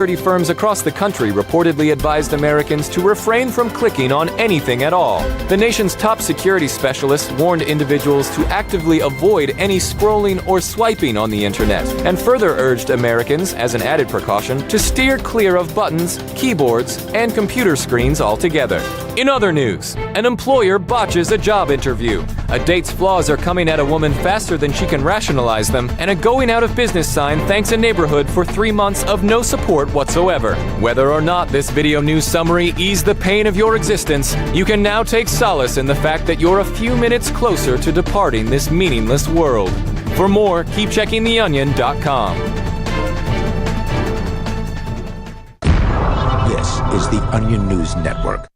Security firms across the country reportedly advised Americans to refrain from clicking on anything at all. The nation's top security specialists warned individuals to actively avoid any scrolling or swiping on the internet, and further urged Americans, as an added precaution, to steer clear of buttons, keyboards, and computer screens altogether. In other news, an employer botches a job interview. A date's flaws are coming at a woman faster than she can rationalize them, and a going out of business sign thanks a neighborhood for 3 months of no support whatsoever. Whether or not this video news summary eased the pain of your existence, you can now take solace in the fact that you're a few minutes closer to departing this meaningless world. For more, keep checking theonion.com. This is the Onion News Network.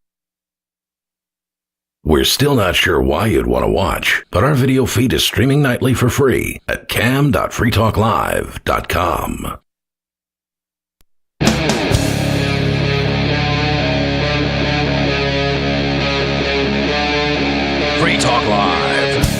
We're still not sure why you'd want to watch, but our video feed is streaming nightly for free at cam.freetalklive.com. Free Talk Live.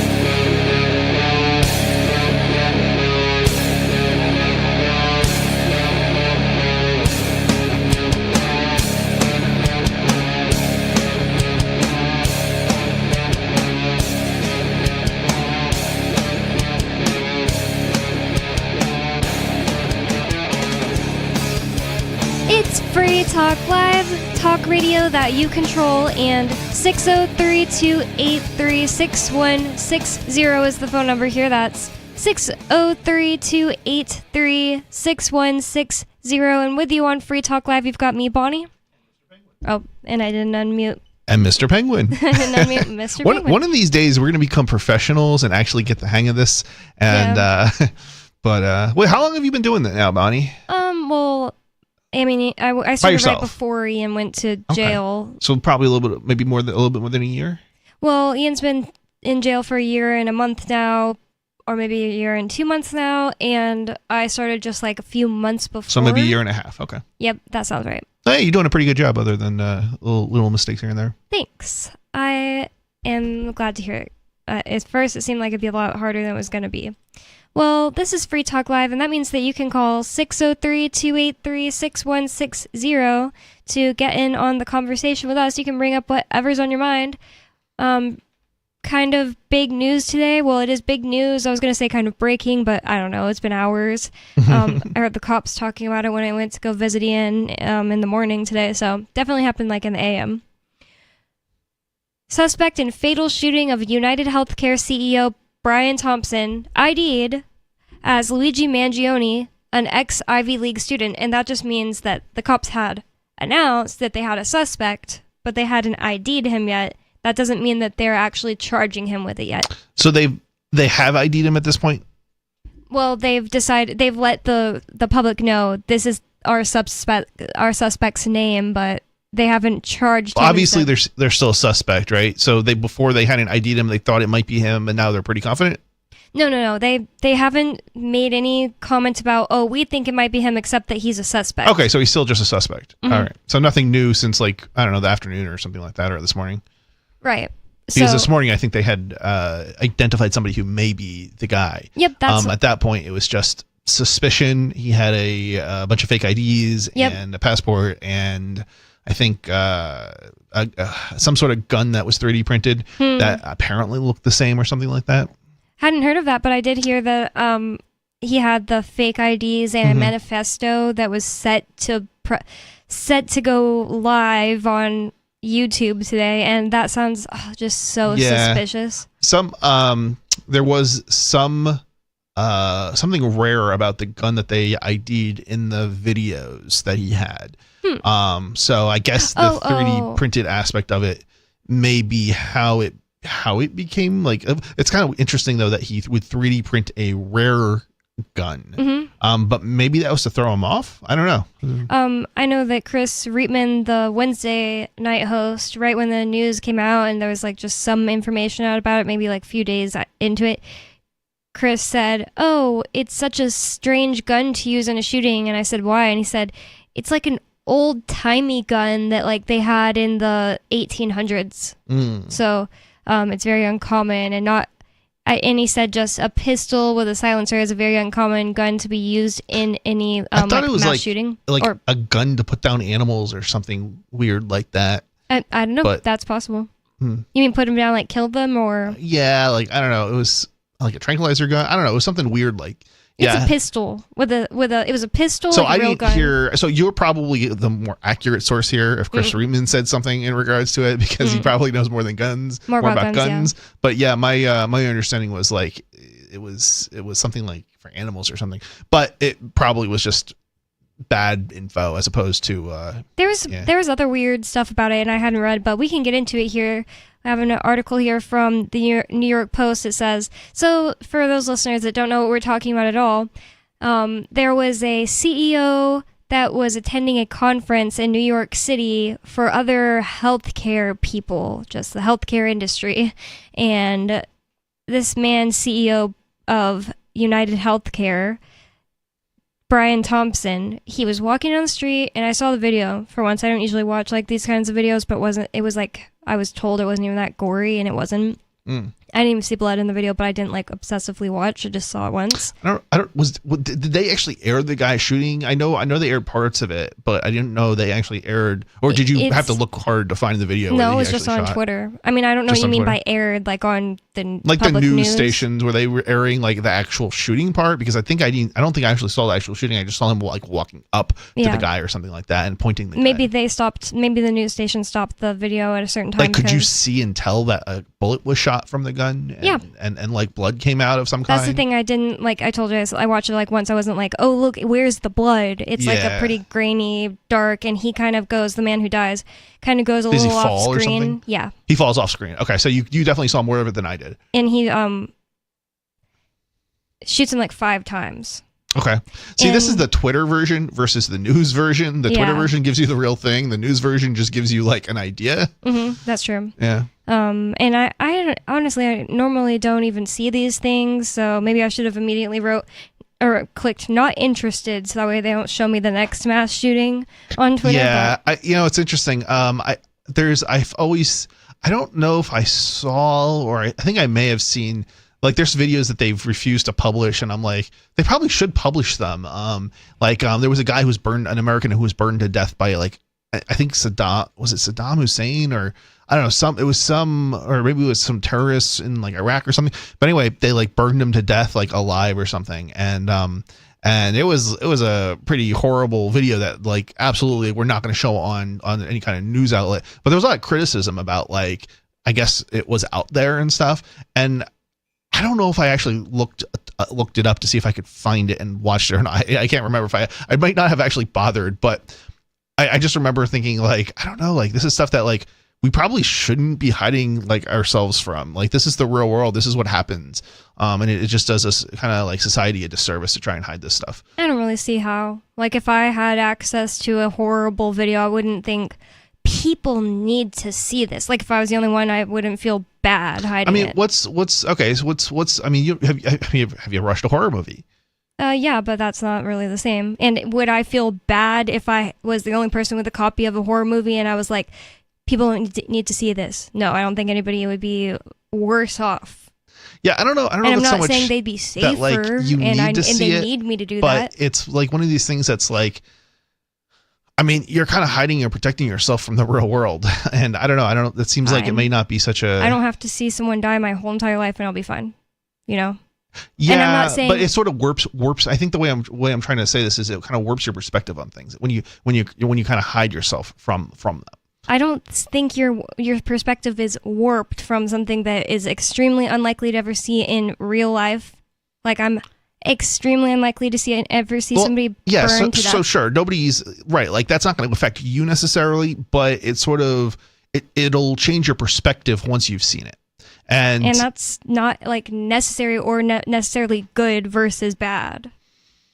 It's Free Talk Live, talk radio that you control, and 603-283-6160 is the phone number here. That's 603-283-6160. And with you on Free Talk Live, you've got me, Bonnie. Oh, and I didn't unmute. And Mr. Penguin. I didn't unmute Mr. Penguin. One of these days, we're going to become professionals and actually get the hang of this. And wait, how long have you been doing that now, Bonnie? Well, I mean, I started right before Ian went to jail. Okay. So probably a little bit more than a year? Well, Ian's been in jail for a year and a month now, or maybe a year and 2 months now, and I started just like a few months before. So maybe a year and a half, okay. Yep, that sounds right. Hey, you're doing a pretty good job other than little mistakes here and there. Thanks. I am glad to hear it. At first, it seemed like it'd be a lot harder than it was going to be. Well, this is Free Talk Live, and that means that you can call 603-283-6160 to get in on the conversation with us. You can bring up whatever's on your mind. Kind of big news today. Well, it is big news. I was going to say kind of breaking, but I don't know. It's been hours. I heard the cops talking about it when I went to go visit Ian in the morning today, so definitely happened like in the AM. Suspect in fatal shooting of United Healthcare CEO Brian Thompson, ID'd as Luigi Mangione, an ex-Ivy League student, and that just means that the cops had announced that they had a suspect, but they hadn't ID'd him yet. That doesn't mean that they're actually charging him with it yet. So they have ID'd him at this point? Well, they've let the public know this is our suspect's name, but they haven't charged him. Obviously, they're still a suspect, right? So before they hadn't ID'd him, they thought it might be him, and now they're pretty confident? No. They haven't made any comment about, we think it might be him, except that he's a suspect. Okay, so he's still just a suspect. Mm-hmm. All right. So nothing new since, the afternoon or something like that, or this morning? Right. Because this morning, I think they had identified somebody who may be the guy. Yep, that's... At that point, it was just suspicion. He had a bunch of fake IDs and a passport, and I think some sort of gun that was 3D printed that apparently looked the same or something like that. Hadn't heard of that, but I did hear that he had the fake IDs and a manifesto that was set to go live on YouTube today, and that sounds just so suspicious. There was something rare about the gun that they ID'd in the videos that he had. So I guess the 3D printed aspect of it may be how it became it's kind of interesting though that he would 3D print a rare gun. But maybe that was to throw him off. I don't know. I know that Chris Reitman, the Wednesday night host, right when the news came out and there was just some information out about it, maybe a few days into it, Chris said, it's such a strange gun to use in a shooting. And I said, why? And he said, it's like an old-timey gun that they had in the 1800s. So it's very uncommon and not And he said just a pistol with a silencer is a very uncommon gun to be used in any I thought like it was mass like shooting. Like a gun to put down animals or something weird like that. I don't know. But, that's possible. You mean put them down, like kill them, or? Yeah, like I don't know. It was like a tranquilizer gun. I don't know. It was something weird like. It's a pistol with a. It was a pistol. So like a real gun. hear. So you're probably the more accurate source here. If Chris Reedman said something in regards to it, because he probably knows more than guns, more about guns. Yeah. But yeah, my understanding was like it was something like for animals or something. But it probably was just bad info as opposed to. There was other weird stuff about it, and I hadn't read, but we can get into it here. I have an article here from the New York Post. It says, so for those listeners that don't know what we're talking about at all, there was a CEO that was attending a conference in New York City for other healthcare people, just the healthcare industry. And this man, CEO of United Healthcare, Brian Thompson, he was walking down the street, and I saw the video. For once, I don't usually watch like these kinds of videos, but it was like I was told it wasn't even that gory, and it wasn't. I didn't even see blood in the video, but I didn't like obsessively watch. I just saw it once. Did they actually air the guy shooting? I know they aired parts of it, but I didn't know they actually aired. Or did you have to look hard to find the video? No, it's just on Twitter. I mean, I don't know what you mean by aired, like on the public news stations where they were airing like the actual shooting part. Because I don't think I actually saw the actual shooting. I just saw him like walking up to the guy or something like that and pointing the maybe guy. Maybe the news station stopped the video at a certain time. Like, could you see and tell that a bullet was shot from the gun? And like blood came out of some kind. That's the thing. I didn't like. I told you I watched it like once. I wasn't like, oh look, where's the blood? It's like a pretty grainy, dark, and he kind of goes. The man who dies kind of goes a little off screen. Yeah, he falls off screen. Okay, so you definitely saw more of it than I did. And he shoots him like 5 times. Okay. See, this is the Twitter version versus the news version. The Twitter version gives you the real thing. The news version just gives you like an idea. That's true. Yeah. And I honestly, I normally don't even see these things, so maybe I should have immediately wrote or clicked not interested, so that way they don't show me the next mass shooting on Twitter. Yeah. It's interesting. I don't know if I saw, or I think I may have seen, like there's videos that they've refused to publish, and I'm like, they probably should publish them. There was a guy an American who was burned to death by like, I think Saddam Hussein, or I don't know, or maybe it was some terrorists in like Iraq or something. But anyway, they like burned him to death like alive or something. And it was a pretty horrible video that like absolutely we're not going to show on any kind of news outlet. But there was a lot of criticism about like, I guess it was out there and stuff. And I don't know if I actually looked it up to see if I could find it and watched it or not. I can't remember if I might not have actually bothered, but I just remember thinking like, I don't know, like this is stuff that like we probably shouldn't be hiding like ourselves from. Like this is the real world. This is what happens. And it just does us kind of like society a disservice to try and hide this stuff. I don't really see how. Like if I had access to a horrible video, I wouldn't think people need to see this. Like if I was the only one, I wouldn't feel bad hiding it. What's okay? So what's I mean, have you watched a horror movie? Yeah, but that's not really the same. And would I feel bad if I was the only person with a copy of a horror movie and I was like, people need to see this? No, I don't think anybody would be worse off. Yeah, I don't know. And I'm not saying they'd be safer, that, like, you need to see they it, need me to do but that. It's like one of these things that's like, I mean, you're kind of hiding and protecting yourself from the real world. And I don't know. It seems like it may not be such a... I don't have to see someone die my whole entire life and I'll be fine. You know? Yeah, and I'm not saying, but it sort of warps. I think the way I'm trying to say this is it kind of warps your perspective on things when you kind of hide yourself from them. I don't think your perspective is warped from something that is extremely unlikely to ever see in real life. Like I'm extremely unlikely to ever see somebody burned to death. So sure, nobody's right. Like that's not going to affect you necessarily, but it's sort of it'll change your perspective once you've seen it. And that's not like necessary or necessarily good versus bad.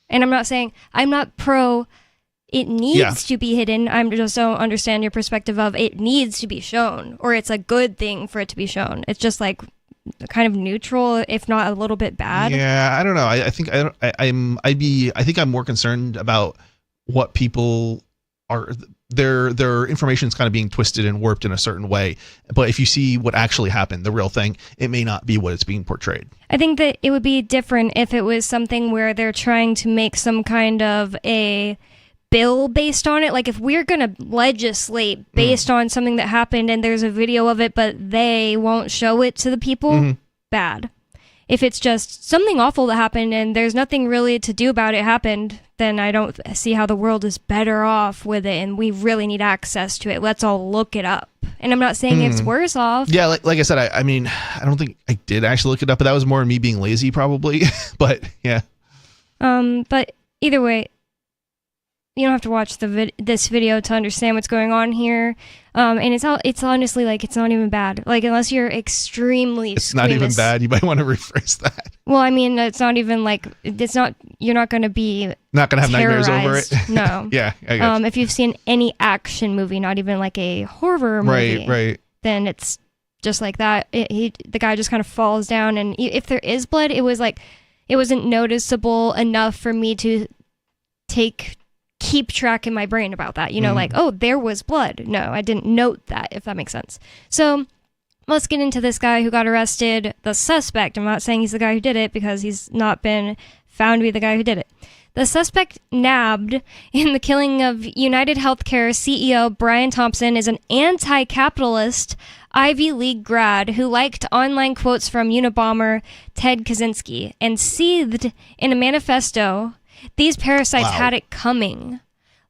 And I'm not saying I'm not pro it needs to be hidden. I'm just don't understand your perspective of it needs to be shown or it's a good thing for it to be shown. It's just like kind of neutral, if not a little bit bad. Yeah, I don't know. I think I'm more concerned about what people are their information is kind of being twisted and warped in a certain way. But if you see what actually happened, the real thing, it may not be what it's being portrayed. I think that it would be different if it was something where they're trying to make some kind of a bill based on it. Like if we're going to legislate based on something that happened and there's a video of it, but they won't show it to the people, bad. If it's just something awful that happened and there's nothing really to do about it happened, then I don't see how the world is better off with it, and we really need access to it. Let's all look it up. And I'm not saying it's worse off. Yeah, like I said, I mean, I don't think I did actually look it up, but that was more me being lazy probably. But yeah. But either way, you don't have to watch this video to understand what's going on here. And it's honestly like it's not even bad. Like unless you're extremely it's not even bad. You might want to rephrase that. Well, I mean, it's not even like it's not. You're not going to be not going to have nightmares over it. No. Yeah. I guess. If you've seen any action movie, not even like a horror movie, right, then it's just like that. The guy just kind of falls down, and if there is blood, it wasn't noticeable enough for me to keep track in my brain about that, like, oh, there was blood. No, I didn't note that, if that makes sense. So let's get into this guy who got arrested, the suspect. I'm not saying he's the guy who did it because he's not been found to be the guy who did it. The suspect nabbed in the killing of United Healthcare CEO Brian Thompson is an anti-capitalist Ivy League grad who liked online quotes from Unabomber Ted Kaczynski and seethed in a manifesto. These parasites had it coming.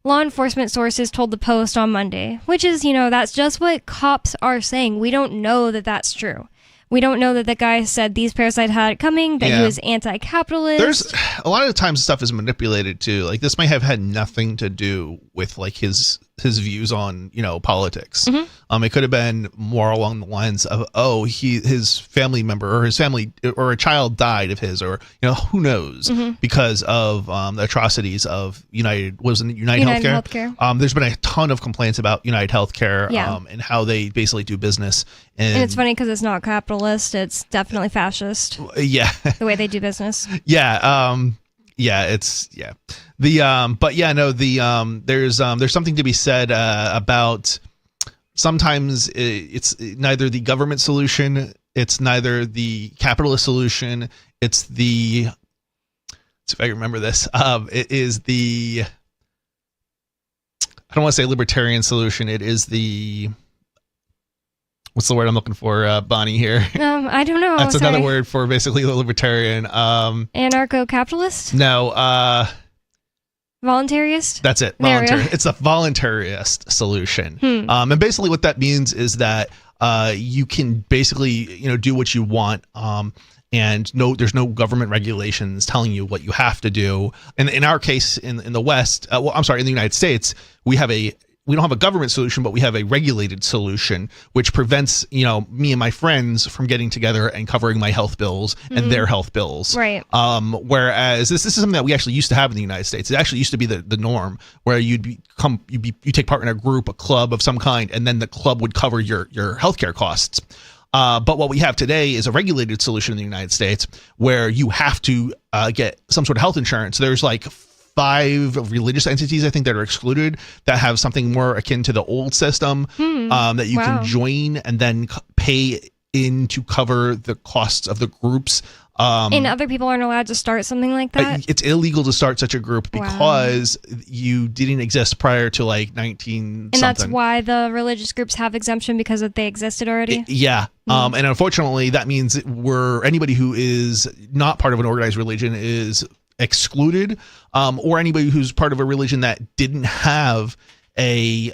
Law enforcement sources told the Post on Monday, which is, that's just what cops are saying. We don't know that that's true. We don't know that the guy said these parasites had it coming, that he was anti-capitalist. There's a lot of times stuff is manipulated too. Like this might have had nothing to do with like his views on, politics. It could have been more along the lines of, his family member or his family or a child died of his, or, who knows, because of the atrocities of United Healthcare. There's been a ton of complaints about United Healthcare and how they basically do business. And it's funny because it's not capitalist. It's definitely fascist. Yeah. The way they do business. There's something to be said about sometimes it's neither the government solution, it's neither the capitalist solution, it's the, let's see if I remember this, it is the, I don't want to say libertarian solution, it is the, what's the word I'm looking for, Bonnie here? I don't know. That's another word for basically the libertarian. Anarcho-capitalist? No. Voluntarist? That's it. It's a voluntarist solution. And basically what that means is that you can basically, do what you want. And there's no government regulations telling you what you have to do. And in our case, in the West, in the United States, we don't have a government solution, but we have a regulated solution, which prevents, me and my friends from getting together and covering my health bills and their health bills. Right. Whereas this is something that we actually used to have in the United States. It actually used to be the norm, where you take part in a group, a club of some kind, and then the club would cover your healthcare costs. But what we have today is a regulated solution in the United States where you have to get some sort of health insurance. There's like 5 religious entities, I think, that are excluded that have something more akin to the old system that you can join and then pay in to cover the costs of the groups. And other people aren't allowed to start something like that? It's illegal to start such a group because you didn't exist prior to like 19 And that's why the religious groups have exemption, because they existed already? And unfortunately, that means anybody who is not part of an organized religion is excluded, or anybody who's part of a religion that didn't have a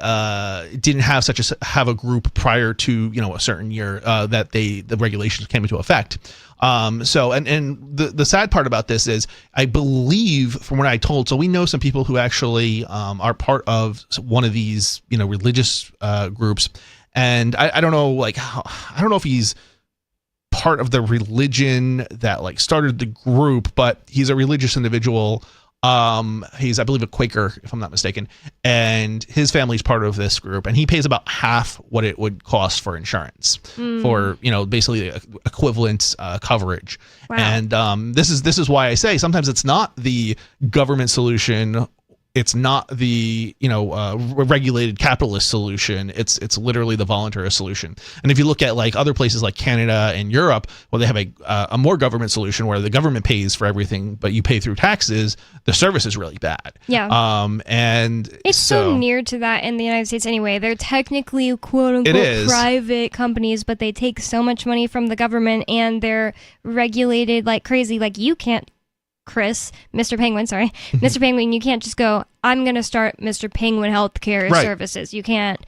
group prior to a certain year that the regulations came into effect. So the sad part about this is, I believe from what I told, so we know some people who actually are part of one of these religious groups, and I don't know I don't know if he's part of the religion that started the group, but he's a religious individual. He's, I believe, a Quaker, if I'm not mistaken, and his family's part of this group, and he pays about half what it would cost for insurance for basically equivalent coverage. And this is why I say sometimes it's not the government solution it's not the regulated capitalist solution. It's literally the voluntary solution. And if you look at like other places like Canada and Europe, where they have a more government solution where the government pays for everything, but you pay through taxes, the service is really bad. Yeah. And it's so near to that in the United States anyway. They're technically quote unquote private companies, but they take so much money from the government and they're regulated like crazy. Like you can't, Mr. Penguin, Mr. Penguin, you can't just go, I'm going to start Mr. Penguin Healthcare Services. You can't.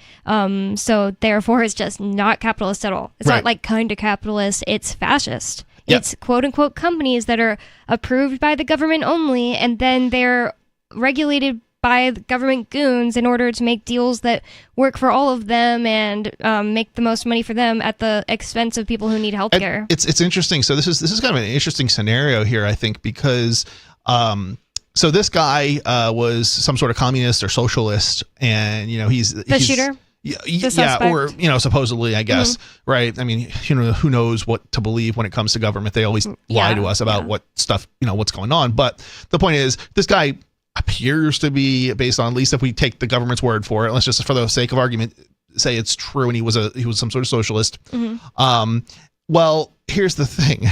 So therefore, it's just not capitalist at all. It's not like kind of capitalist. It's fascist. Yep. It's quote unquote companies that are approved by the government only, and then they're regulated by the government goons in order to make deals that work for all of them and make the most money for them at the expense of people who need healthcare. It's interesting. So this is kind of an interesting scenario here, I think, because so this guy was some sort of communist or socialist, and he's the shooter. Yeah, or supposedly, I guess, right? I mean, who knows what to believe when it comes to government? They always lie to us about what stuff, what's going on. But the point is, this guy appears to be, based on, at least if we take the government's word for it, let's just for the sake of argument say it's true, and he was some sort of socialist. Well, here's the thing.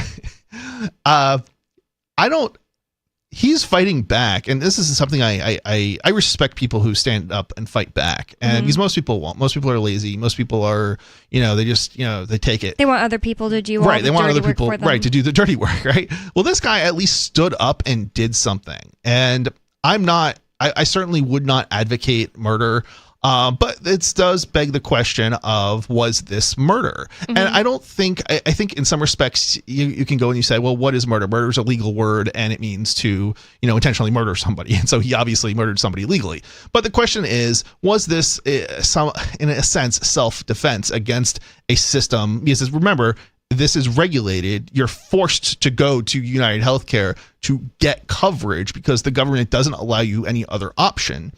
He's fighting back, and this is something I respect people who stand up and fight back, and because most people won't. Most people are lazy. Most people are, they just, they take it. They want other people to do all the dirty work for them. Right, to do the dirty work, right? Well, this guy at least stood up and did something, and I certainly would not advocate murder, but it does beg the question of, was this murder? And I think in some respects you can go and you say, well, what is murder? Murder is a legal word, and it means to, intentionally murder somebody. And so he obviously murdered somebody legally. But the question is, was this in a sense, self-defense against a system? Because remember, this is regulated. You're forced to go to United Healthcare to get coverage because the government doesn't allow you any other option.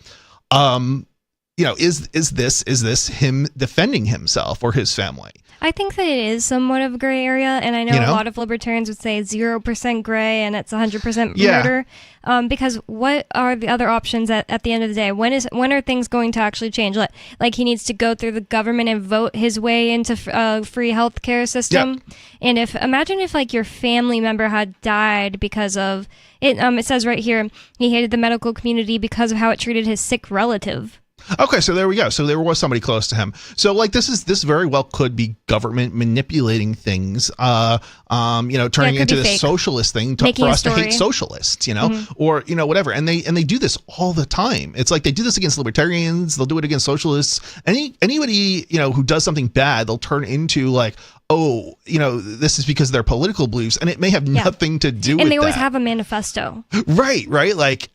Is this him defending himself or his family? I think that it is somewhat of a gray area, and I know a lot of libertarians would say 0% gray and it's 100% murder. Because what are the other options at the end of the day? When are things going to actually change? Like he needs to go through the government and vote his way into a free healthcare system. And imagine if like your family member had died because of it. It says right here he hated the medical community because of how it treated his sick relative. Okay, so there we go. So there was somebody close to him. So like this very well could be government manipulating things, turning into this fake socialist thing for us to hate socialists, or whatever. And they do this all the time. It's like they do this against libertarians. They'll do it against socialists. Anybody who does something bad, they'll turn into like, oh, this is because of their political beliefs, and it may have nothing to do with that. And they always have a manifesto. Right. Like,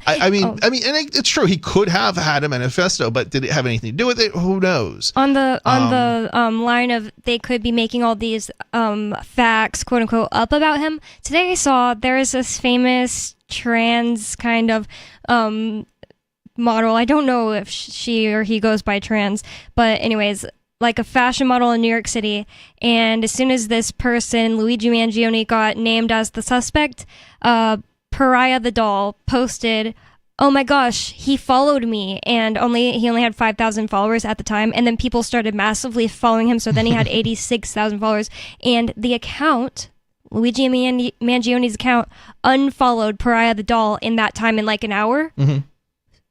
I mean, and it's true. He could have had a manifesto, but did it have anything to do with it? Who knows? On the line of they could be making all these facts, quote unquote, up about him. Today I saw there is this famous trans kind of model. I don't know if she or he goes by trans, but anyways, like a fashion model in New York City, and as soon as this person, Luigi Mangione, got named as the suspect, Pariah the doll posted, oh my gosh, he followed me, and he only had 5,000 followers at the time, and then people started massively following him, so then he had 86,000 followers, and the account, Luigi Mangione's account, unfollowed Pariah the doll in that time in like an hour.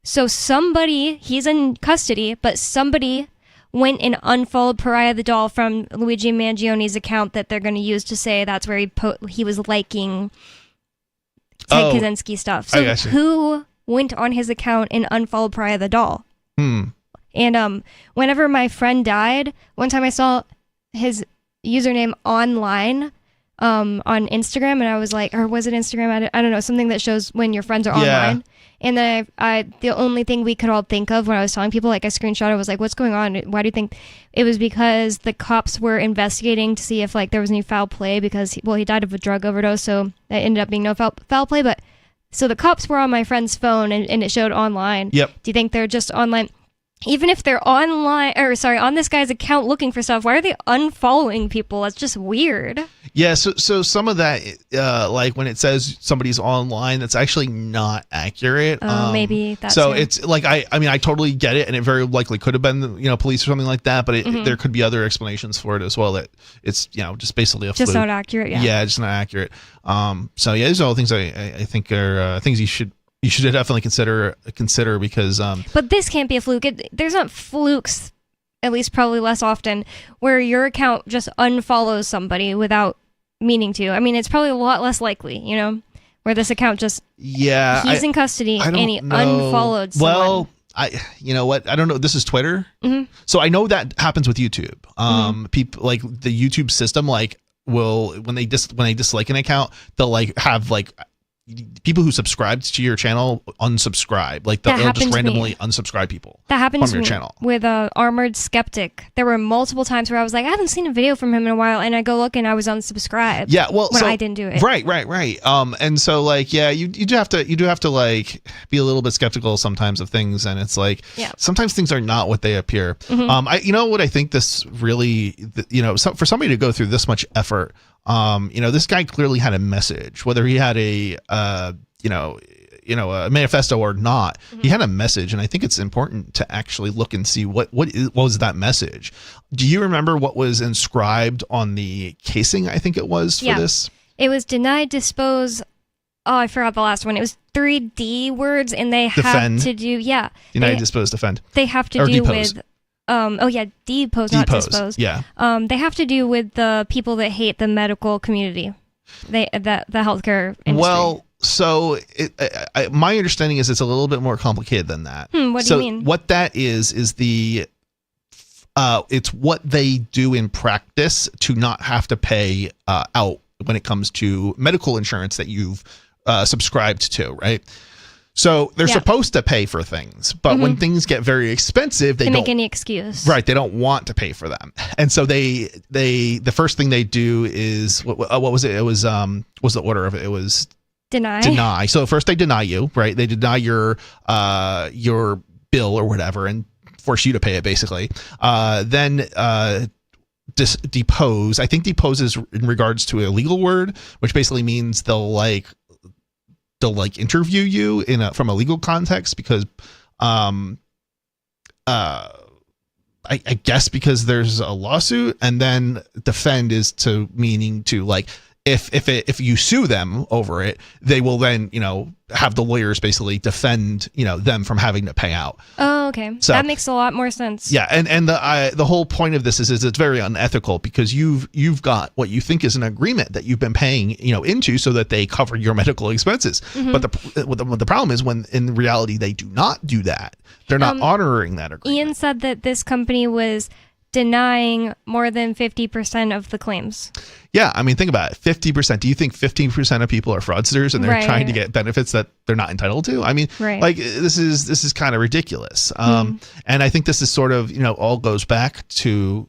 So somebody, he's in custody, but somebody went and unfollowed Pariah the doll from Luigi Mangione's account that they're going to use to say that's where he was liking Ted Kaczynski stuff. So who went on his account and unfollowed Pariah the doll? And whenever my friend died, one time I saw his username online on Instagram, and I was like, or was it Instagram? I don't know, something that shows when your friends are online. And then the only thing we could all think of when I was telling people, like I screenshot, I was like, what's going on? Why do you think? It was because the cops were investigating to see if like there was any foul play because, he died of a drug overdose. So it ended up being no foul play. But so the cops were on my friend's phone and it showed online. Yep. Do you think they're just online? even if they're on this guy's account looking for stuff, why are they unfollowing people? That's just weird. Yeah, so some of that, like when it says somebody's online, that's actually not accurate. Maybe that's so. It's like I mean, I totally get it, and it very likely could have been police or something like that. But there could be other explanations for it as well. That it's just basically a just fluke. not accurate. Yeah, just not accurate. So yeah, these are all things I think are things you should definitely consider because. But this can't be a fluke. There's not flukes, at least probably less often, where your account just unfollows somebody without meaning to. I mean, it's probably a lot less likely, where this account just he's in custody and he unfollowed someone. Well, you know what? I don't know. This is Twitter, so I know that happens with YouTube. People like the YouTube system, will when they dislike an account, they'll have people who subscribed to your channel unsubscribe. They'll just randomly unsubscribe people. That happened from to your me channel. With Armored Skeptic. There were multiple times where I was like, I haven't seen a video from him in a while, and I go look and I was unsubscribed. Yeah, well, when I didn't do it. Right. And so you do have to be a little bit skeptical sometimes of things, and it's sometimes things are not what they appear. What I think this really, for somebody to go through this much effort. This guy clearly had a message, whether he had a manifesto or not. He had a message, and I think it's important to actually look and see what was that message. Do you remember what was inscribed on the casing? I think it was for this. It was deny, dispose. Oh, I forgot the last one. It was 3 D words, and they have to do deny, dispose, defend. They have to do depose. with. Depose, not dispose. Yeah. They have to do with the people that hate the medical community, the healthcare industry. Well, so my understanding is it's a little bit more complicated than that. What do you mean? What that is the it's what they do in practice to not have to pay out when it comes to medical insurance that you've subscribed to, right? So they're supposed to pay for things, but when things get very expensive, they don't make any excuse. Right, they don't want to pay for them, and so the first thing they do is what was it? It was the order of it? It was deny. So first they deny you, right? They deny your bill or whatever, and force you to pay it basically. Then depose. I think depose is in regards to a legal word, which basically means they'll interview you from a legal context because I guess because there's a lawsuit, and then defend is meaning if you sue them over it, they will then have the lawyers basically defend them from having to pay out. Oh, okay. So that makes a lot more sense. Yeah, and the whole point of this is it's very unethical because you've got what you think is an agreement that you've been paying into so that they cover your medical expenses. But the problem is when in reality they do not do that. They're not honoring that agreement. Ian said that this company was denying more than 50% of the claims. Yeah, I mean, think about it. 50%. Do you think 15% of people are fraudsters and they're trying to get benefits that they're not entitled to? I mean, this is kind of ridiculous. And I think this is sort of, all goes back to,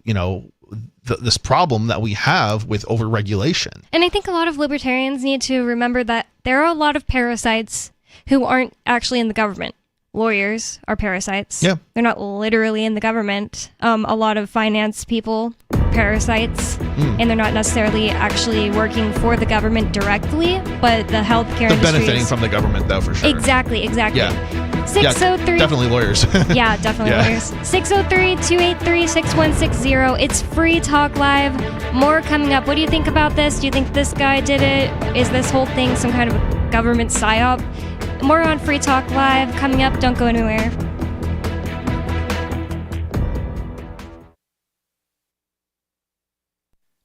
this problem that we have with overregulation. And I think a lot of libertarians need to remember that there are a lot of parasites who aren't actually in the government. Lawyers are parasites. Yeah. They're not literally in the government. A lot of finance people, parasites, and they're not necessarily actually working for the government directly, but the healthcare industry. They're benefiting from the government, though, for sure. Exactly. Yeah. 603. Definitely lawyers. Yeah, definitely lawyers. 603-283-6160. It's Free Talk Live. More coming up. What do you think about this? Do you think this guy did it? Is this whole thing some kind of a government psyop? More on Free Talk Live coming up. Don't go anywhere.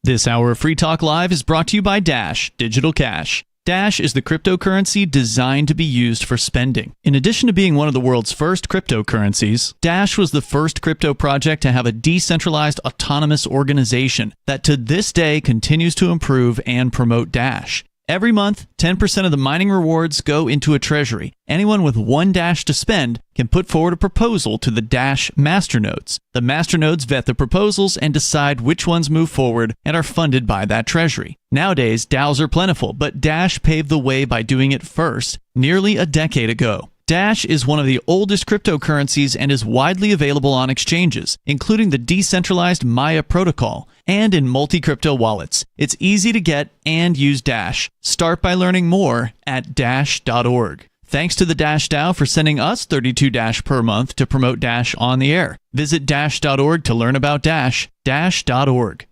This hour of Free Talk Live is brought to you by Dash Digital Cash. Dash is the cryptocurrency designed to be used for spending. In addition to being one of the world's first cryptocurrencies, Dash was the first crypto project to have a decentralized autonomous organization that to this day continues to improve and promote Dash. Every month, 10% of the mining rewards go into a treasury. Anyone with one Dash to spend can put forward a proposal to the Dash masternodes. The masternodes vet the proposals and decide which ones move forward and are funded by that treasury. Nowadays, DAOs are plentiful, but Dash paved the way by doing it first, nearly a decade ago. Dash is one of the oldest cryptocurrencies and is widely available on exchanges, including the decentralized Maya protocol, and in multi-crypto wallets. It's easy to get and use Dash. Start by learning more at dash.org. Thanks to the Dash DAO for sending us 32 Dash per month to promote Dash on the air. Visit dash.org to learn about Dash. Dash.org.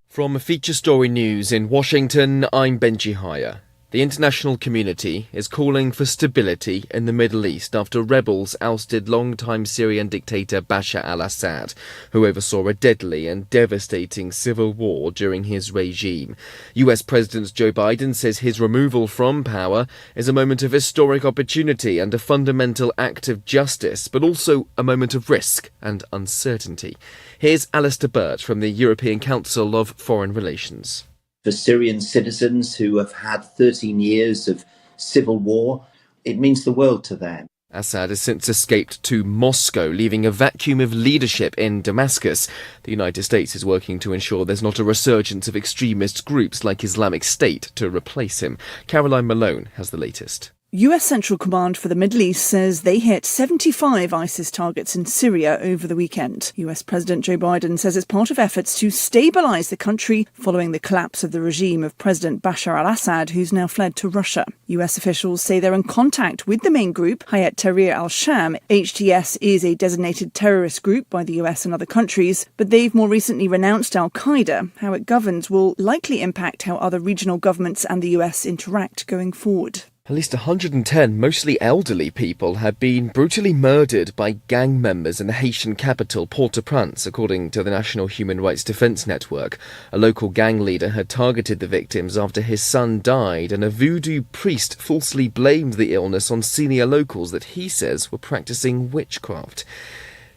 From Feature Story News in Washington, I'm Benji Haya. The international community is calling for stability in the Middle East after rebels ousted longtime Syrian dictator Bashar al-Assad, who oversaw a deadly and devastating civil war during his regime. US President Joe Biden says his removal from power is a moment of historic opportunity and a fundamental act of justice, but also a moment of risk and uncertainty. Here's Alistair Burt from the European Council of Foreign Relations. For Syrian citizens who have had 13 years of civil war, it means the world to them. Assad has since escaped to Moscow, leaving a vacuum of leadership in Damascus. The United States is working to ensure there's not a resurgence of extremist groups like Islamic State to replace him. Caroline Malone has the latest. US Central Command for the Middle East says they hit 75 ISIS targets in Syria over the weekend. US President Joe Biden says it's part of efforts to stabilise the country following the collapse of the regime of President Bashar al-Assad, who's now fled to Russia. US officials say they're in contact with the main group, Hayat Tahrir al-Sham. HTS is a designated terrorist group by the US and other countries, but they've more recently renounced al-Qaeda. How it governs will likely impact how other regional governments and the US interact going forward. At least 110 mostly elderly people have been brutally murdered by gang members in the Haitian capital, Port-au-Prince, according to the National Human Rights Defense Network. A local gang leader had targeted the victims after his son died, and a voodoo priest falsely blamed the illness on senior locals that he says were practicing witchcraft.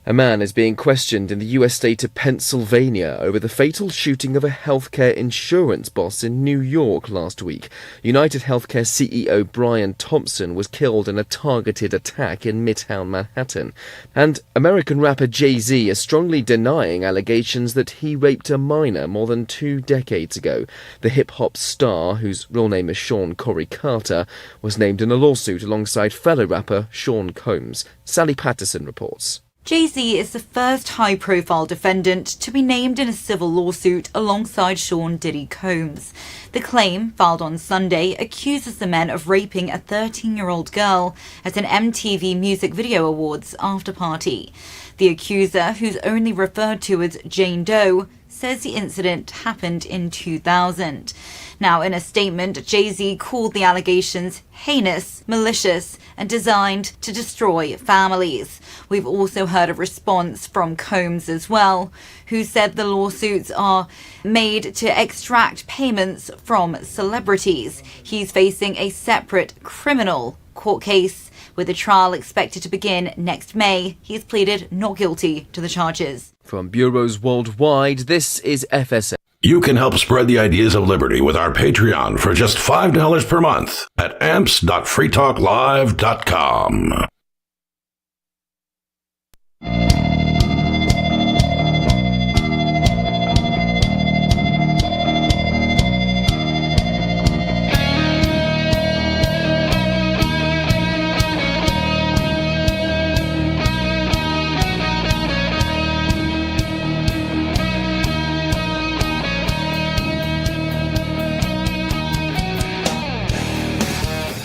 A man is being questioned in the US state of Pennsylvania over the fatal shooting of a healthcare insurance boss in New York last week. United Healthcare CEO Brian Thompson was killed in a targeted attack in Midtown Manhattan. And American rapper Jay-Z is strongly denying allegations that he raped a minor more than 2 decades ago. The hip-hop star, whose real name is Sean Corey Carter, was named in a lawsuit alongside fellow rapper Sean Combs. Sally Patterson reports. Jay-Z is the first high-profile defendant to be named in a civil lawsuit alongside Sean Diddy Combs. The claim, filed on Sunday, accuses the men of raping a 13-year-old girl at an MTV Music Video Awards after-party. The accuser, who's only referred to as Jane Doe, says the incident happened in 2000. Now, in a statement, Jay-Z called the allegations heinous, malicious, and designed to destroy families. We've also heard a response from Combs as well, who said the lawsuits are made to extract payments from celebrities. He's facing a separate criminal court case, with the trial expected to begin next May. He's pleaded not guilty to the charges. From bureaus worldwide, this is FSA. You can help spread the ideas of liberty with our Patreon for just $5 per month at amps.freetalklive.com.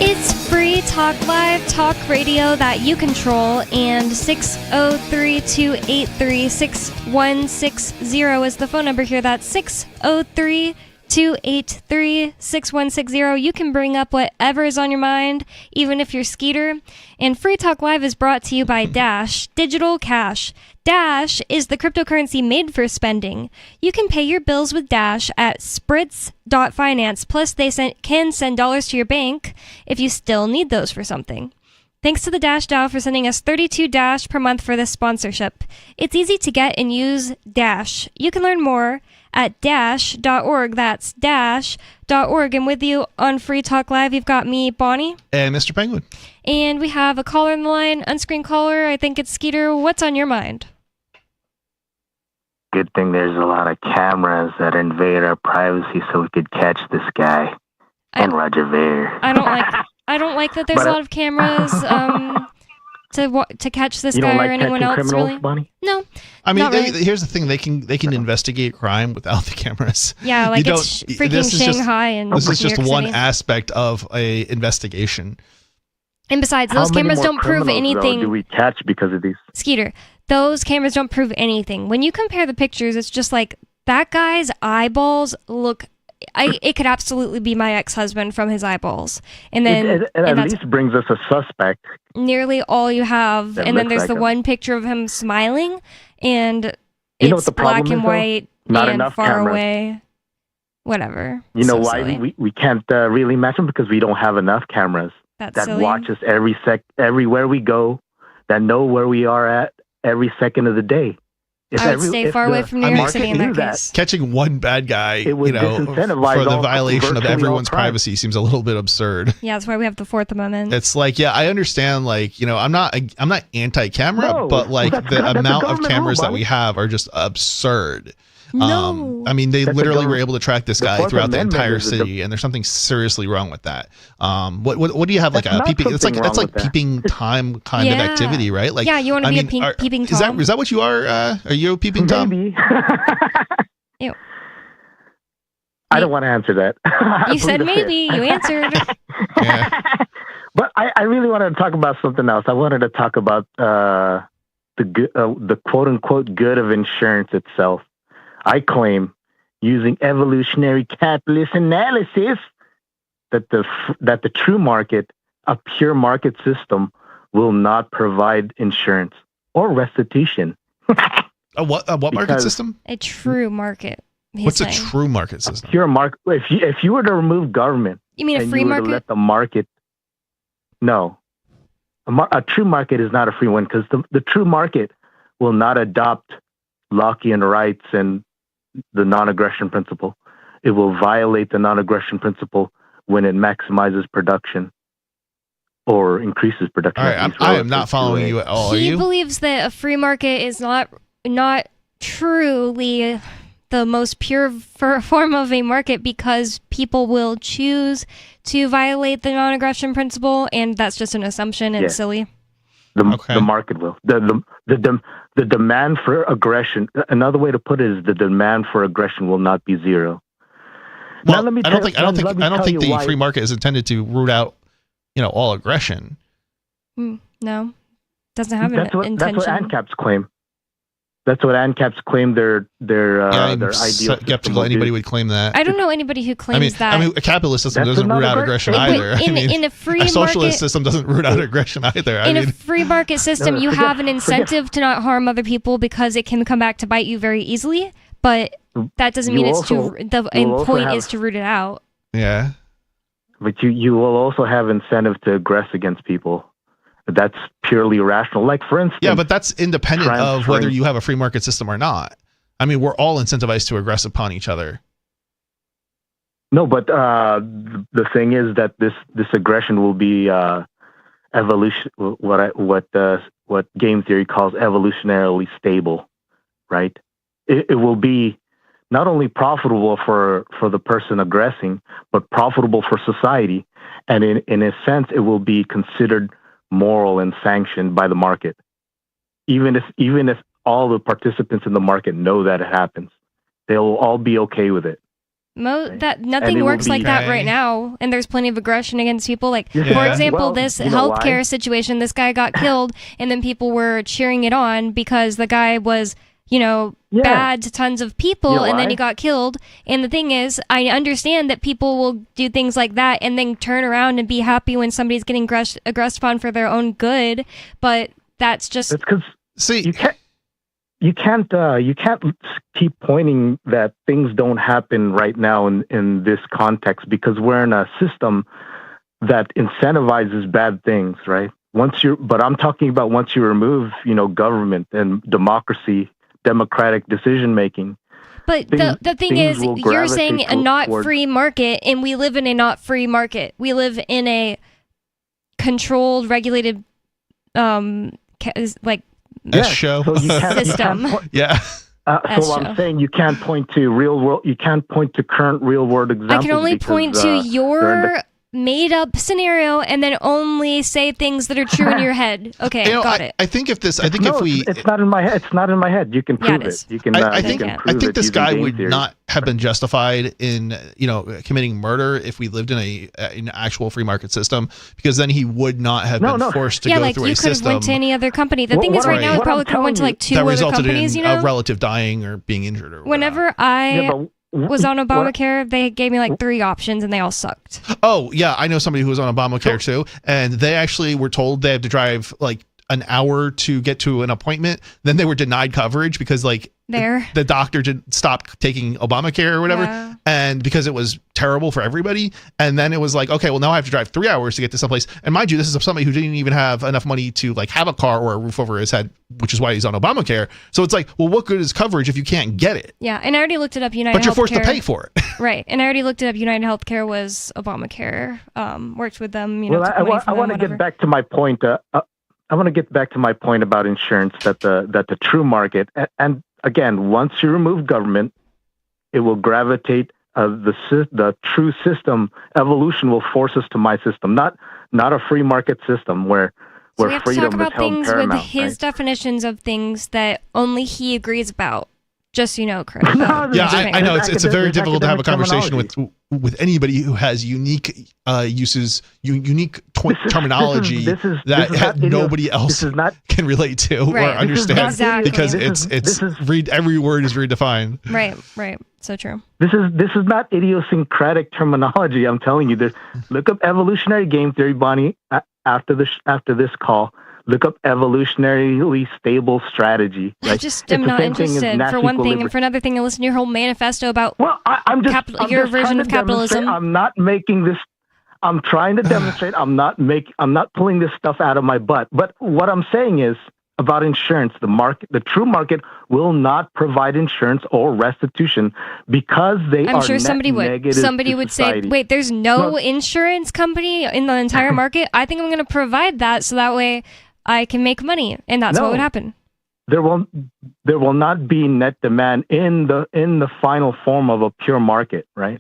It's Free Talk Live, talk radio that you control, and 603-283-6160 is the phone number here. That's 603-283-6160. You can bring up whatever is on your mind, even if you're Skeeter. And Free Talk Live is brought to you by Dash Digital Cash. Dash is the cryptocurrency made for spending. You can pay your bills with Dash at spritz.finance. Plus, they can send dollars to your bank if you still need those for something. Thanks to the Dash DAO for sending us 32 Dash per month for this sponsorship. It's easy to get and use Dash. You can learn more at dash.org. That's dash.org. And with you on Free Talk Live, you've got me, Bonnie. And Mr. Penguin. And we have a caller on the line, unscreened caller. I think it's Skeeter. What's on your mind? Good thing there's a lot of cameras that invade our privacy so we could catch this guy and Roger Ver. I don't like I don't like that there's a lot of cameras to catch this You don't guy like or anyone catching else. criminals, Really? Bonnie? No. I mean, not really. here's the thing: they can investigate crime without the cameras. Yeah, like You it's don't- freaking this is just- Shanghai and This is New just York one City. aspect of a investigation. And besides, How those many cameras more don't prove criminals, though, anything. do we catch because of these? Skeeter, those cameras don't prove anything. When you compare the pictures, it's just like that guy's eyeballs look. It could absolutely be my ex-husband from his eyeballs, and then It and at that's least brings us a suspect. nearly all you have. That And then looks there's like the him. one picture of him smiling, and You know what it's the problem black and is, though? white Not and enough far cameras. away. Whatever. You know So why silly. we can't really match them? Because we don't have enough cameras That's that silly. watch us everywhere we go, that know where we are at every second of the day. I would stay far away from New York City in that market knew case. Catching one bad guy, It would disincentivize for the all- violation of virtually all everyone's crime. privacy seems a little bit absurd. Yeah, that's why we have the Fourth Amendment. It's like, yeah, I understand. Like, I'm not anti-camera, No, but like that's the a amount of government cameras rule, that we have are just absurd. No. I mean, they That's a literally were government- able to track this the guy Fourth throughout the Amendment entire is a city, and there's something seriously wrong with that. What do you have, like That's a not peeping? It's like something that's wrong like with that. peeping tom kind of Yeah. activity, right? Like, Yeah, you wanna I be a mean, peeping is Tom? that what you are? Are you a peeping tom? Maybe. Ew. I don't want to answer that. I You said plead the fifth. maybe. You answered. Yeah. But I really wanted to talk about something else. I wanted to talk about the quote unquote good of insurance itself. I claim, using evolutionary capitalist analysis, that the true market, a pure market system, will not provide insurance or restitution. A what market Because- system? A true market. he's What's saying. a true market system? Pure market. If you were to remove government, You mean a and free you were to market? let the market. No, a true market is not a free one, because the true market will not adopt Lockean rights and the non-aggression principle. It will violate the non-aggression principle when it maximizes production or increases production. All right, at least I am relative not to following a- you at all. Are He you? believes that a free market is not truly the most pure form of a market because people will choose to violate the non-aggression principle, and that's just an assumption and Yeah. silly. The market will. The demand for aggression. Another way to put it is the demand for aggression will not be zero. Well, let me I don't tell- think let me tell the you why- free market is intended to root out, all aggression. No, doesn't have an That's what intention. ANCAPs claim. That's what ANCAPs claim their I'm ideal system skeptical will anybody be. would claim that. I don't know anybody who claims that. I mean, a capitalist system That's doesn't root another out aggression But either. in a free a socialist market- system doesn't root out aggression either. In a free market system, you have an incentive to not harm other people because it can come back to bite you very easily. But that doesn't You mean also- the you will also point have- is to root it out. Yeah. But you will also have incentive to aggress against people. That's purely rational. Like, for instance, Yeah, but that's independent of whether transferring- you have a free market system or not. I mean, we're all incentivized to aggress upon each other. No, but the thing is that this aggression will be evolution. What game theory calls evolutionarily stable, right? It will be not only profitable for the person aggressing, but profitable for society, and in a sense, it will be considered moral and sanctioned by the market, even if all the participants in the market know that it happens, they'll all be okay with it. That And nothing it will works like be- that right now, and there's plenty of aggression against people. Like, Yeah. for example, Well, this you know why? healthcare situation, this guy got killed, and then people were cheering it on because the guy was, bad to tons of people, You know and then why? he got killed. And the thing is, I understand that people will do things like that and then turn around and be happy when somebody's getting aggressed upon for their own good, but that's just... That's because See, you can't keep pointing that things don't happen right now in this context, because we're in a system that incentivizes bad things, right? But I'm talking about once you remove, government and democratic decision making. But the thing is, things will you're saying a gravitate not towards- free market, and we live in a not free market. We live in a controlled, regulated, S show. So you can't, System. Yeah. So I'm saying you can't point to real world. You can't point to current real world examples. I can only because, point to they're in your made up scenario and then only say things that are true in your head. Okay, got it. I think if this, it's not in my head. It's not in my head. You can prove it. You can. I think this guy would not have been justified in committing murder if we lived in an actual free market system, because then he would not have been forced to go through a system. You could have went to any other company. The thing is, right now, he probably could have went to like 2 other companies. That resulted in a relative dying or being injured. Or whenever I was on Obamacare, they gave me like 3 options and they all sucked. Oh, yeah. I know somebody who was on Obamacare too. And they actually were told they had to drive like an hour to get to an appointment. Then they were denied coverage because the doctor did stop taking Obamacare or whatever. Yeah. And because it was terrible for everybody. And then it was like, okay, well, now I have to drive 3 hours to get to someplace. And mind you, this is somebody who didn't even have enough money to like have a car or a roof over his head, which is why he's on Obamacare. So it's like, well, what good is coverage if you can't get it? Yeah. And I already looked it up. United But you're forced Healthcare, to pay for it. Right. And I already looked it up. United Healthcare was Obamacare, worked with them. I want to get back to my point. I want to get back to my point about insurance, that the true market, and again, once you remove government, it will gravitate. The true system evolution will force us to my system, not a free market system where we have freedom to talk about is held things paramount, with his right? definitions of things that only he agrees about. Just so you know, Chris. I know it's very difficult to have a conversation with anybody who has unique uses, unique terminology that nobody else can relate to or understand, because every word is redefined. Right. So true. This is not idiosyncratic terminology. I'm telling you. Look up evolutionary game theory, Bonnie. After this call. Look up evolutionarily stable strategy. Right? I just am not interested, for one thing, and for another thing, to listen to your whole manifesto about your version of capitalism. I'm not making this. I'm trying to demonstrate. I'm not pulling this stuff out of my butt. But what I'm saying is about insurance, the true market will not provide insurance or restitution because I'm sure somebody would. Somebody would say, "Wait, there's no insurance company in the entire market. I think I'm going to provide that so that way I can make money," and that's what would happen. There will not be net demand in the final form of a pure market, right?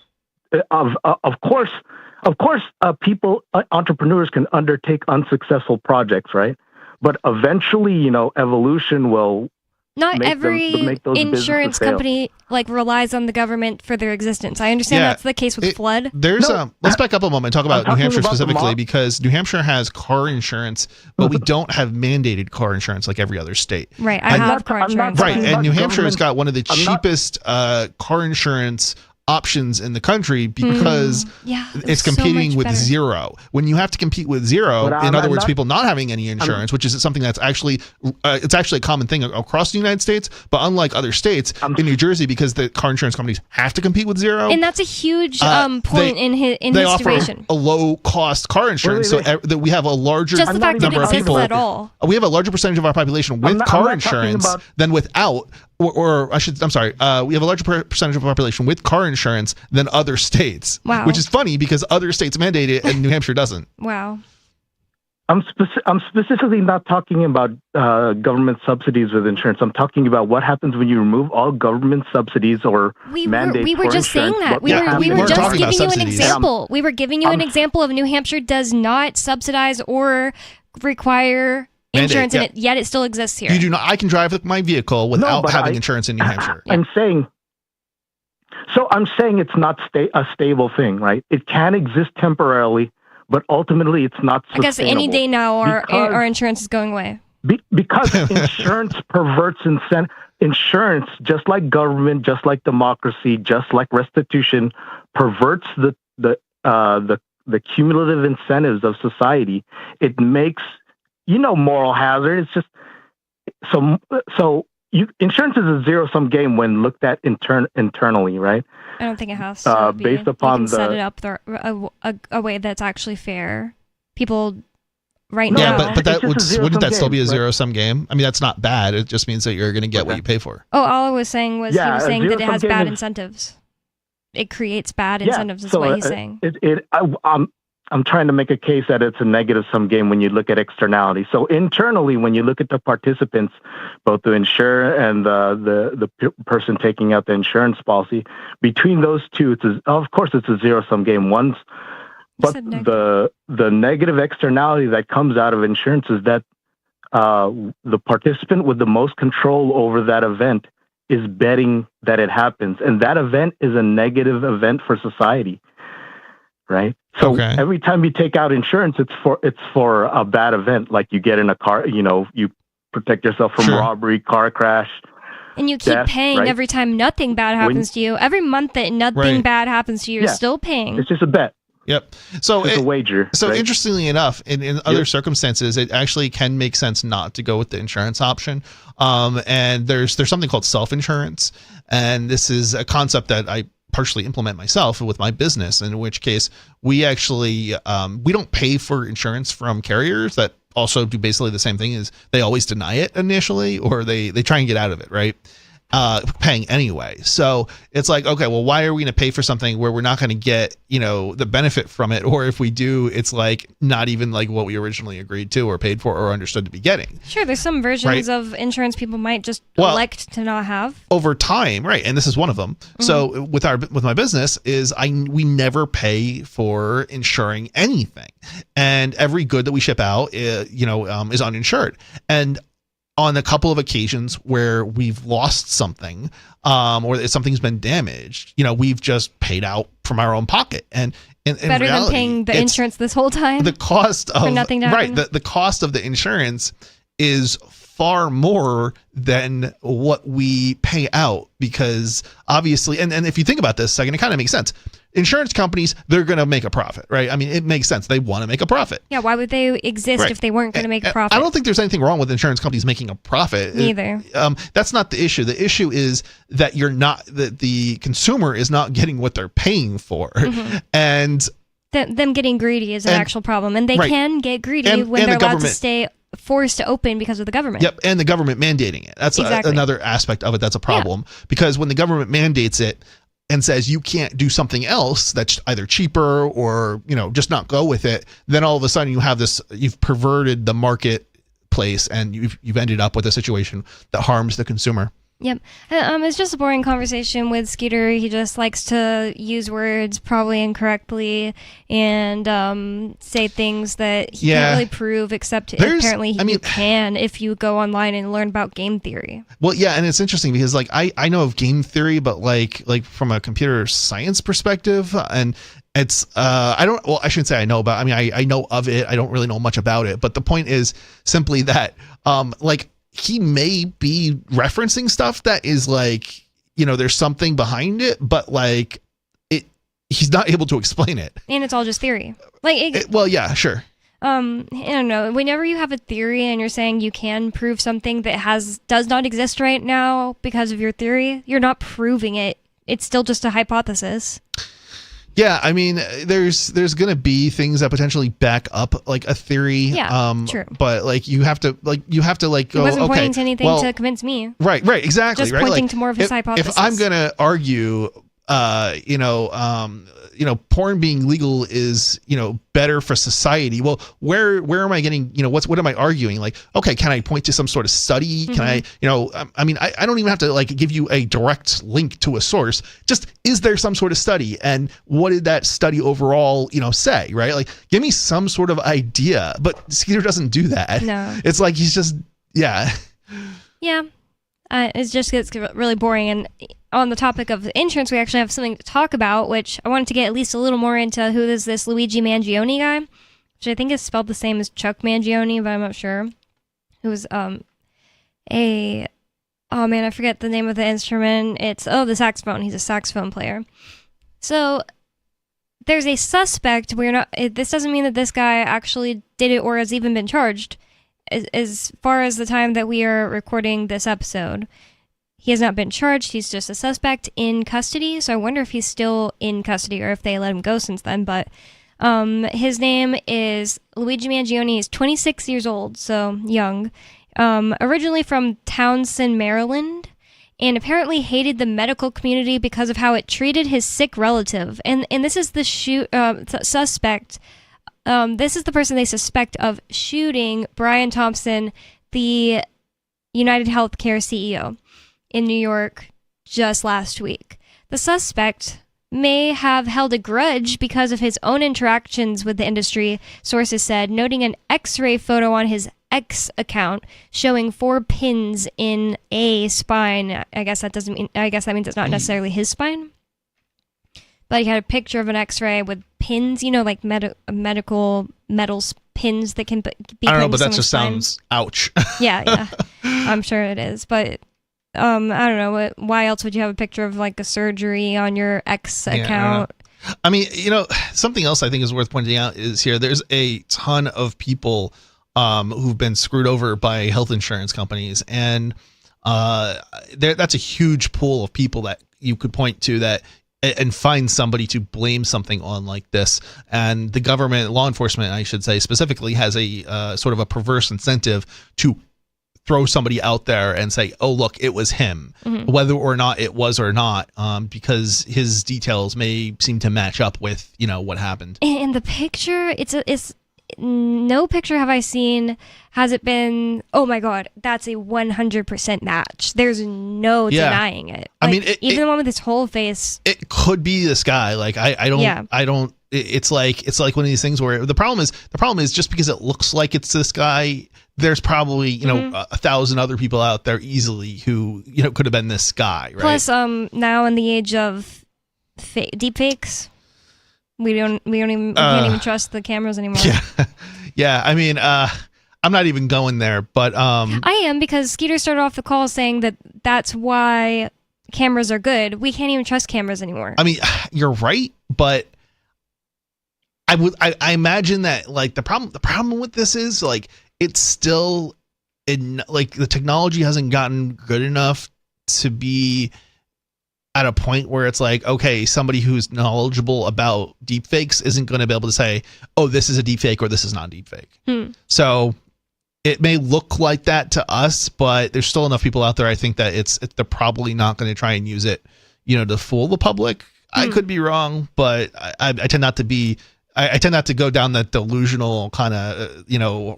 Of course, entrepreneurs can undertake unsuccessful projects, right? But eventually, evolution will. Not every insurance company relies on the government for their existence. I understand that's the case with flood. Let's back up a moment and talk about New Hampshire specifically, because New Hampshire has car insurance, but we don't have mandated car insurance like every other state. Right, I have car insurance. Right, and New Hampshire has got one of the cheapest car insurance options in the country because it's competing with zero. When you have to compete with zero, in other words, people not having any insurance, which is something that's actually a common thing across the United States, but unlike other states, in New Jersey, because the car insurance companies have to compete with zero, and that's a huge point in his situation. A low cost car insurance, so that we have a larger just the fact number that it of people. At all. We have a larger percentage of our population with car insurance than without. We have a larger percentage of the population with car insurance than other states. Wow. Which is funny because other states mandate it and New Hampshire doesn't. Wow. I'm specifically not talking about government subsidies with insurance. I'm talking about what happens when you remove all government subsidies or mandates. We were just saying that. We were just giving you an example. We were giving you an example of New Hampshire does not subsidize or require insurance in it, yet it still exists here. You do not. I can drive my vehicle without having insurance in New Hampshire. I'm saying it's not a stable thing, right? It can exist temporarily, but ultimately it's not sustainable. I guess any day now our insurance is going away. Because insurance perverts incentive. Insurance, just like government, just like democracy, just like restitution, perverts the cumulative incentives of society. It makes moral hazard. It's just insurance is a zero-sum game when looked at internally, right? I don't think it has to be. Based upon set it up a way that's actually fair. People now. But wouldn't that still be a zero-sum game? I mean, that's not bad. It just means that you're going to get what you pay for. Oh, all I was saying was he was saying that it has bad incentives. It creates bad incentives. Is what he's saying. I'm trying to make a case that it's a negative-sum game when you look at externality. So internally, when you look at the participants, both the insurer and the person taking out the insurance policy, between those two, of course it's a zero-sum game. One's But the negative externality that comes out of insurance is that the participant with the most control over that event is betting that it happens, and that event is a negative event for society, right? So every time you take out insurance, it's for a bad event, like you get in a car, you protect yourself from robbery, car crash. And you keep paying every time nothing bad happens to you. Every month that nothing bad happens to you, you're still paying. It's just a bet. Yep. So it's a wager. So interestingly enough, in other circumstances, it actually can make sense not to go with the insurance option. And there's something called self-insurance, and this is a concept that I partially implement myself with my business. In which case, we actually we don't pay for insurance from carriers that also do basically the same thing. Is they always deny it initially, or they try and get out of it, right? Paying anyway. So it's like, okay, well, why are we going to pay for something where we're not going to get, the benefit from it? Or if we do, it's like not even like what we originally agreed to or paid for or understood to be getting. Sure. There's some versions of insurance people might just elect to not have over time. Right. And this is one of them. Mm-hmm. So with my business is we never pay for insuring anything, and every good that we ship out, is uninsured. And on a couple of occasions where we've lost something, or something's been damaged, we've just paid out from our own pocket. And in better reality, than paying the insurance this whole time. The cost of nothing to happen. The cost of the insurance is far more than what we pay out, because obviously, and if you think about this a second, it kind of makes sense. Insurance companies, they're going to make a profit, right? I mean, it makes sense. They want to make a profit. Yeah, why would they exist if they weren't going to make a profit? I don't think there's anything wrong with insurance companies making a profit. Neither. That's not the issue. The issue is that the consumer is not getting what they're paying for. Mm-hmm. And them getting greedy is an actual problem. And they can get greedy when they're allowed to stay forced to open because of the government. Yep, and the government mandating it. That's another aspect of it that's a problem. Because when the government mandates it and says you can't do something else that's either cheaper or just not go with it, then all of a sudden you've perverted the marketplace, and you've ended up with a situation that harms the consumer. Yep. It's just a boring conversation with Skeeter. He just likes to use words probably incorrectly and say things that he can't really prove, except apparently you can if you go online and learn about game theory. Well, yeah, and it's interesting because I know of game theory, but like from a computer science perspective, and it's I shouldn't say I know about. I mean, I know of it. I don't really know much about it, but the point is simply that he may be referencing stuff that is there's something behind it, but he's not able to explain it. And it's all just theory. Well, yeah, sure. I don't know. Whenever you have a theory and you're saying you can prove something that does not exist right now because of your theory, you're not proving it. It's still just a hypothesis. Yeah, I mean, there's going to be things that potentially back up a theory. Yeah, true. But you have to go. He wasn't pointing to anything to convince me. Right, exactly. Just pointing to more of his hypothesis. If I'm going to argue, porn being legal is better for society. Well, where am I getting? What am I arguing? Okay, can I point to some sort of study? Mm-hmm. Can I? I mean, I don't even have to give you a direct link to a source. Just is there some sort of study, and what did that study overall say? Right? Give me some sort of idea. But Skeeter doesn't do that. No, it's he's just yeah. It just gets really boring. And on the topic of insurance, we actually have something to talk about, which I wanted to get at least a little more into. Who is this Luigi Mangione guy? Which I think is spelled the same as Chuck Mangione, but I'm not sure. Who was I forget the name of the instrument. It's the saxophone. He's a saxophone player. So there's a suspect. This doesn't mean that this guy actually did it or has even been charged. As far as the time that we are recording this episode, he has not been charged. He's just a suspect in custody. So I wonder if he's still in custody or if they let him go since then. But his name is Luigi Mangione. He's 26 years old, so young. Originally from Townsend, Maryland, and apparently hated the medical community because of how it treated his sick relative. And this is the suspect. This is the person they suspect of shooting Brian Thompson, the United Healthcare CEO in New York just last week. The suspect may have held a grudge because of his own interactions with the industry, sources said, noting an X-ray photo on his X account showing 4 pins in a spine. I guess that means it's not necessarily his spine. But he had a picture of an X-ray with pins, like medical metals pins that can be I don't know, put but into that just someone's sounds ouch. yeah. I'm sure it is, but I don't know. Why else would you have a picture of like a surgery on your X account? I mean, something else I think is worth pointing out is there's a ton of people who've been screwed over by health insurance companies, and that's a huge pool of people that you could point to that and find somebody to blame something on like this. And the government, law enforcement, I should say specifically, has a sort of a perverse incentive to throw somebody out there and say, oh, look, it was him, whether or not it was or not, because his details may seem to match up with, what happened. And the picture, it's no picture have I seen has it been, oh my God, that's a 100% match. There's no denying it. I mean, even the one with his whole face. It could be this guy. Like, I don't, it's like one of these things where the problem is just because it looks like it's this guy, there's probably 1,000 other people out there easily who could have been this guy, right? Plus, now in the age of deepfakes, we can't even trust the cameras anymore. Yeah. I mean, I'm not even going there, but I am, because Skeeter started off the call saying that's why cameras are good. We can't even trust cameras anymore. I mean, you're right, but I imagine that like the problem with this is like it's still the technology hasn't gotten good enough to be at a point where it's like, okay, somebody who's knowledgeable about deepfakes isn't going to be able to say, oh, this is a deepfake or this is not a deepfake. So it may look like that to us, but there's still enough people out there, I think, that they're probably not going to try and use it, to fool the public. I could be wrong, but I tend not to be. I tend not to go down that delusional kind of,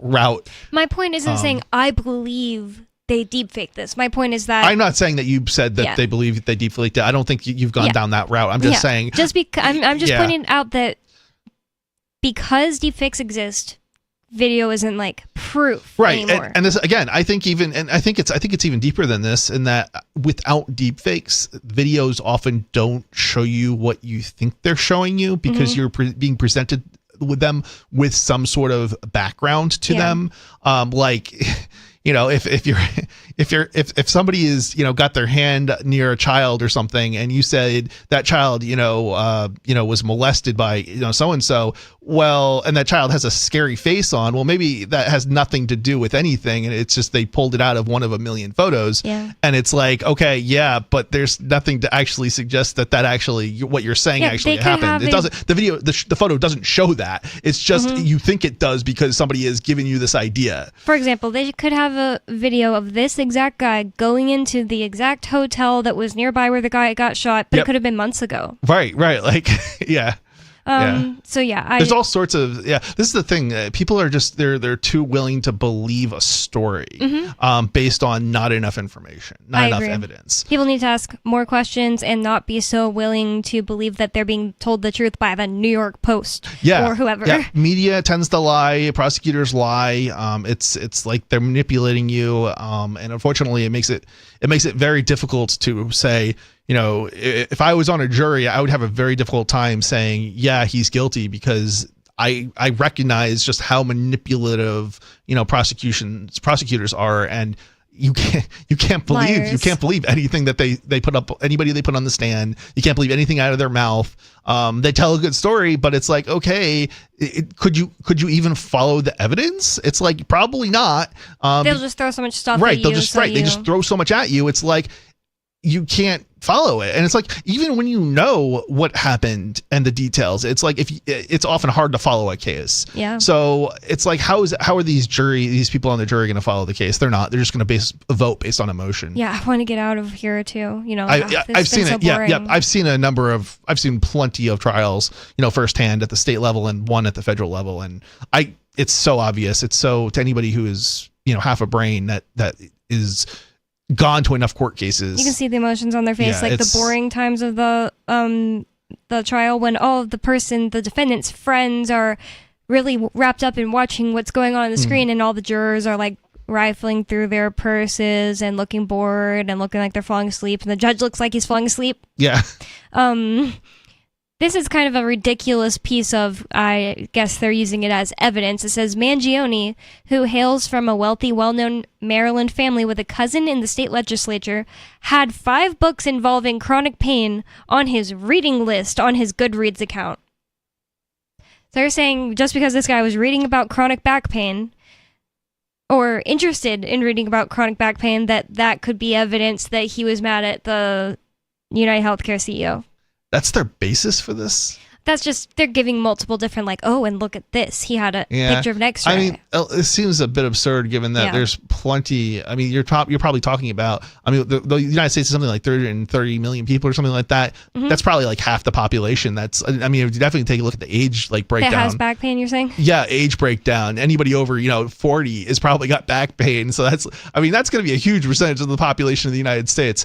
route. My point isn't saying I believe they deepfake this. My point is that I'm not saying that you said that they believe they deepfaked it. I don't think you've gone down that route. I'm just saying. Just because I'm just pointing out that because deepfakes exist, video isn't like proof anymore. And this again, I think it's even deeper than this, in that without deepfakes, videos often don't show you what you think they're showing you, because you're being presented with them with some sort of background to them. Like, if somebody is, got their hand near a child or something, and you said that child, was molested by, so-and-so, well, and that child has a scary face on, well, maybe that has nothing to do with anything. And it's just, they pulled it out of one of a million photos. Yeah. And it's like, okay, but there's nothing to actually suggest that actually, what you're saying actually happened. It doesn't, the photo doesn't show that. It's just, you think it does because somebody is giving you this idea. For example, they could have a video of this exact guy going into the exact hotel that was nearby where the guy got shot, but it could have been months ago. Right. Like, yeah. So there's all sorts of, this is the thing. People are just, they're too willing to believe a story based on not enough information, not enough evidence. People need to ask more questions and not be so willing to believe that they're being told the truth by the New York Post or whoever. Yeah. Media tends to lie. Prosecutors lie. It's like they're manipulating you. And unfortunately it makes it very difficult to say, if I was on a jury, I would have a very difficult time saying, yeah, he's guilty, because I recognize just how manipulative, prosecutors are, and you can't believe anything that they put up, anybody they put on the stand. You can't believe anything out of their mouth. They tell a good story, but it's like, okay, could you even follow the evidence? It's like, probably not. They'll just throw so much stuff at you. They just throw so much at you. It's like, you can't follow it. And it's like, even when you know what happened and the details, it's like, it's often hard to follow a case. Yeah. So it's like, how are these people on the jury going to follow the case? They're not. They're just going to vote based on emotion. Yeah, I want to get out of here too. I've seen it. Yeah. I've seen plenty of trials, firsthand at the state level and one at the federal level. And it's so obvious. It's so, to anybody who is, half a brain that is gone to enough court cases, you can see the emotions on their face, like the boring times of the the trial when all of the defendant's friends are really wrapped up in watching what's going on the screen, and all the jurors are like rifling through their purses and looking bored and looking like they're falling asleep, and the judge looks like he's falling asleep. Yeah. This is kind of a ridiculous piece of, I guess they're using it as evidence. It says Mangione, who hails from a wealthy, well-known Maryland family with a cousin in the state legislature, had 5 books involving chronic pain on his reading list on his Goodreads account. So they're saying just because this guy was reading about chronic back pain, or interested in reading about chronic back pain, that could be evidence that he was mad at the United Healthcare CEO. That's their basis for this? That's just, they're giving multiple different, like, oh, and look at this. He had a picture of an X-ray. I mean, it seems a bit absurd given that there's plenty. I mean, you're probably talking about, I mean, the United States is something like 330 million people or something like that. Mm-hmm. That's probably like half the population. That's, I mean, you definitely take a look at the age like breakdown. That has back pain, you're saying? Yeah, age breakdown. Anybody over, 40 has probably got back pain. So that's going to be a huge percentage of the population of the United States.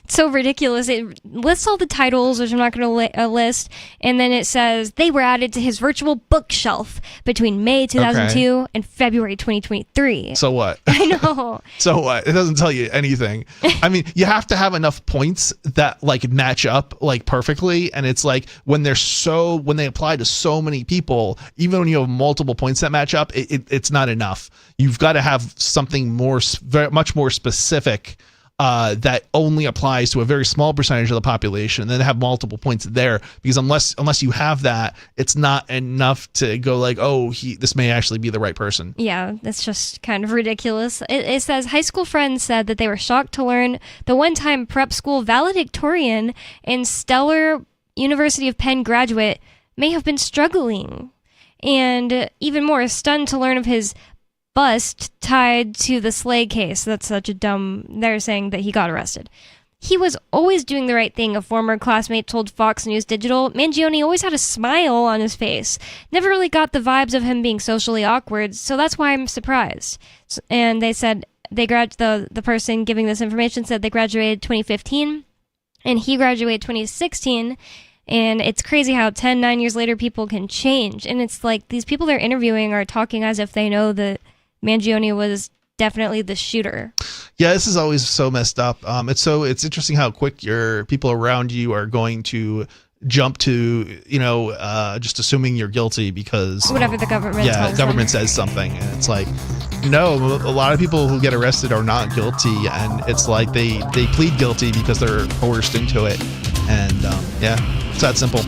So ridiculous. It lists all the titles, which I'm not going to list, and then it says they were added to his virtual bookshelf between May 2002 and February 2023. So what? I know. So what? It doesn't tell you anything. I mean, you have to have enough points that like match up like perfectly, and it's like when they apply to so many people, even when you have multiple points that match up, it's not enough. You've got to have something much more specific that only applies to a very small percentage of the population, and then have multiple points there, because unless you have that, it's not enough to go like, oh, this may actually be the right person. Yeah, that's just kind of ridiculous. It says high school friends said that they were shocked to learn the one-time prep school valedictorian and stellar University of Penn graduate may have been struggling, and even more stunned to learn of his bust tied to the Slay case. That's such a dumb... They're saying that he got arrested. He was always doing the right thing, a former classmate told Fox News Digital. Mangione always had a smile on his face. Never really got the vibes of him being socially awkward, so that's why I'm surprised. And they said, the person giving this information said they graduated 2015, and he graduated 2016, and it's crazy how 9 years later people can change. And it's like these people they're interviewing are talking as if they know that Mangione was definitely the shooter. Yeah, this is always so messed up. It's interesting how quick your people around you are going to jump to, just assuming you're guilty because whatever the government says something, and it's like, no, a lot of people who get arrested are not guilty, and it's like they plead guilty because they're coerced into it, and it's that simple.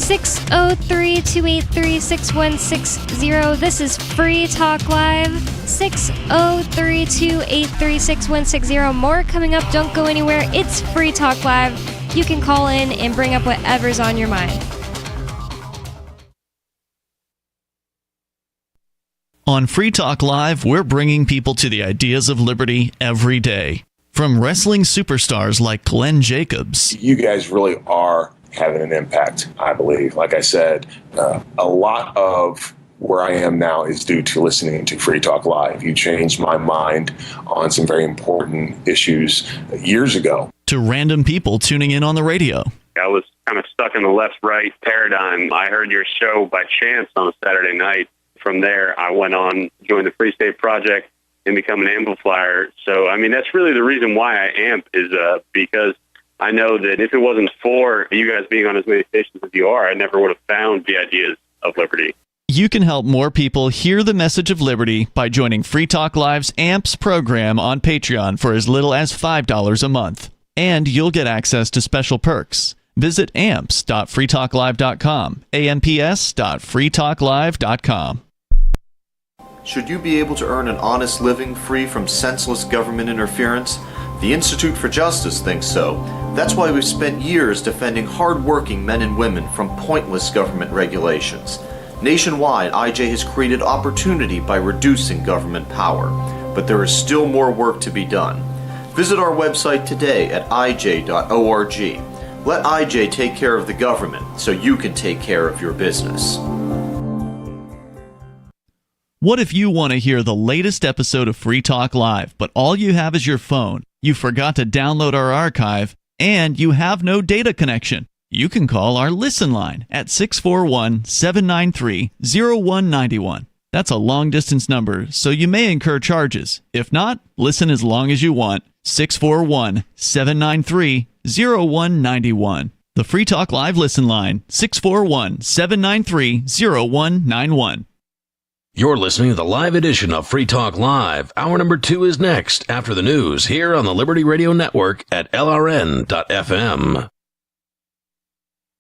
603-283-6160. This is Free Talk Live. 603-283-6160. More coming up. Don't go anywhere. It's Free Talk Live. You can call in and bring up whatever's on your mind. On Free Talk Live, we're bringing people to the ideas of liberty every day. From wrestling superstars like Glenn Jacobs. You guys really are having an impact, I believe. Like I said, a lot of where I am now is due to listening to Free Talk Live. You changed my mind on some very important issues years ago. To random people tuning in on the radio. I was kind of stuck in the left-right paradigm. I heard your show by chance on a Saturday night. From there, I went on, joined the Free State Project, and become an amplifier. So, I mean, that's really the reason why I amp is because I know that if it wasn't for you guys being on as many stations as you are, I never would have found the ideas of liberty. You can help more people hear the message of liberty by joining Free Talk Live's AMPS program on Patreon for as little as $5 a month. And you'll get access to special perks. Visit amps.freetalklive.com, amps.freetalklive.com. Should you be able to earn an honest living free from senseless government interference? The Institute for Justice thinks so. That's why we've spent years defending hard-working men and women from pointless government regulations. Nationwide, IJ has created opportunity by reducing government power, but there is still more work to be done. Visit our website today at ij.org. Let IJ take care of the government so you can take care of your business. What if you want to hear the latest episode of Free Talk Live, but all you have is your phone, you forgot to download our archive, and you have no data connection? you can call our Listen line at 641-793-0191. That's a long-distance number, so you may incur charges. If not, listen as long as you want. 641-793-0191. The Free Talk Live Listen line, 641-793-0191. You're listening to the live edition of Free Talk Live. Hour number 2 is next, after the news, here on the Liberty Radio Network at LRN.FM.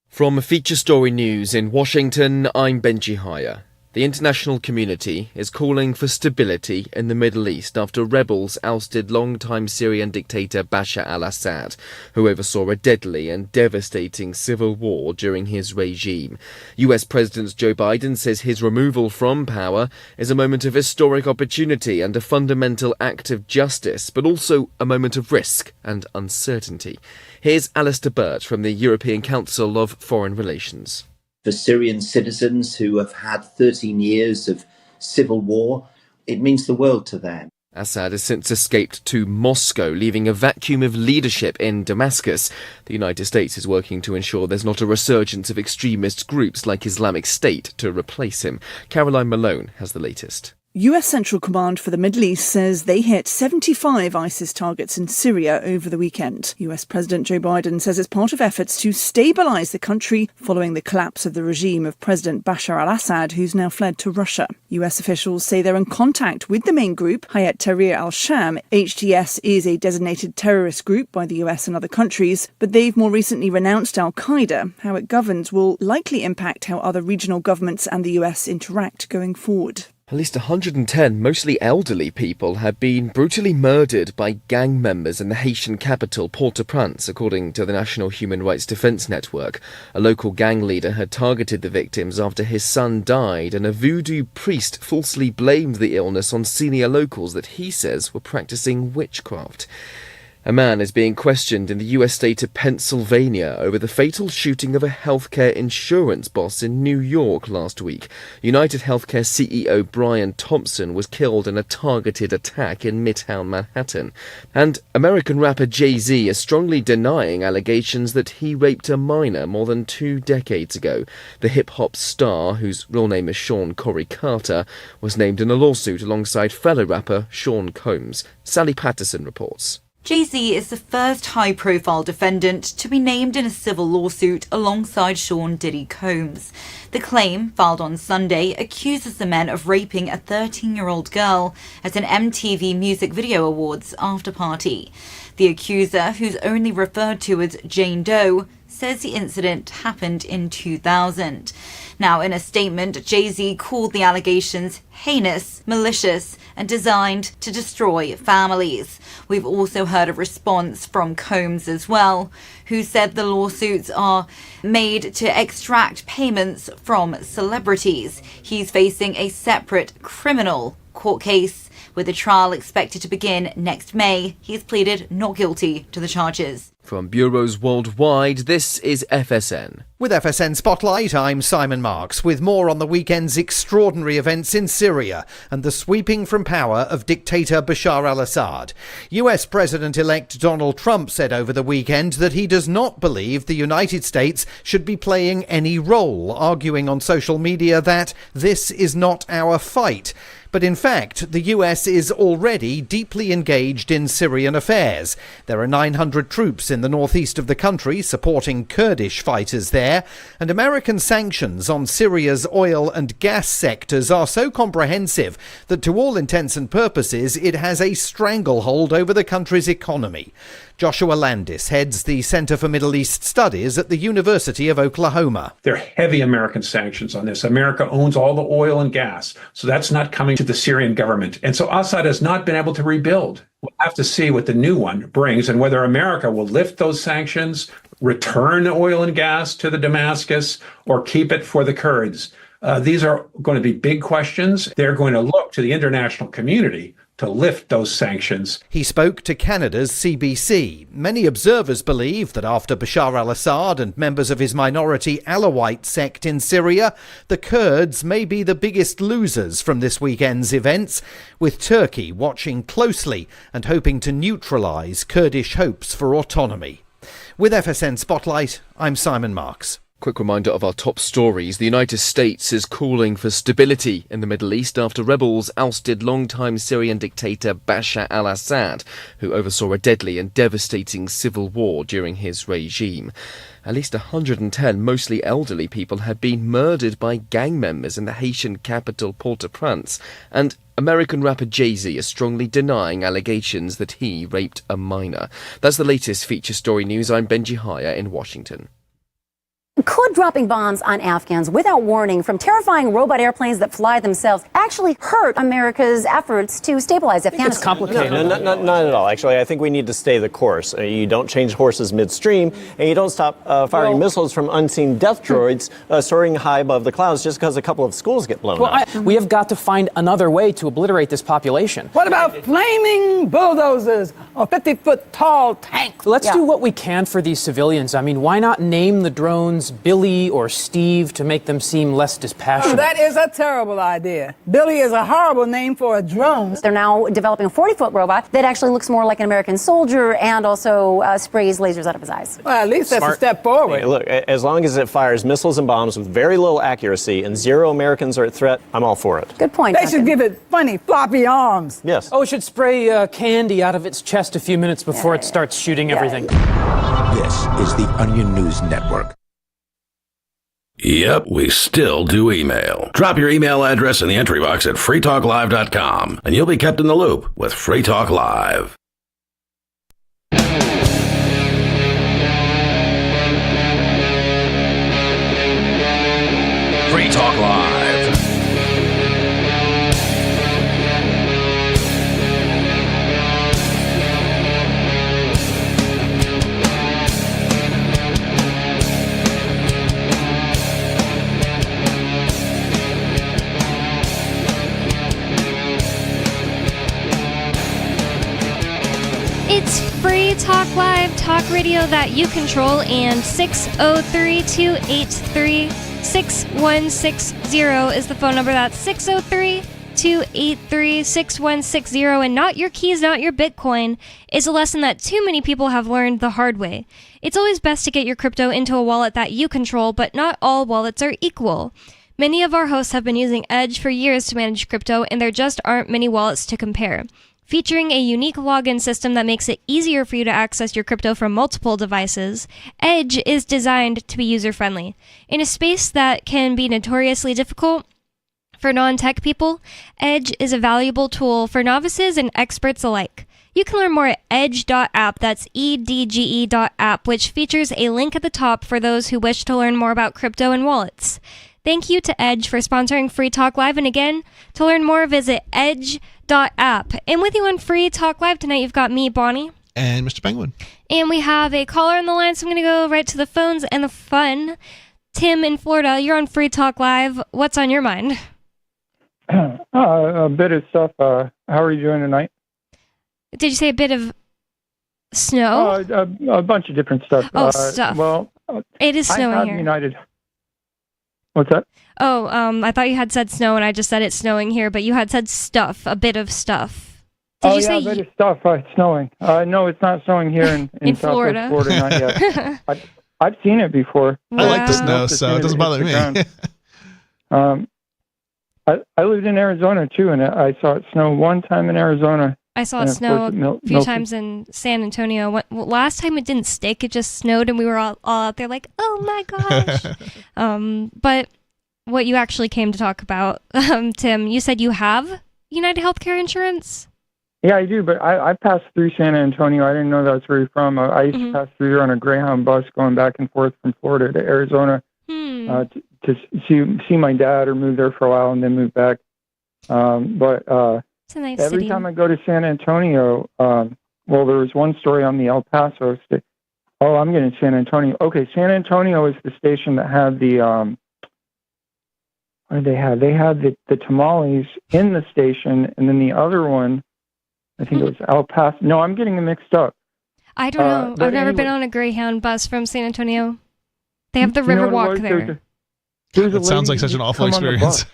From Feature Story News in Washington, I'm Benji Haya. The international community is calling for stability in the Middle East after rebels ousted longtime Syrian dictator Bashar al-Assad, who oversaw a deadly and devastating civil war during his regime. US President Joe Biden says his removal from power is a moment of historic opportunity and a fundamental act of justice, but also a moment of risk and uncertainty. Here's Alistair Burt from the European Council of Foreign Relations. For Syrian citizens who have had 13 years of civil war, it means the world to them. Assad has since escaped to Moscow, leaving a vacuum of leadership in Damascus. The United States is working to ensure there's not a resurgence of extremist groups like Islamic State to replace him. Caroline Malone has the latest. US Central Command for the Middle East says they hit 75 ISIS targets in Syria over the weekend. US President Joe Biden says it's part of efforts to stabilise the country following the collapse of the regime of President Bashar al-Assad, who's now fled to Russia. US officials say they're in contact with the main group, Hayat Tahrir al-Sham. HTS is a designated terrorist group by the US and other countries, but they've more recently renounced al-Qaeda. How it governs will likely impact how other regional governments and the US interact going forward. At least 110 mostly elderly people have been brutally murdered by gang members in the Haitian capital, Port-au-Prince, according to the National Human Rights Defense Network. A local gang leader had targeted the victims after his son died, and a voodoo priest falsely blamed the illness on senior locals that he says were practicing witchcraft. A man is being questioned in the US state of Pennsylvania over the fatal shooting of a healthcare insurance boss in New York last week. United Healthcare CEO Brian Thompson was killed in a targeted attack in Midtown Manhattan. And American rapper Jay-Z is strongly denying allegations that he raped a minor more than 2 decades ago. The hip-hop star, whose real name is Sean Corey Carter, was named in a lawsuit alongside fellow rapper Sean Combs. Sally Patterson reports. Jay-Z is the first high-profile defendant to be named in a civil lawsuit alongside Sean Diddy Combs. The claim, filed on Sunday, accuses the men of raping a 13-year-old girl at an MTV Music Video Awards after-party. The accuser, who's only referred to as Jane Doe, says the incident happened in 2000. Now, in a statement, Jay-Z called the allegations heinous, malicious, and designed to destroy families. We've also heard a response from Combs as well, who said the lawsuits are made to extract payments from celebrities. He's facing a separate criminal court case, with the trial expected to begin next May. He has pleaded not guilty to the charges. From bureaus worldwide, this is FSN. With FSN Spotlight, I'm Simon Marks, with more on the weekend's extraordinary events in Syria and the sweeping from power of dictator Bashar al-Assad. US President-elect Donald Trump said over the weekend that he does not believe the United States should be playing any role, arguing on social media that this is not our fight. But in fact, the US is already deeply engaged in Syrian affairs. There are 900 troops in the northeast of the country supporting Kurdish fighters there, and American sanctions on Syria's oil and gas sectors are so comprehensive that to all intents and purposes it has a stranglehold over the country's economy. Joshua Landis heads the Center for Middle East Studies at the University of Oklahoma. There are heavy American sanctions on this. America owns all the oil and gas, so that's not coming to the Syrian government. And so Assad has not been able to rebuild. We'll have to see what the new one brings and whether America will lift those sanctions, return oil and gas to the Damascus, or keep it for the Kurds. These are going to be big questions. They're going to look to the international community to lift those sanctions. He spoke to Canada's CBC. Many observers believe that after Bashar al-Assad and members of his minority Alawite sect in Syria, the Kurds may be the biggest losers from this weekend's events, with Turkey watching closely and hoping to neutralise Kurdish hopes for autonomy. With FSN Spotlight, I'm Simon Marks. Quick reminder of our top stories. The United States is calling for stability in the Middle East after rebels ousted longtime Syrian dictator Bashar al-Assad, who oversaw a deadly and devastating civil war during his regime. At least 110 mostly elderly people had been murdered by gang members in the Haitian capital Port-au-Prince, and American rapper Jay-Z is strongly denying allegations that he raped a minor. That's the latest feature story news. I'm Benji Haya in Washington. Could dropping bombs on Afghans without warning from terrifying robot airplanes that fly themselves actually hurt America's efforts to stabilize Afghanistan? It's complicated. No, not at all. Actually, I think we need to stay the course. You don't change horses midstream, and you don't stop firing missiles from unseen death droids soaring high above the clouds just because a couple of schools get blown up. We have got to find another way to obliterate this population. What about flaming bulldozers or 50-foot-tall tanks? Let's do what we can for these civilians. I mean, why not name the drones Billy or Steve to make them seem less dispassionate? Oh, that is a terrible idea. Billy is a horrible name for a drone. They're now developing a 40-foot robot that actually looks more like an American soldier and also sprays lasers out of his eyes. Well, at least that's a step forward. Hey, look, as long as it fires missiles and bombs with very little accuracy and 0 Americans are at threat, I'm all for it. Good point. They should give it funny, floppy arms. Yes. Oh, it should spray candy out of its chest a few minutes before it starts shooting everything. This is the Onion News Network. Yep, we still do email. Drop your email address in the entry box at freetalklive.com, and you'll be kept in the loop with Free Talk Live. Free Talk Live. It's Free Talk Live, talk radio that you control, and 603-283-6160 is the phone number. That's 603-283-6160, and not your keys, not your Bitcoin, is a lesson that too many people have learned the hard way. It's always best to get your crypto into a wallet that you control, but not all wallets are equal. Many of our hosts have been using Edge for years to manage crypto, and there just aren't many wallets to compare. Featuring a unique login system that makes it easier for you to access your crypto from multiple devices, Edge is designed to be user-friendly. In a space that can be notoriously difficult for non-tech people, Edge is a valuable tool for novices and experts alike. You can learn more at edge.app, that's edge.app, which features a link at the top for those who wish to learn more about crypto and wallets. Thank you to Edge for sponsoring Free Talk Live, and again, to learn more, visit edge.app. And with you on Free Talk Live tonight, you've got me, Bonnie. And Mr. Penguin. And we have a caller on the line, so I'm going to go right to the phones and the fun. Tim in Florida, you're on Free Talk Live. What's on your mind? A bit of stuff. How are you doing tonight? Did you say a bit of snow? A bunch of different stuff. Oh, stuff. Well, it is snowing here. United. What's that? Oh, I thought you had said snow, and I just said it's snowing here, but you had said stuff, a bit of stuff. Did you say a bit of stuff. It's snowing. No, it's not snowing here in Florida. Southwest Florida, not yet. I've seen it before. I like the snow, so it doesn't bother me. I lived in Arizona, too, and I saw it snow one time in Arizona. I saw it snow a few times in San Antonio. Last time it didn't stick, it just snowed, and we were all out there like, oh my gosh. But what you actually came to talk about, Tim, you said you have United Healthcare insurance? Yeah, I do, but I passed through San Antonio. I didn't know that's where you're from. I used to pass through here on a Greyhound bus going back and forth from Florida to Arizona to see my dad or move there for a while and then move back. It's a nice every city. time I go to San Antonio, well, there was one story on the El Paso state. Oh, I'm getting San Antonio. Okay, San Antonio is the station that had the, what did they have? They had the tamales in the station, and then the other one, I think it was El Paso. No, I'm getting them mixed up. I don't know. I've never been on a Greyhound bus from San Antonio. They have the Riverwalk there. That sounds like such an awful experience.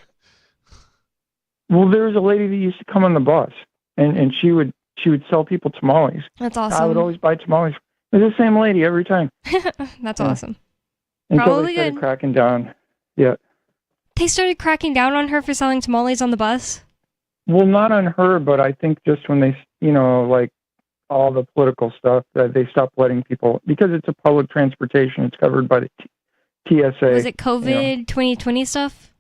Well, there was a lady that used to come on the bus, and she would sell people tamales. That's awesome. I would always buy tamales. It the same lady every time. That's awesome. Until Probably they started good. cracking down. Yeah. They started cracking down on her for selling tamales on the bus? Well, not on her, but I think just when they, like all the political stuff, that they stopped letting people, because it's a public transportation, it's covered by the TSA. Was it COVID 2020 stuff?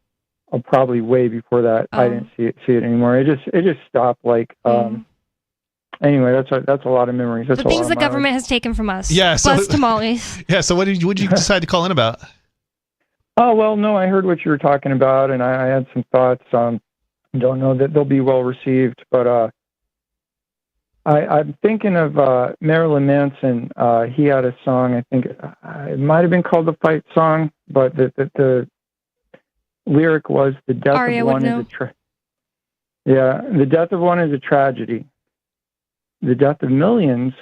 Oh, probably way before that. I didn't see it anymore. It just stopped. Anyway, that's a lot of memories. That's The things the government has taken from us. Yeah, Plus tamales. Yeah. So what did you decide to call in about? Oh, well, no, I heard what you were talking about, and I had some thoughts. Don't know that they'll be well received, but I'm thinking of Marilyn Manson. He had a song, I think it might have been called the Fight Song, but the lyric was, the death Aria of one would is the death of one is a tragedy. The death of millions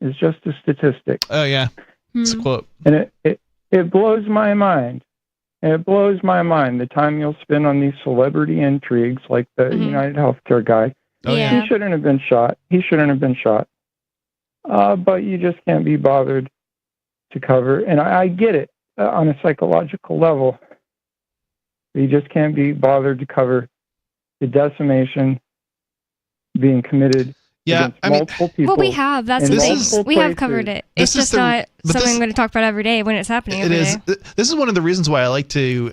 is just a statistic. Oh, yeah. It's a quote. And it blows my mind. And it blows my mind the time you'll spend on these celebrity intrigues like the United Healthcare guy. Oh, yeah. He shouldn't have been shot. But you just can't be bothered to cover. And I get it on a psychological level. You just can't be bothered to cover the decimation being committed against multiple people. Well, we have. That's the thing. We have covered it. It's just not something I'm going to talk about every day when it's happening every day. This is one of the reasons why I like to,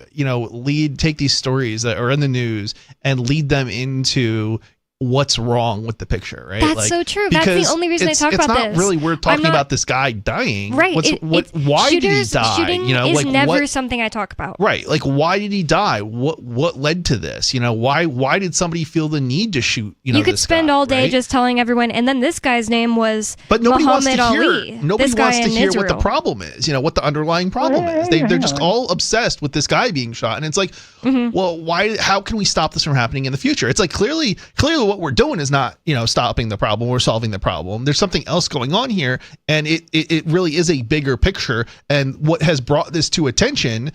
take these stories that are in the news and lead them into what's wrong with the picture, right? That's so true. That's the only reason I talk about this. It's not really we're talking about this guy dying. Right. Why did he die? Shooting is never something I talk about. Right. Like, why did he die? What led to this? Why did somebody feel the need to shoot, you could spend all day just telling everyone, and then this guy's name was Muhammad Ali. Nobody wants to hear what the problem is, what the underlying problem is. They're just all obsessed with this guy being shot. And it's like, well, how can we stop this from happening in the future? It's like, clearly what we're doing is not, stopping the problem. We're solving the problem. There's something else going on here. And it really is a bigger picture. And what has brought this to attention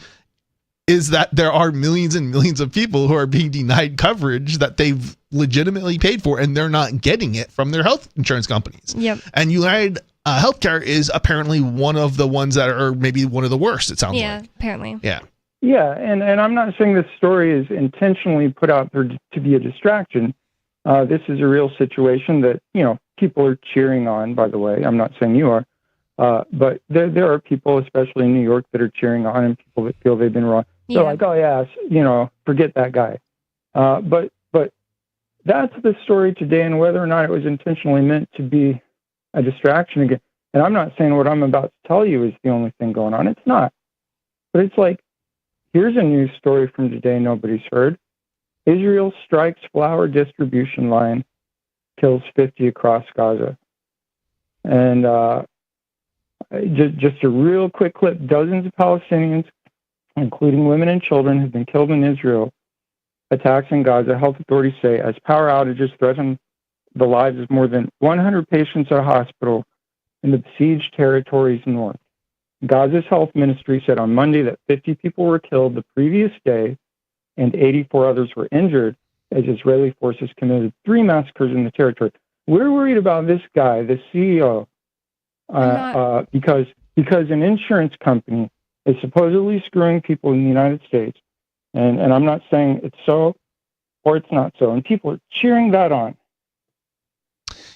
is that there are millions and millions of people who are being denied coverage that they've legitimately paid for, and they're not getting it from their health insurance companies. Yep. And United Healthcare is apparently one of the ones that are maybe one of the worst, it sounds like. Yeah, apparently. Yeah. Yeah, and I'm not saying this story is intentionally put out there to be a distraction. This is a real situation that, people are cheering on, by the way. I'm not saying you are. But there are people, especially in New York, that are cheering on, and people that feel they've been wrong. They're like, oh, yeah, forget that guy. But that's the story today, and whether or not it was intentionally meant to be a distraction again. And I'm not saying what I'm about to tell you is the only thing going on. It's not. But it's like, here's a news story from today nobody's heard. Israel strikes flour distribution line, kills 50 across Gaza. And just a real quick clip, dozens of Palestinians, including women and children, have been killed in Israel. Attacks in Gaza, health authorities say, as power outages threaten the lives of more than 100 patients at a hospital in the besieged territories north. Gaza's health ministry said on Monday that 50 people were killed the previous day and 84 others were injured as Israeli forces committed 3 massacres in the territory. We're worried about this guy, the CEO, because an insurance company is supposedly screwing people in the United States. And I'm not saying it's so or it's not so. And people are cheering that on.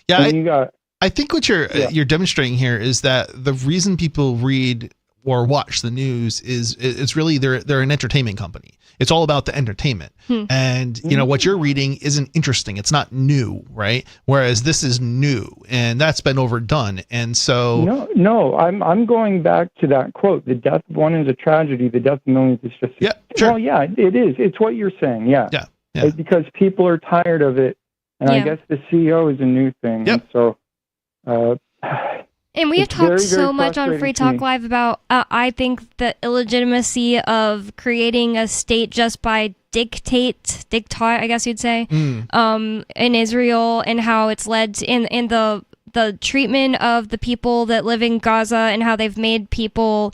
Yeah, I think what you're demonstrating here is that the reason people read or watch the news is it's really they're an entertainment company. It's all about the entertainment. And what you're reading isn't interesting. It's not new, right? Whereas this is new, and that's been overdone. And so no, I'm going back to that quote. The death of one is a tragedy. The death of millions is just sure. Well, yeah, it is. It's what you're saying. Yeah. It's because people are tired of it, and I guess the CEO is a new thing. Yep. And so. And we have talked so much on Free Talk Live about, I think, the illegitimacy of creating a state just by dictate, I guess you'd say, in Israel, and how it's led to, in the treatment of the people that live in Gaza, and how they've made people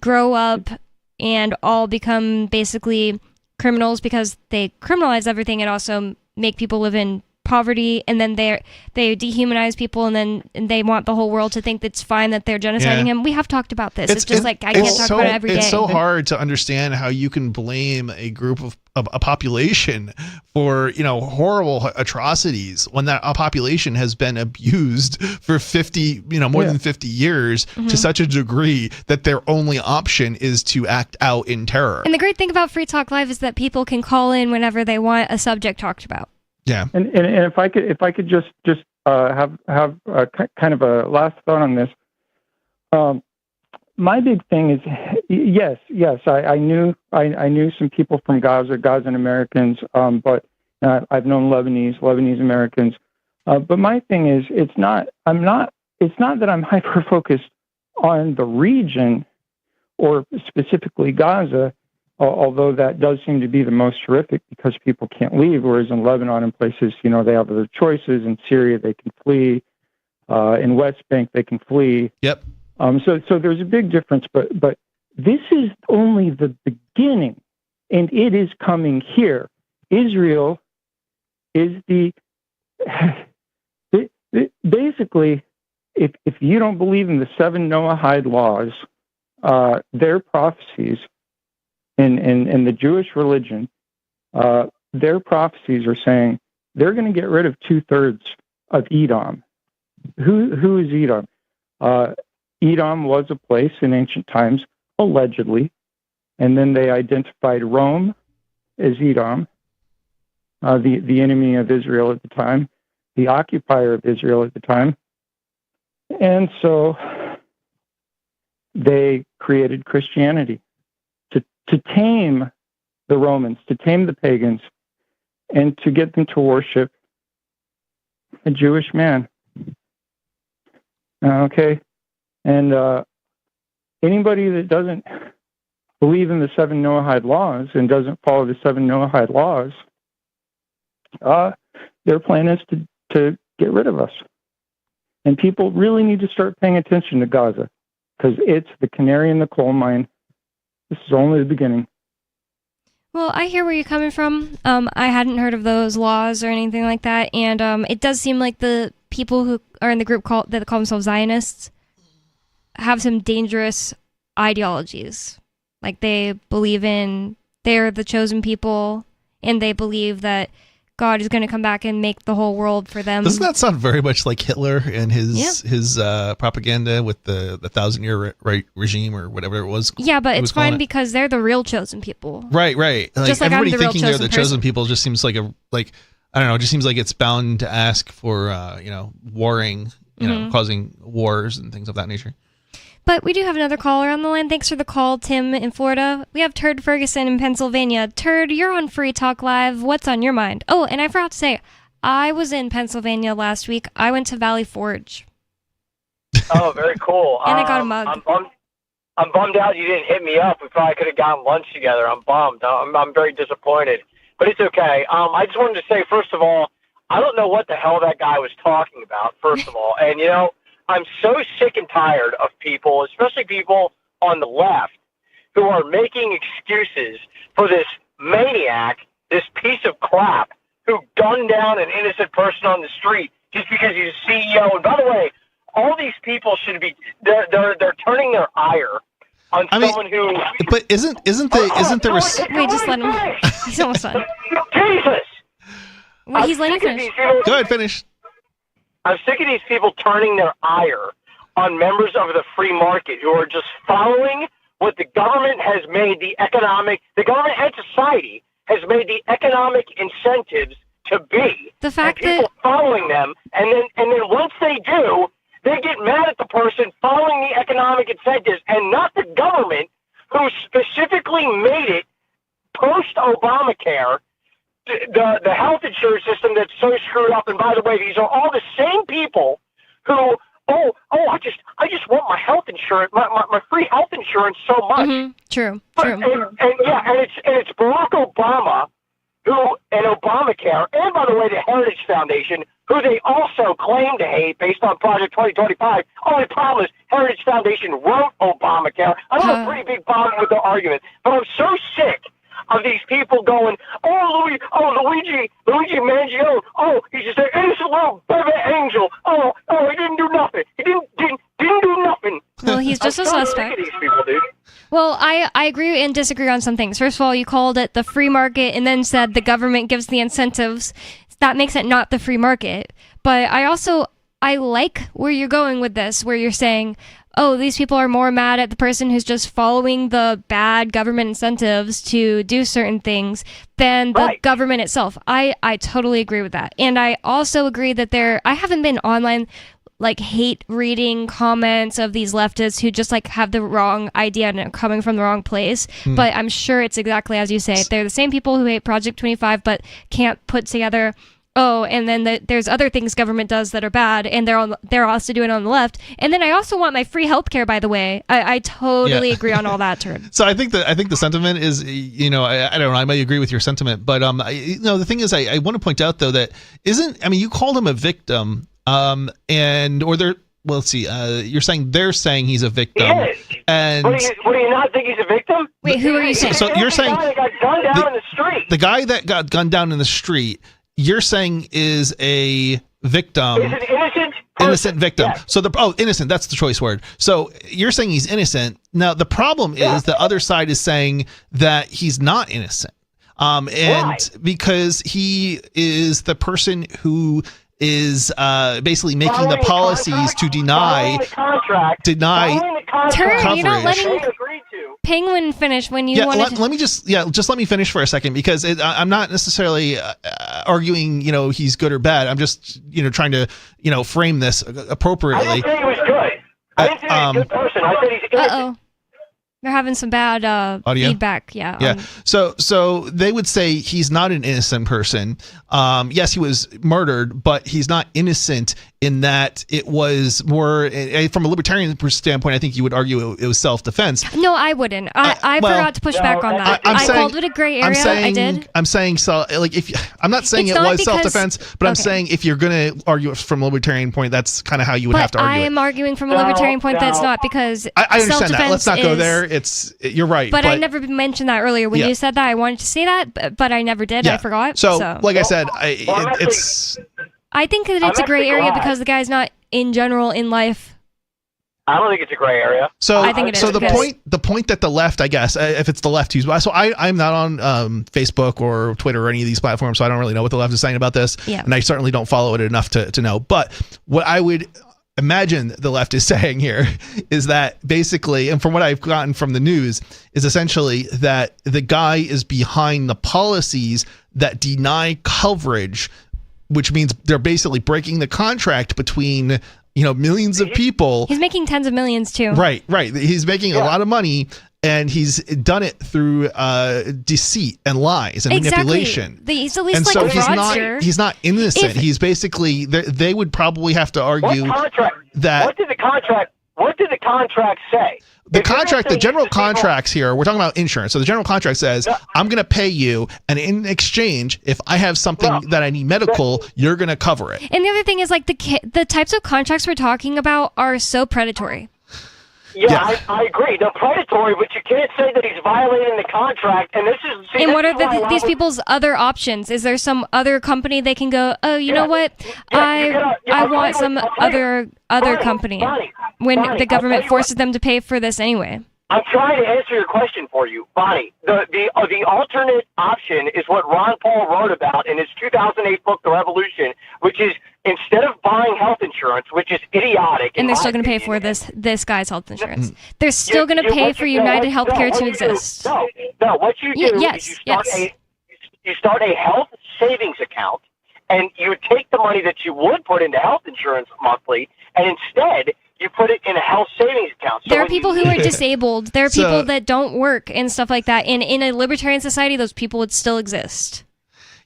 grow up and all become basically criminals because they criminalize everything and also make people live in poverty, and then they dehumanize people, and then they want the whole world to think it's fine that they're genociding him. We have talked about this. It's just like I can't talk about it every day. It's so hard to understand how you can blame a group of a population for horrible atrocities when that population has been abused for 50 more than 50 years to such a degree that their only option is to act out in terror. And the great thing about Free Talk Live is that people can call in whenever they want a subject talked about. Yeah. And if I could just have a kind of a last thought on this. My big thing is, yes, I knew some people from Gazan Americans, but I've known Lebanese Americans. But my thing is, it's not that I'm hyper focused on the region or specifically Gaza, although that does seem to be the most horrific because people can't leave. Whereas in Lebanon and places, they have other choices. In Syria, they can flee. In West Bank, they can flee. Yep. So there's a big difference, but this is only the beginning, and it is coming here. Israel is basically, if you don't believe in the 7 Noahide laws, their prophecies in the Jewish religion, their prophecies are saying they're going to get rid of 2/3 of Edom. Who is Edom? Edom was a place in ancient times, allegedly, and then they identified Rome as Edom, the enemy of Israel at the time, the occupier of Israel at the time. And so they created Christianity to tame the Romans, to tame the pagans, and to get them to worship a Jewish man. Okay? And anybody that doesn't believe in the 7 Noahide laws and doesn't follow the 7 Noahide laws, their plan is to get rid of us. And people really need to start paying attention to Gaza because it's the canary in the coal mine. This is only the beginning. Well, I hear where you're coming from. I hadn't heard of those laws or anything like that, and it does seem like the people who are in the group that call themselves Zionists have some dangerous ideologies. Like they believe they're the chosen people, and they believe that God is going to come back and make the whole world for them. Doesn't that sound very much like Hitler and his propaganda with the 1,000-year regime or whatever it was? Yeah, but it's fine because they're the real chosen people. Right. Just like everybody I'm the thinking they're the chosen chosen people just seems like I don't know. It just seems like it's bound to ask for warring, causing wars and things of that nature. But we do have another caller on the line. Thanks for the call, Tim in Florida. We have Turd Ferguson in Pennsylvania. Turd, you're on Free Talk Live. What's on your mind? Oh, and I forgot to say, I was in Pennsylvania last week. I went to Valley Forge. Oh, very cool. And I got a mug. I'm bummed out you didn't hit me up. We probably could have gotten lunch together. I'm bummed. I'm very disappointed. But it's okay. I just wanted to say, first of all, I don't know what the hell that guy was talking about, first of all. And, I'm so sick and tired of people, especially people on the left, who are making excuses for this maniac, this piece of crap, who gunned down an innocent person on the street just because he's a CEO. And by the way, all these people should be they're turning their ire on someone who. But isn't the Wait, just let him. He's almost done. Jesus. Well, he's letting finish. Go ahead, finish. I'm sick of these people turning their ire on members of the free market who are just following what the government has made the government and society has made the economic incentives to be. The fact and people following them, and then once they do, they get mad at the person following the economic incentives and not the government who specifically made it post-Obamacare the health insurance system that's so screwed up. And by the way, these are all the same people who, I just want my health insurance, my free health insurance so much. Mm-hmm. True. And it's Barack Obama and Obamacare, and by the way, the Heritage Foundation, who they also claim to hate based on Project 2025. Only problem is Heritage Foundation wrote Obamacare. I have a pretty big problem with their argument, but I'm so sick of these people going, Luigi Mangio, he's just an innocent little baby angel. He didn't do nothing. He didn't do nothing. Well, he's just a suspect. These people, dude. Well, I agree and disagree on some things. First of all, you called it the free market and then said the government gives the incentives. That makes it not the free market. But I like where you're going with this, where you're saying, these people are more mad at the person who's just following the bad government incentives to do certain things than the government itself. I totally agree with that. And I also agree that I haven't been online hate reading comments of these leftists who just have the wrong idea and are coming from the wrong place. But I'm sure it's exactly as you say. They're the same people who hate Project 25 but can't put together, and then there's other things government does that are bad, and they're also doing it on the left. And then I also want my free healthcare, by the way. I totally agree on all that, Turd. So I think the sentiment is, I don't know, I might agree with your sentiment, but the thing is, I want to point out though that you called him a victim. Let's see. You're saying they're saying he's a victim. He is. And what do you not think he's a victim? Wait, who are you saying? So you're saying the guy that got gunned down in the street. The guy that got gunned down in the street, you're saying is a victim. Is an innocent victim. Yes. So innocent, that's the choice word. So you're saying he's innocent. Now the problem is the other side is saying that he's not innocent. Because he is the person who is basically making the policies to deny Turn, you're not letting Penguin finish when you wanted to. Let me just let me finish for a second, because I'm not necessarily arguing he's good or bad. I'm just trying to frame this appropriately. I didn't say he was good. I didn't say he's a good person. I said he's innocent. They're having some bad audio feedback. Yeah. So they would say he's not an innocent person. Yes, he was murdered, but he's not innocent in that it was more from a libertarian standpoint. I think you would argue it was self-defense. No, I wouldn't. I forgot to push back on that. I called it a gray area. I did. I'm saying I'm not saying it was self-defense, but I'm saying if you're going to argue from a libertarian point, that's kind of how you would have to argue. I am arguing from a libertarian point that's not, because I understand that. Let's not go there. You're right. But I never mentioned that earlier. When you said that, I wanted to say that, but I never did. I forgot. So like I said, I think that it's a gray area because the guy's not in general in life. I don't think it's a gray area. So I think it is. So the point that the left, I guess, if it's the left who's so I'm not on Facebook or Twitter or any of these platforms, so I don't really know what the left is saying about this. Yeah. And I certainly don't follow it enough to know. But what I would imagine the left is saying here is that basically, and from what I've gotten from the news, is essentially that the guy is behind the policies that deny coverage, which means they're basically breaking the contract between millions of people. He's making tens of millions too. Right. He's making a lot of money, and he's done it through deceit and lies and manipulation. He's at least and like so a fraudster. he's not innocent. He's basically, they would probably have to argue that. What did the contract say? The general contracts here, we're talking about insurance. So the general contract says, I'm going to pay you, and in exchange, if I have something that I need medical, you're going to cover it. And the other thing is, the types of contracts we're talking about are so predatory. Yeah. I agree. They're predatory, but you can't say that he's violating the contract. And what are these people's other options? Is there some other company they can go, know what? I want some other company when the government forces them to pay for this anyway. I'm trying to answer your question for you, Bonnie. The alternate option is what Ron Paul wrote about in his 2008 book, The Revolution, which is instead of buying health insurance, which is idiotic. And they're still going to pay for this guy's health insurance. They're still going to pay for United Healthcare to exist. No, what you do is you start a health savings account, and you take the money that you would put into health insurance monthly, and instead you put it in a health savings account. So there are people who are disabled. There are people that don't work and stuff like that. And in a libertarian society, those people would still exist.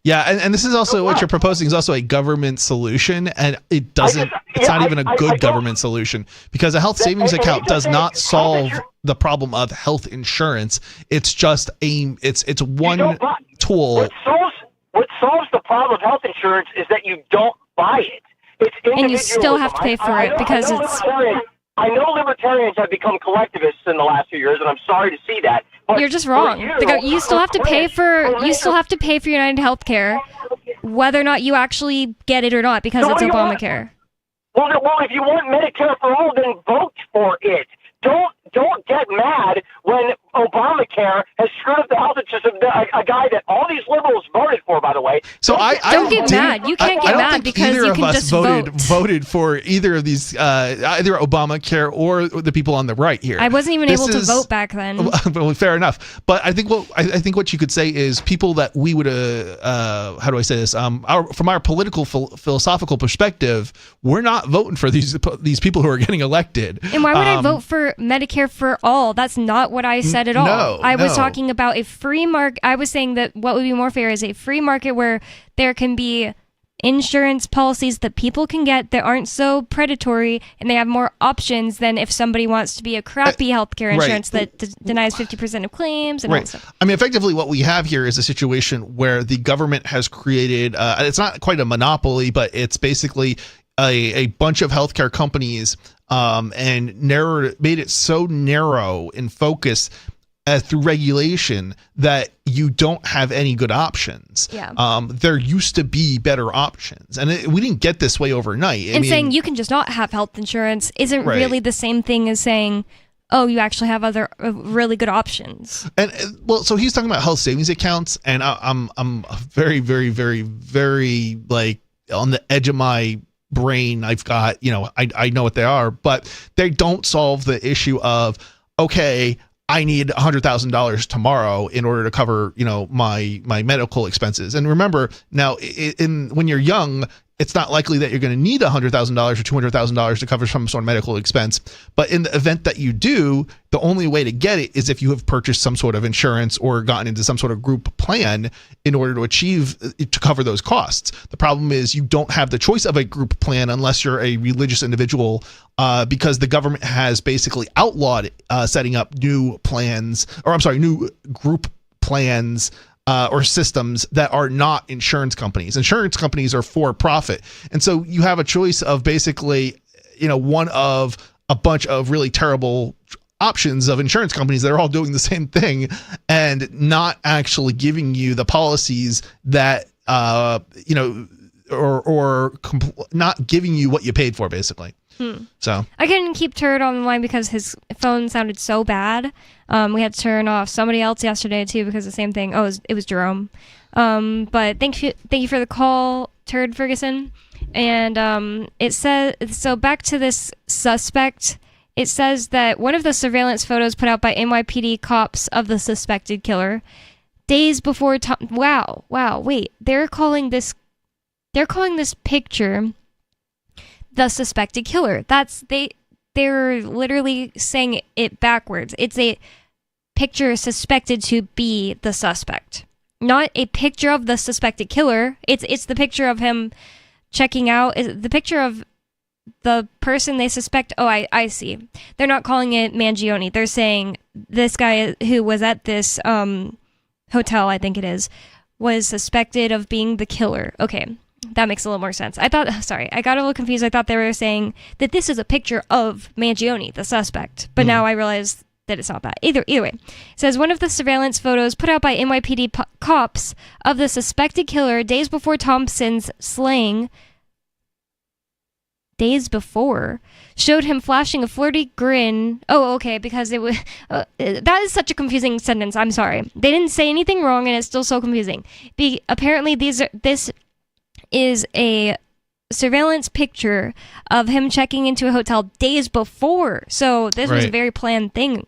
Yeah, and this is also what you're proposing is also a government solution, and it doesn't. It's not even a good government solution, because a health savings account does not solve the problem of health insurance. It's just it's one tool. What solves the problem of health insurance is that you don't buy it. And you still have to pay for it because it's. I know libertarians have become collectivists in the last few years, and I'm sorry to see that. But you're just wrong. You still have to pay for United Healthcare, whether or not you actually get it or not, because it's Obamacare. Well, if you want Medicare for all, then vote for it. Don't get mad when Obamacare has screwed up the health system. A guy that all these liberals voted for, by the way. So don't get mad. You can't get mad because you can just voted for either of these, either Obamacare or the people on the right here. I wasn't even able to vote back then. Well, fair enough. But I think what you could say is people that we would how do I say this? From our political philosophical perspective, we're not voting for these people who are getting elected. And why would I vote for Medicare for all? That's not what I said at all. I was talking about a free market. I was saying that what would be more fair is a free market where there can be insurance policies that people can get that aren't so predatory, and they have more options than if somebody wants to be a crappy healthcare insurance that denies 50% of claims and all that stuff. I mean, effectively what we have here is a situation where the government has created, it's not quite a monopoly, but it's basically a bunch of healthcare companies and made it so narrow in focus through regulation that you don't have any good options. Yeah. There used to be better options, and we didn't get this way overnight. And saying you can just not have health insurance isn't really the same thing as saying, oh, you actually have other really good options. And so he's talking about health savings accounts, and I'm very, very, very, very like on the edge of my brain. I've got, I know what they are, but they don't solve the issue of, okay, I need $100,000 tomorrow in order to cover, my medical expenses. And remember, now when you're young, it's not likely that you're going to need $100,000 or $200,000 to cover some sort of medical expense. But in the event that you do, the only way to get it is if you have purchased some sort of insurance or gotten into some sort of group plan in order to cover those costs. The problem is you don't have the choice of a group plan unless you're a religious individual, because the government has basically outlawed setting up new group plans or systems that are not insurance companies. Insurance companies are for profit. And so you have a choice of basically, one of a bunch of really terrible options of insurance companies that are all doing the same thing and not actually giving you the policies that, not giving you what you paid for, basically. So I couldn't keep Turd on the line because his phone sounded so bad. We had to turn off somebody else yesterday too because of the same thing. Oh, it was Jerome. But thank you for the call, Turd Ferguson. And it says, so back to this suspect. It says that one of the surveillance photos put out by NYPD cops of the suspected killer days before. Wow. Wait, they're calling this picture the suspected killer. They're literally saying it backwards. It's a picture suspected to be the suspect, not a picture of the suspected killer. It's the picture of him checking out. The picture of the person they suspect. Oh, I see. They're not calling it Mangione. They're saying this guy who was at this hotel, I think it is, was suspected of being the killer. Okay. That makes a little more sense. I got a little confused. I thought they were saying that this is a picture of Mangione, the suspect. But now I realize that it's not that. Either way. It says one of the surveillance photos put out by NYPD cops of the suspected killer days before Thompson's slaying showed him flashing a flirty grin. Oh, okay, because it was that is such a confusing sentence. I'm sorry. They didn't say anything wrong and it's still so confusing. Apparently this is a surveillance picture of him checking into a hotel days before. So this was a very planned thing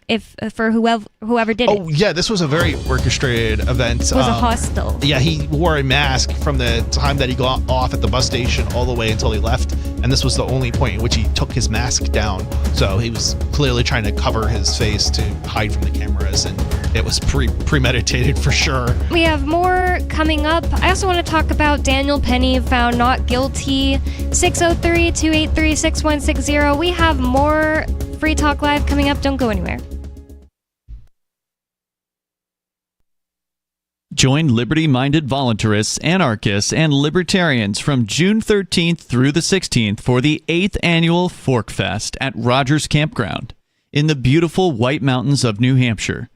for whoever did it. Oh, yeah, this was a very orchestrated event. It was a hostel. Yeah, he wore a mask from the time that he got off at the bus station all the way until he left. And this was the only point in which he took his mask down. So he was clearly trying to cover his face to hide from the cameras. And it was premeditated for sure. We have more coming up. I also want to talk about Daniel Penny found not guilty. 603-283-6160. We have more Free Talk Live coming up. Don't go anywhere. Join liberty-minded voluntarists, anarchists, and libertarians from June 13th through the 16th for the 8th annual Fork Fest at Rogers Campground in the beautiful White Mountains of New Hampshire.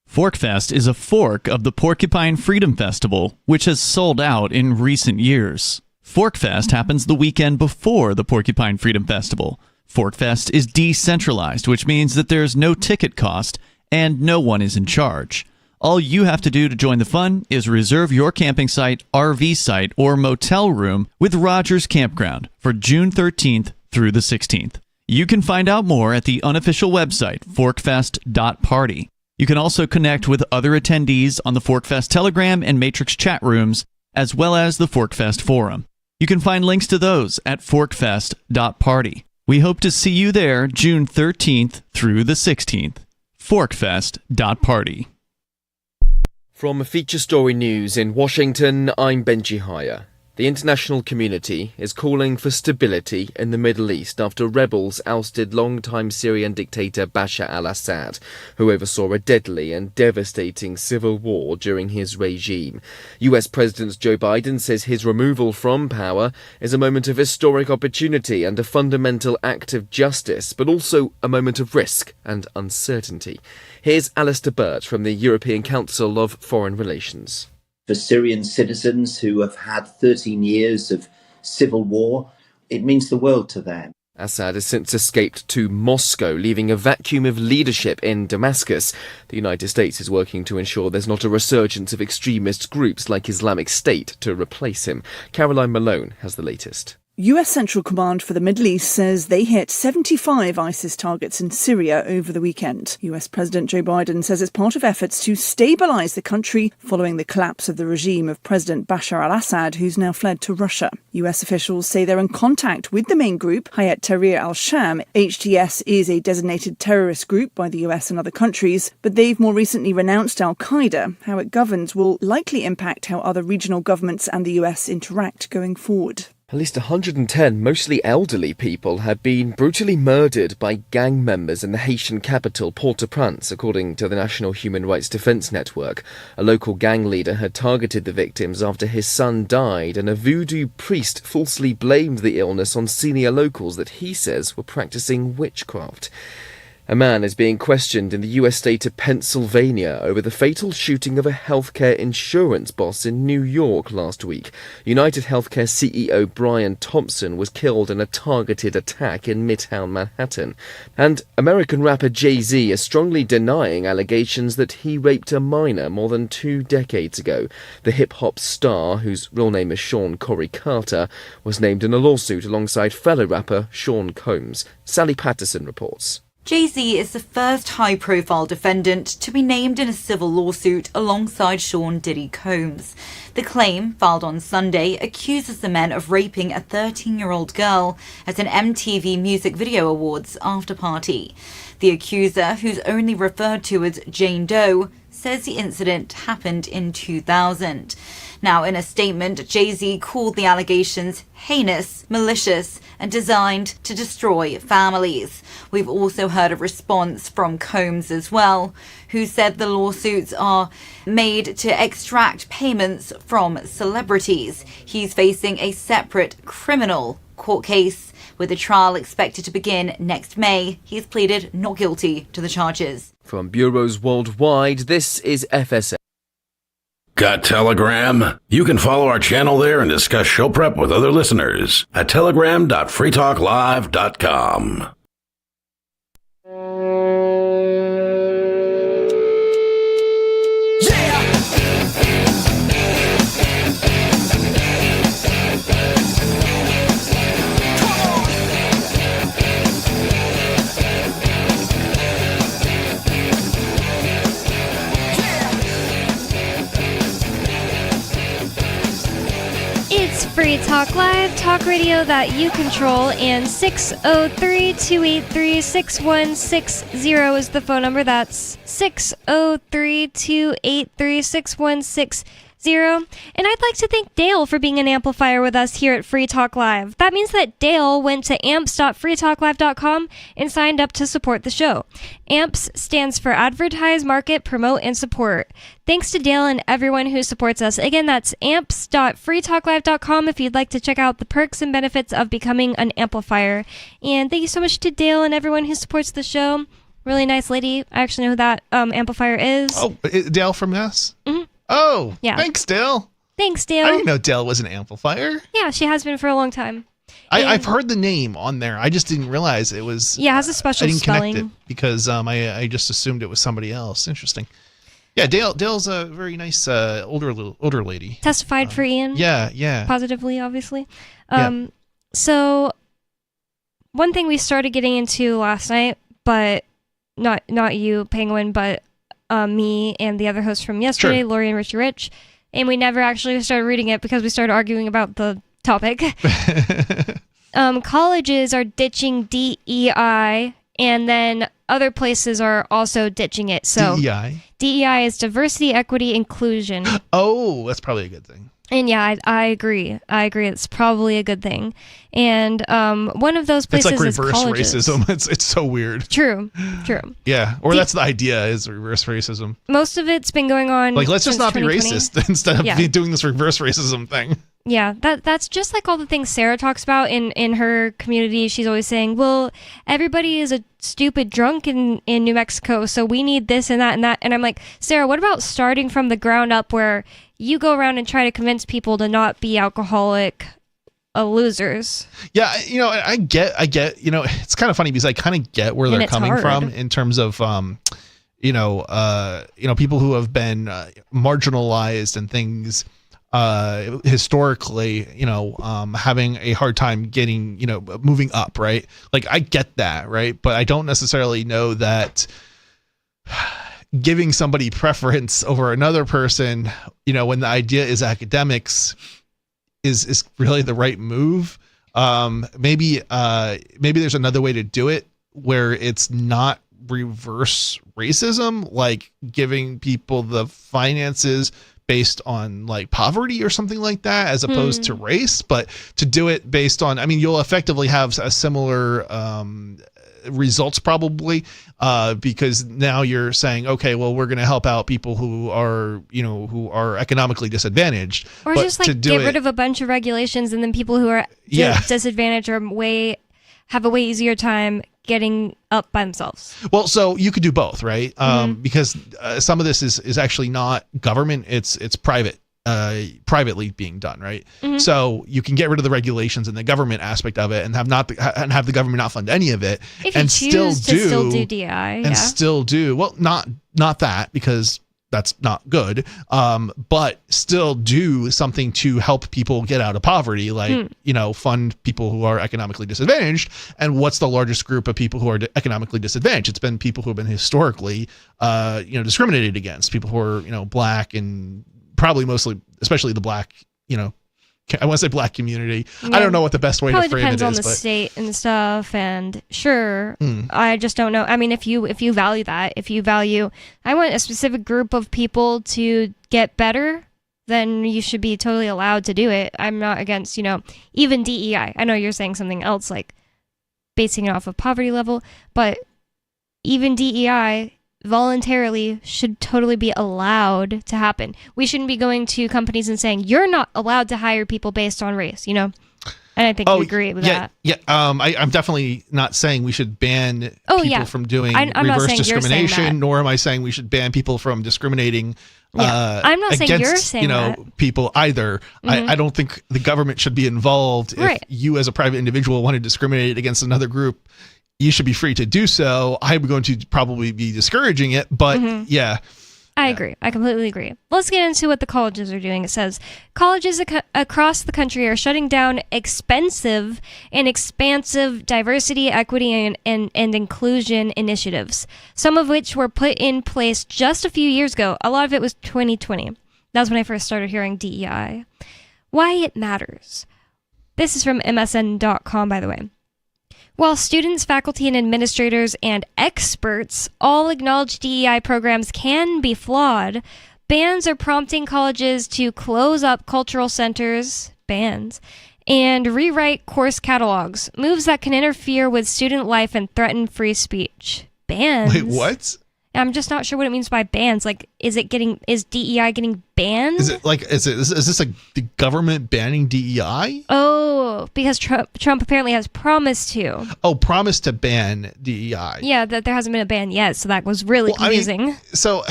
Fork Fest is a fork of the Porcupine Freedom Festival, which has sold out in recent years. Fork Fest happens the weekend before the Porcupine Freedom Festival. Fork Fest is decentralized, which means that there's no ticket cost and no one is in charge. All you have to do to join the fun is reserve your camping site, RV site, or motel room with Rogers Campground for June 13th through the 16th. You can find out more at the unofficial website, forkfest.party. You can also connect with other attendees on the Forkfest Telegram and Matrix chat rooms, as well as the Forkfest forum. You can find links to those at forkfest.party. We hope to see you there June 13th through the 16th. Forkfest.party. From Feature Story News in Washington, I'm Benji Haya. The international community is calling for stability in the Middle East after rebels ousted longtime Syrian dictator Bashar al-Assad, who oversaw a deadly and devastating civil war during his regime. US President Joe Biden says his removal from power is a moment of historic opportunity and a fundamental act of justice, but also a moment of risk and uncertainty. Here's Alistair Burt from the European Council of Foreign Relations. For Syrian citizens who have had 13 years of civil war, it means the world to them. Assad has since escaped to Moscow, leaving a vacuum of leadership in Damascus. The United States is working to ensure there's not a resurgence of extremist groups like Islamic State to replace him. Caroline Malone has the latest. US Central Command for the Middle East says they hit 75 ISIS targets in Syria over the weekend. US President Joe Biden says it's part of efforts to stabilize the country following the collapse of the regime of President Bashar al-Assad, who's now fled to Russia. US officials say they're in contact with the main group, Hayat Tahrir al-Sham. HTS is a designated terrorist group by the US and other countries, but they've more recently renounced al-Qaeda. How it governs will likely impact how other regional governments and the US interact going forward. At least 110 mostly elderly people have been brutally murdered by gang members in the Haitian capital, Port-au-Prince, according to the National Human Rights Defense Network. A local gang leader had targeted the victims after his son died, and a voodoo priest falsely blamed the illness on senior locals that he says were practicing witchcraft. A man is being questioned in the US state of Pennsylvania over the fatal shooting of a healthcare insurance boss in New York last week. United Healthcare CEO Brian Thompson was killed in a targeted attack in Midtown Manhattan. And American rapper Jay-Z is strongly denying allegations that he raped a minor more than 2 decades ago. The hip-hop star, whose real name is Sean Corey Carter, was named in a lawsuit alongside fellow rapper Sean Combs. Sally Patterson reports. Jay-Z is the first high-profile defendant to be named in a civil lawsuit alongside Sean Diddy Combs. The claim, filed on Sunday, accuses the men of raping a 13-year-old girl at an MTV Music Video Awards after-party. The accuser, who's only referred to as Jane Doe, says the incident happened in 2000. Now, in a statement, Jay-Z called the allegations heinous, malicious, and designed to destroy families. We've also heard a response from Combs as well, who said the lawsuits are made to extract payments from celebrities. He's facing a separate criminal court case, with the trial expected to begin next May. He's pleaded not guilty to the charges. From bureaus worldwide, this is FSA. Got Telegram? You can follow our channel there and discuss show prep with other listeners at telegram.freetalklive.com. Free Talk Live, talk radio that you control, and 603-283-6160 is the phone number. That's 603-283-6160. 0. And I'd like to thank Dale for being an amplifier with us here at Free Talk Live. That means that Dale went to amps.freetalklive.com and signed up to support the show. AMPS stands for Advertise, Market, Promote, and Support. Thanks to Dale and everyone who supports us. Again, that's amps.freetalklive.com if you'd like to check out the perks and benefits of becoming an amplifier. And thank you so much to Dale and everyone who supports the show. Really nice lady. I actually know who that amplifier is. Oh, Dale from Mass? Mm-hmm. Oh, yeah. Thanks, Dale. Thanks, Dale. I didn't know Dale was an amplifier. Yeah, she has been for a long time. I've heard the name on there. I just didn't realize it was. Yeah, it has a special I didn't spelling. connect it because I just assumed it was somebody else. Interesting. Yeah, Dale's a very nice older lady. Testified for Ian. Yeah. Positively, obviously. So one thing we started getting into last night, but not you, Penguin, but me and the other host from yesterday, Sure. Lori and Richie Rich, and we never actually started reading it because we started arguing about the topic. Colleges are ditching DEI, and then other places are also ditching it. So DEI is diversity, equity, inclusion. Oh, that's probably a good thing. And yeah, I agree. It's probably a good thing. And one of those places it's like is reverse colleges. racism. It's so weird. True. Yeah, or that's the idea is reverse racism. Most of it's been going on. Like, let's just not be 2020. racist instead of doing this reverse racism thing. Yeah, that's just like all the things Sarah talks about in her community. She's always saying, well, everybody is a stupid drunk in New Mexico, so we need this and that and that. And I'm like, Sarah, what about starting from the ground up where you go around and try to convince people to not be alcoholic losers? Yeah, I get, it's kind of funny because I kind of get where they're coming from in terms of, people who have been marginalized and things historically, having a hard time getting, moving up, right? Like, I get that, right? But I don't necessarily know that giving somebody preference over another person, when the idea is academics, is really the right move. Maybe there's another way to do it where it's not reverse racism, like giving people the finances based on like poverty or something like that, as opposed to race, but to do it based on, you'll effectively have a similar results probably, because now you're saying, okay, well, we're going to help out people who are economically disadvantaged, or but just like get rid of a bunch of regulations, and then people who are disadvantaged have a way easier time getting up by themselves. Well, so you could do both, right? Because some of this is actually not government; it's private, privately being done, right? So you can get rid of the regulations and the government aspect of it, and have the government not fund any of it, if and you choose still do DEI, and still do well. Not that, because that's not good. But still do something to help people get out of poverty, like, fund people who are economically disadvantaged. And what's the largest group of people who are economically disadvantaged? It's been people who have been historically, discriminated against, people who are, black, and probably mostly, especially the black, I want to say black community. Yeah. I don't know what the best way probably to frame it is. Depends on the state and stuff, and sure, I just don't know. If you value that, I want a specific group of people to get better, then you should be totally allowed to do it. I'm not against, even DEI. I know you're saying something else, like basing it off of poverty level, but even DEI voluntarily should totally be allowed to happen. We shouldn't be going to companies and saying, you're not allowed to hire people based on race, And I think you agree with that. Yeah. I'm definitely not saying we should ban people from doing reverse discrimination, nor am I saying we should ban people from discriminating I'm not against, saying you're saying that. people either. I don't think the government should be involved. If you as a private individual want to discriminate against another group, you should be free to do so. I'm going to probably be discouraging it, but I agree. I completely agree. Let's get into what the colleges are doing. It says colleges across the country are shutting down expensive and expansive diversity, equity, and inclusion initiatives, some of which were put in place just a few years ago. A lot of it was 2020. That was when I first started hearing DEI. Why it matters. This is from MSN.com, by the way. While students, faculty, and administrators and experts all acknowledge DEI programs can be flawed, Bans are prompting colleges to close up cultural centers, bans, and rewrite course catalogs, moves that can interfere with student life and threaten free speech. Bans? Wait, what? I'm just not sure what it means by bans. Like, is DEI getting banned? Is this like the government banning DEI? Oh, because Trump apparently has promised to. Oh, promised to ban DEI. Yeah, that there hasn't been a ban yet, so that was really confusing. I mean, so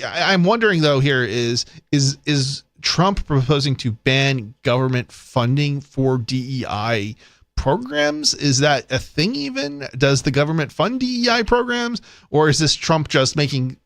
I'm wondering though here is Trump proposing to ban government funding for DEI programs? Is that a thing even? Does the government fund DEI programs, or is this Trump just making,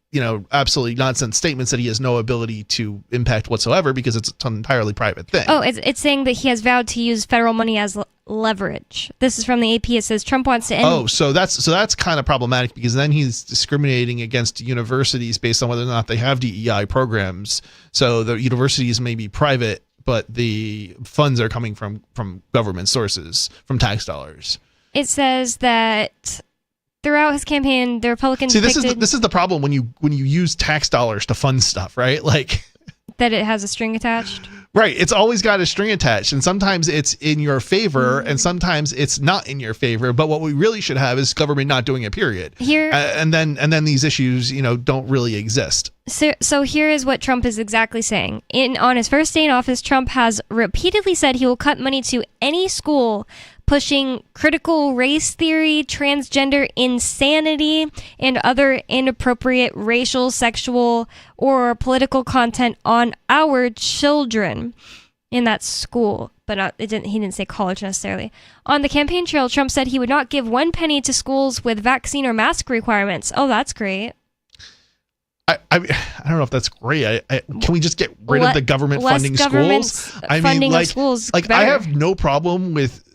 absolutely nonsense statements that he has no ability to impact whatsoever because it's an entirely private thing? Oh, it's saying that he has vowed to use federal money as leverage. This is from the AP. It says Trump wants to end. Oh, so that's kind of problematic because then he's discriminating against universities based on whether or not they have DEI programs. So the universities may be private, but the funds are coming from government sources, from tax dollars. It says that throughout his campaign, the Republicans this is the problem when you use tax dollars to fund stuff, right? Like that it has a string attached. Right. It's always got a string attached, and sometimes it's in your favor, and sometimes it's not in your favor. But what we really should have is government not doing it. Period. Here, and then these issues, don't really exist. So here is what Trump is exactly saying. On his first day in office, Trump has repeatedly said he will cut money to any school pushing critical race theory, transgender insanity, and other inappropriate racial, sexual, or political content on our children in that school. But he didn't say college necessarily. On the campaign trail, Trump said he would not give one penny to schools with vaccine or mask requirements. Oh, that's great. I don't know if that's great. Can we just get rid of the government funding schools? Schools. Like I have no problem with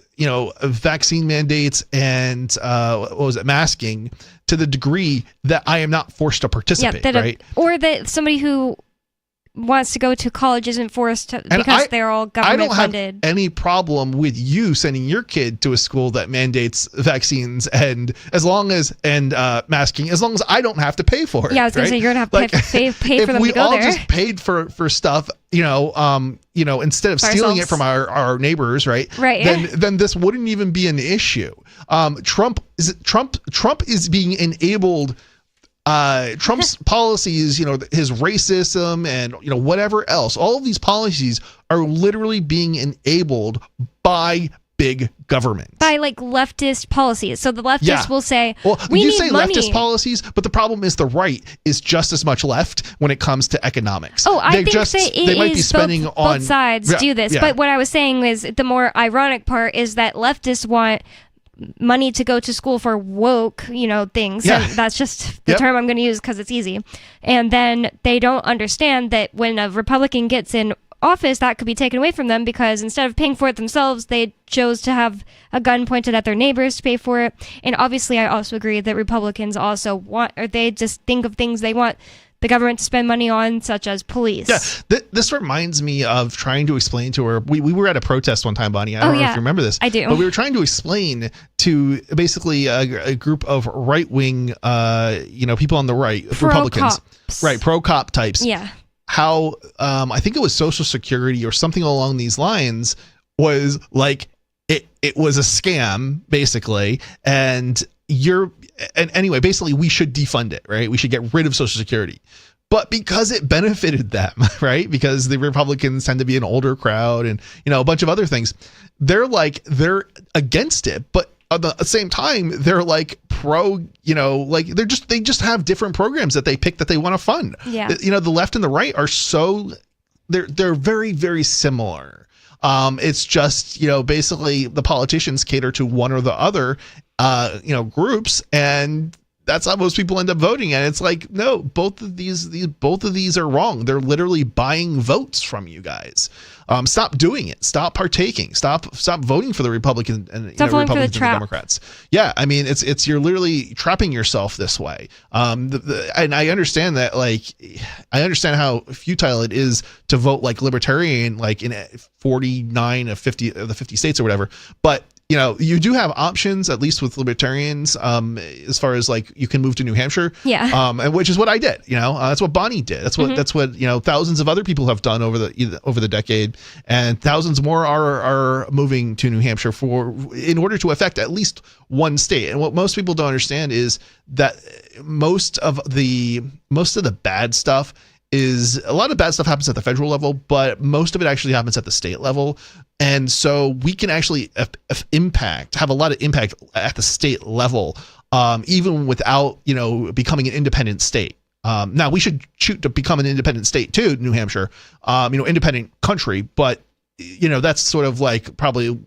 vaccine mandates and masking to the degree that I am not forced to participate, right? Or that somebody who wants to go to college isn't forced to because they're all government funded. I don't have any problem with you sending your kid to a school that mandates vaccines and masking, as long as I don't have to pay for it. Yeah, I was going to say you're going to have to pay for them to go there. If we all just paid for stuff, instead of stealing it from our neighbors, right? Then this wouldn't even be an issue. Trump is being enabled. Trump's policies, his racism and whatever else, all of these policies are literally being enabled by big government, by leftist policies. So the leftists will say, we you need say money. Leftist policies, but the problem is the right is just as much left when it comes to economics. Oh, I think they might be spending both sides do this. Yeah. But what I was saying is the more ironic part is that leftists want money to go to school for woke, things. Yeah. And that's just the term I'm going to use because it's easy. And then they don't understand that when a Republican gets in office, that could be taken away from them because instead of paying for it themselves, they chose to have a gun pointed at their neighbors to pay for it. And obviously, I also agree that Republicans also they just think of things they want the government to spend money on, such as police. Yeah, this reminds me of trying to explain to her. We were at a protest one time, Bonnie. I don't know if you remember this. I do. But we were trying to explain to basically a group of right-wing, people on the right, Republicans, right, pro-cop types. Yeah. How I think it was Social Security or something along these lines was like it was a scam basically, and anyway, basically we should defund it, right? We should get rid of Social Security. But because it benefited them, right? Because the Republicans tend to be an older crowd and, a bunch of other things, they're against it. But at the same time, they're pro, they just have different programs that they pick that they want to fund. Yeah. The left and the right are they're very, very similar. It's just, basically the politicians cater to one or the other, groups, and that's how most people end up voting. And it's like, no, both of these are wrong. They're literally buying votes from you guys. Stop doing it. Stop partaking. Stop voting for the Republican and Republicans and the Democrats. Yeah, I mean, it's you're literally trapping yourself this way. And I understand that. I understand how futile it is to vote libertarian, in 49 of 50 of the 50 states or whatever. But you do have options, at least with libertarians, as far as like you can move to New Hampshire. Yeah. And which is what I did. That's what Bonnie did. That's what thousands of other people have done over the decade, and thousands more are moving to New Hampshire in order to affect at least one state. And what most people don't understand is that most of the bad stuff is a lot of bad stuff happens at the federal level, but most of it actually happens at the state level. And so we can actually have a lot of impact at the state level, even without, becoming an independent state. Now we should shoot to become an independent state too, New Hampshire, independent country, but that's sort of like probably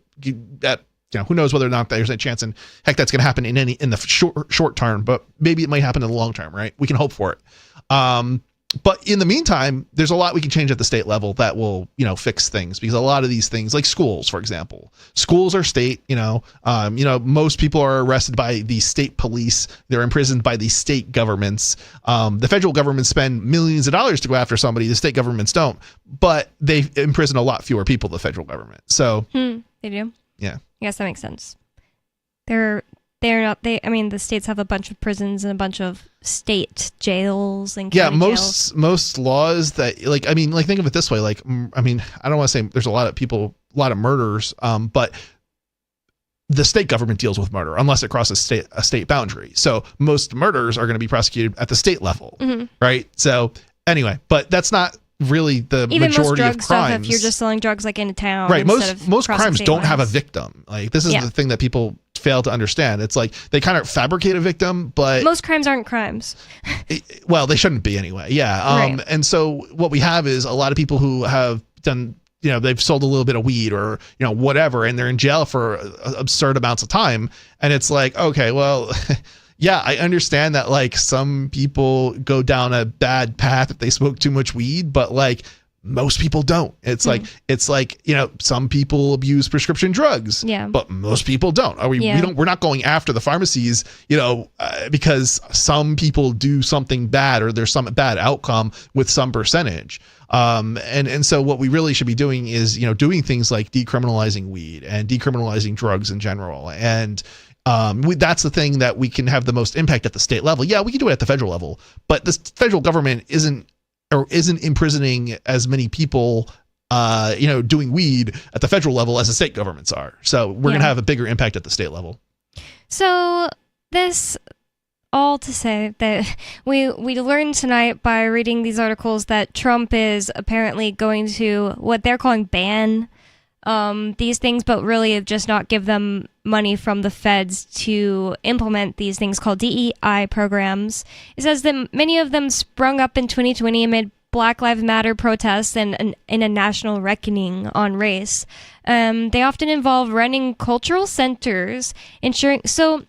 that, who knows whether or not there's a chance, and heck, that's going to happen in the short term, but maybe it might happen in the long term, right? We can hope for it. But in the meantime, there's a lot we can change at the state level that will, fix things, because a lot of these things, like schools, for example, schools are state, most people are arrested by the state police. They're imprisoned by the state governments. The federal government spend millions of dollars to go after somebody. The state governments don't, but they imprison a lot fewer people, the federal government. So they do. Yeah. I guess that makes sense. The states have a bunch of prisons and a bunch of state jails and county jails. Most laws that think of it this way, I don't want to say there's a lot of murders, but the state government deals with murder unless it crosses a state boundary. So most murders are going to be prosecuted at the state level, right? So anyway, but that's not really the Even majority most drug of crimes. Stuff, if you're just selling drugs like in a town, right? Most crimes don't have a victim. Like this is the thing that people fail to understand. It's like they kind of fabricate a victim, but most crimes aren't crimes. Well, they shouldn't be anyway. Yeah. Right. And so what we have is a lot of people who have done, they've sold a little bit of weed or, whatever, and they're in jail for absurd amounts of time. And it's like, okay, well, yeah, I understand that like some people go down a bad path if they smoke too much weed, but like most people don't. It's like some people abuse prescription drugs, but most people don't. We're not going after the pharmacies, because some people do something bad or there's some bad outcome with some percentage. And so what we really should be doing is, doing things like decriminalizing weed and decriminalizing drugs in general. And that's the thing that we can have the most impact at the state level. Yeah, we can do it at the federal level, but the federal government isn't imprisoning as many people, doing weed at the federal level as the state governments are. So we're going to have a bigger impact at the state level. So this all to say that we learned tonight by reading these articles that Trump is apparently going to what they're calling ban these things, but really just not give them money from the feds to implement these things called DEI programs. It says that many of them sprung up in 2020 amid Black Lives Matter protests and in a national reckoning on race. They often involve running cultural centers, ensuring... So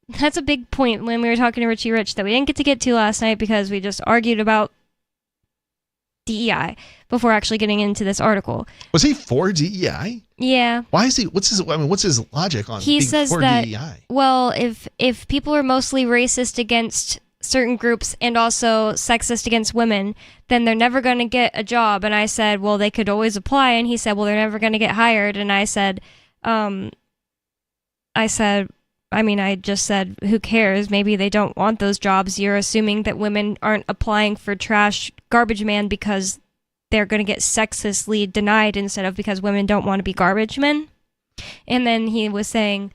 that's a big point when we were talking to Richie Rich that we didn't get to last night because we just argued about DEI before actually getting into this article. Was he for DEI? Yeah. Why is he? What's his logic on? He being says for that DEI? Well, if people are mostly racist against certain groups and also sexist against women, then they're never going to get a job. And I said, well, they could always apply. And he said, well, they're never going to get hired. And I just said, who cares? Maybe they don't want those jobs. You're assuming that women aren't applying for trash garbage man because they're going to get sexistly denied instead of because women don't want to be garbage men. And then he was saying,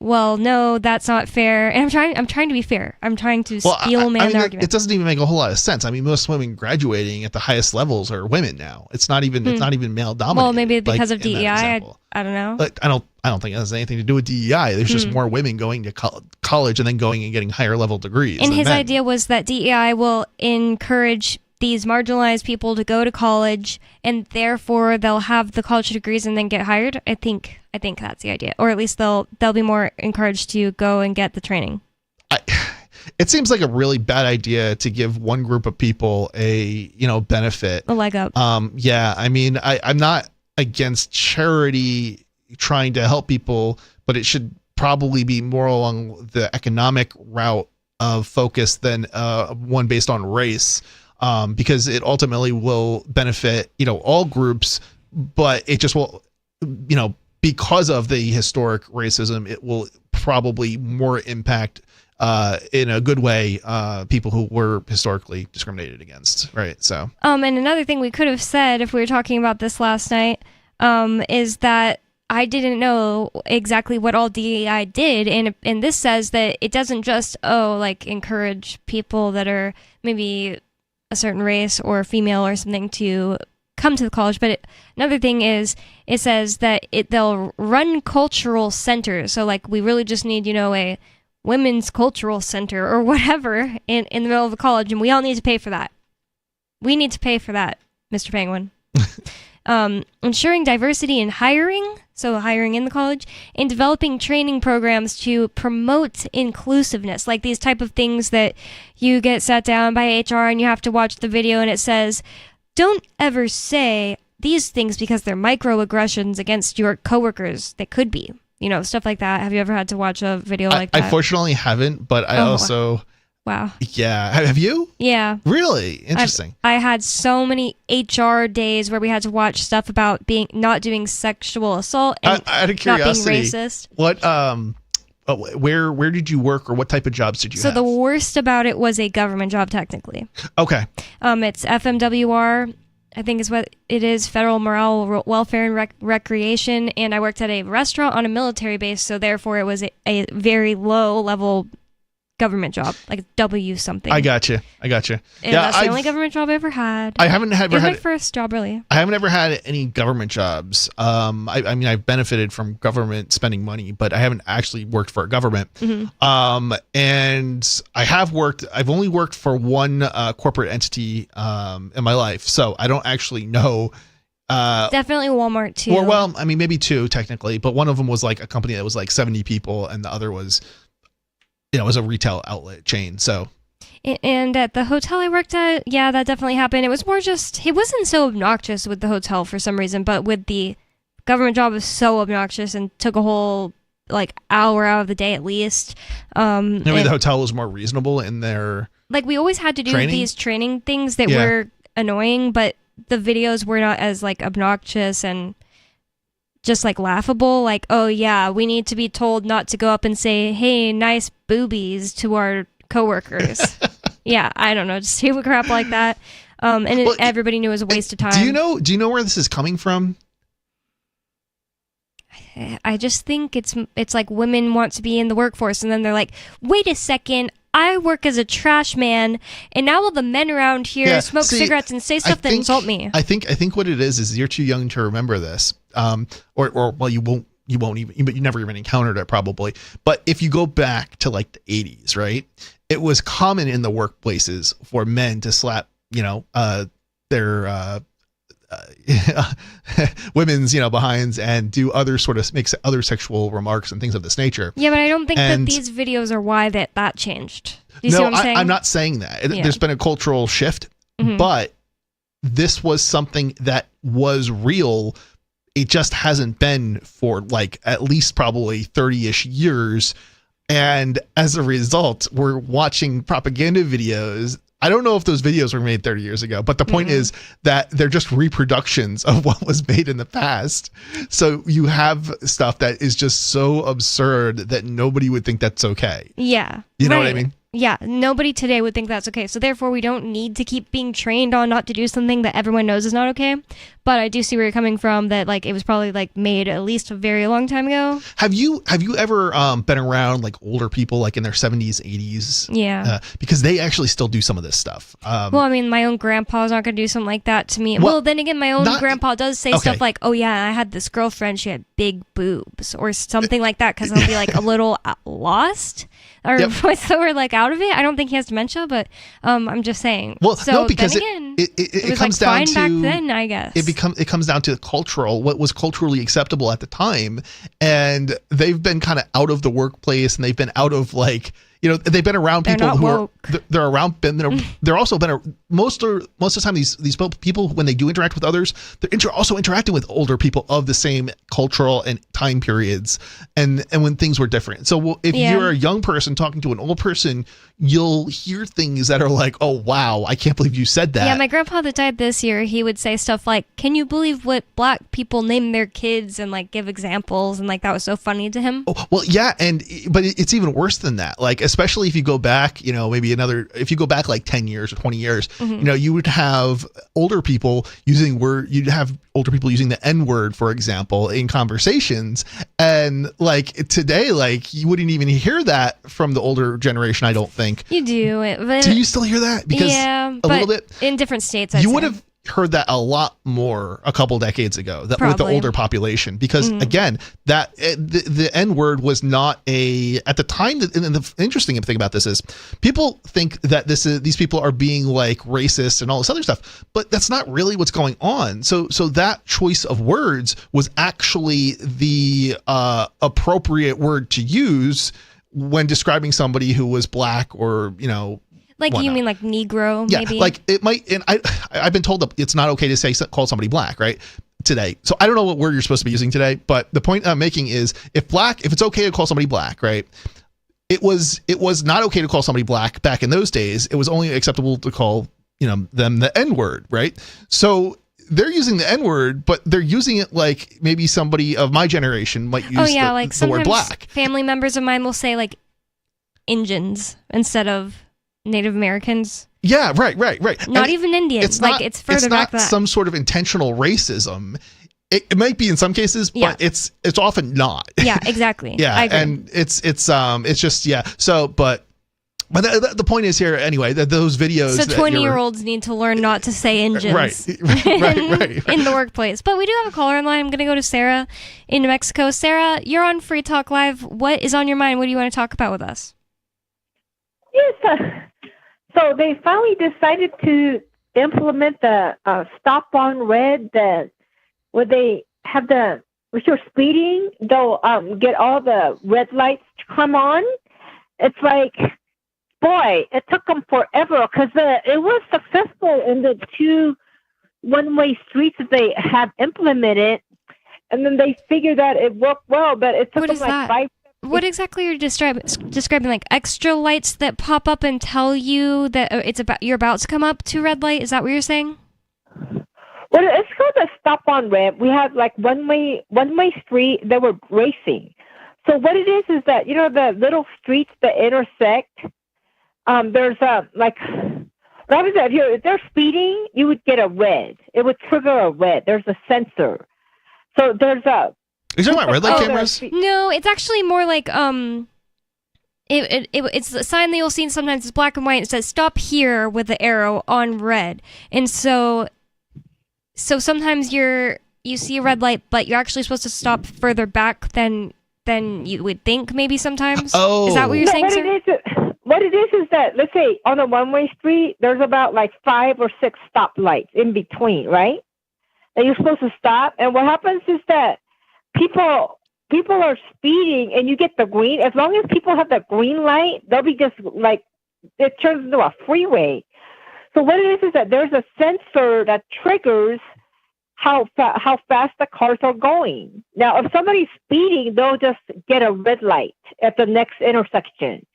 well, no, that's not fair. And I'm trying to be fair. I'm trying to steelman the argument. It doesn't even make a whole lot of sense. I mean, most women graduating at the highest levels are women now. It's not even male dominated. Well, maybe because of DEI. I don't know. I don't think it has anything to do with DEI. There's just more women going to college and then going and getting higher level degrees. And his idea was that DEI will encourage these marginalized people to go to college, and therefore they'll have the college degrees and then get hired. I think that's the idea, or at least they'll be more encouraged to go and get the training. It seems like a really bad idea to give one group of people a benefit, a leg up. Yeah, I mean, I'm not against charity trying to help people, but it should probably be more along the economic route of focus than one based on race. Because it ultimately will benefit, all groups, but it just will, because of the historic racism, it will probably more impact in a good way people who were historically discriminated against, right? So and another thing we could have said if we were talking about this last night is that I didn't know exactly what all DEI did, and this says that it doesn't just encourage people that are maybe a certain race or female or something to come to the college, but another thing is it says that they'll run cultural centers. So we really just need a women's cultural center or whatever in the middle of the college, and we all need to pay for that. We need to pay for that, Mr. Penguin. Ensuring diversity in hiring, so hiring in the college, and developing training programs to promote inclusiveness, like these type of things that you get sat down by HR and you have to watch the video and it says, don't ever say these things because they're microaggressions against your coworkers. They could be, stuff like that. Have you ever had to watch a video like that? I fortunately haven't, but I also... Wow. Yeah. Have you? Yeah. Really? Interesting. I had so many HR days where we had to watch stuff about not doing sexual assault and out of not being curiosity, racist. What where did you work, or what type of jobs did you have? So the worst about it was a government job, technically. Okay. It's FMWR, I think is what it is, Federal Morale, Welfare, and Recreation, and I worked at a restaurant on a military base, so therefore it was a very low-level government job, like W something. I got you. And that's the only government job I ever had. I haven't ever had my first job, really. I haven't ever had any government jobs. I mean, I've benefited from government spending money, but I haven't actually worked for a government. Mm-hmm. And I've only worked for one corporate entity in my life, so I don't actually know. Definitely Walmart too. Well, I mean, maybe two technically, but one of them was like a company that was like 70 people, and the other was, it was a retail outlet chain. So, and at the hotel I worked at, yeah, that definitely happened. It was more just, it wasn't so obnoxious with the hotel for some reason, but with the government job, it was so obnoxious and took a whole hour out of the day at least. Maybe the hotel was more reasonable in their we always had to do these training things that were annoying, but the videos were not as obnoxious and just laughable, oh yeah, we need to be told not to go up and say, hey, nice boobies to our coworkers. Yeah, I don't know, just stupid crap like that. Everybody knew it was a waste of time. Do you know where this is coming from? I just think it's like women want to be in the workforce, and then they're like, wait a second, I work as a trash man, and now all the men around here smoke cigarettes and say stuff that insult me. I think what it is you're too young to remember this. Or you won't even, but you never even encountered it probably. But if you go back to the 80s, right? It was common in the workplaces for men to slap, their women's, behinds and do other makes other sexual remarks and things of this nature. Yeah, but I don't think that these videos are why that changed. Do you see what I'm saying? I'm not saying that. There's been a cultural shift, but this was something that was real. It just hasn't been for at least probably 30-ish years. And as a result, we're watching propaganda videos. I don't know if those videos were made 30 years ago, but the point is that they're just reproductions of what was made in the past. So you have stuff that is just so absurd that nobody would think that's okay. Yeah. You know what I mean? Yeah, nobody today would think that's okay. So therefore, we don't need to keep being trained on not to do something that everyone knows is not okay. But I do see where you're coming from, that it was probably made at least a very long time ago. Have you ever been around older people in their 70s, 80s? Yeah. Because they actually still do some of this stuff. Well, I mean, my own grandpa's not going to do something like that to me. Well, then again, my own grandpa does say stuff like, oh yeah, I had this girlfriend, she had big boobs or something like that, because he'll be a little lost. Or what's the word, out of it? I don't think he has dementia, but I'm just saying. Well, so no, because then again, it was comes down fine to back then, I guess. It comes down to what was culturally acceptable at the time, and they've been kind of out of the workplace, and they've been out of they've been around people they're around. They're also been most of the time these people, when they do interact with others, they're also interacting with older people of the same cultural and time periods, and when things were different. So if you're a young person talking to an old person, you'll hear things that are like, oh, wow, I can't believe you said that. Yeah, my grandpa that died this year, he would say stuff like, can you believe what black people name their kids, and like give examples, and like that was so funny to him. Oh, well, yeah, but it's even worse than that. Like, especially if you go back, if you go back like 10 years or 20 years, you would have older people using the N-word, for example, in conversations. And like today, like you wouldn't even hear that from the older generation, I don't think. You do. But do you still hear that? Because a little bit in different states. You would have heard that a lot more a couple decades ago with the older population, because again, that the N-word was not at the time. And the interesting thing about this is people think that these people are being like racist and all this other stuff, but that's not really what's going on. So that choice of words was actually the appropriate word to use when describing somebody who was black or like you mean like Negro, maybe? Yeah, like it might, and I've been told that it's not okay to call somebody black, right? Today. So I don't know what word you're supposed to be using today, but the point I'm making is if it's okay to call somebody black, right? It was not okay to call somebody black back in those days. It was only acceptable to call, them the N-word, right? So they're using the N-word, but they're using it like maybe somebody of my generation might use the word black. Family members of mine will say like Indians instead of Native Americans. Yeah, right. Not even Indians. It's further back than that. It's not some sort of intentional racism. It might be in some cases, but it's often not. Yeah, exactly. Yeah, I agree. and it's just So, but the point is here anyway that those videos. So 20-year-olds need to learn not to say Indians, right. in the workplace. But we do have a caller in line. I'm going to go to Sarah in New Mexico. Sarah, you're on Free Talk Live. What is on your mind? What do you want to talk about with us? Yes. So they finally decided to implement the stop on red, where they have if you're speeding, they'll get all the red lights to come on. It's like, boy, it took them forever because it was successful in the 2 one-way streets that they have implemented, and then they figured that it worked well, but it took them like 5. What exactly are you describing? Like extra lights that pop up and tell you that you're about to come up to red light? Is that what you're saying? Well, it's called a stop on red. We have like one way street that we're racing. So what it is that the little streets that intersect. There's what happens if they're speeding, you would get a red. It would trigger a red. There's a sensor. So there's a. Are you talking about red light cameras? No, it's actually more like it's a sign that you'll see sometimes. It's black and white. It says "stop here" with the arrow on red, and so sometimes you see a red light, but you're actually supposed to stop further back than you would think. Maybe sometimes. Oh, is that what you're saying, sir? What it is that, let's say on a one-way street, there's about like 5 or 6 stoplights in between, right? And you're supposed to stop. And what happens is that people are speeding and you get the green. As long as people have the green light, they'll be just like, it turns into a freeway. So what it is that there's a sensor that triggers how fast the cars are going. Now, if somebody's speeding, they'll just get a red light at the next intersection.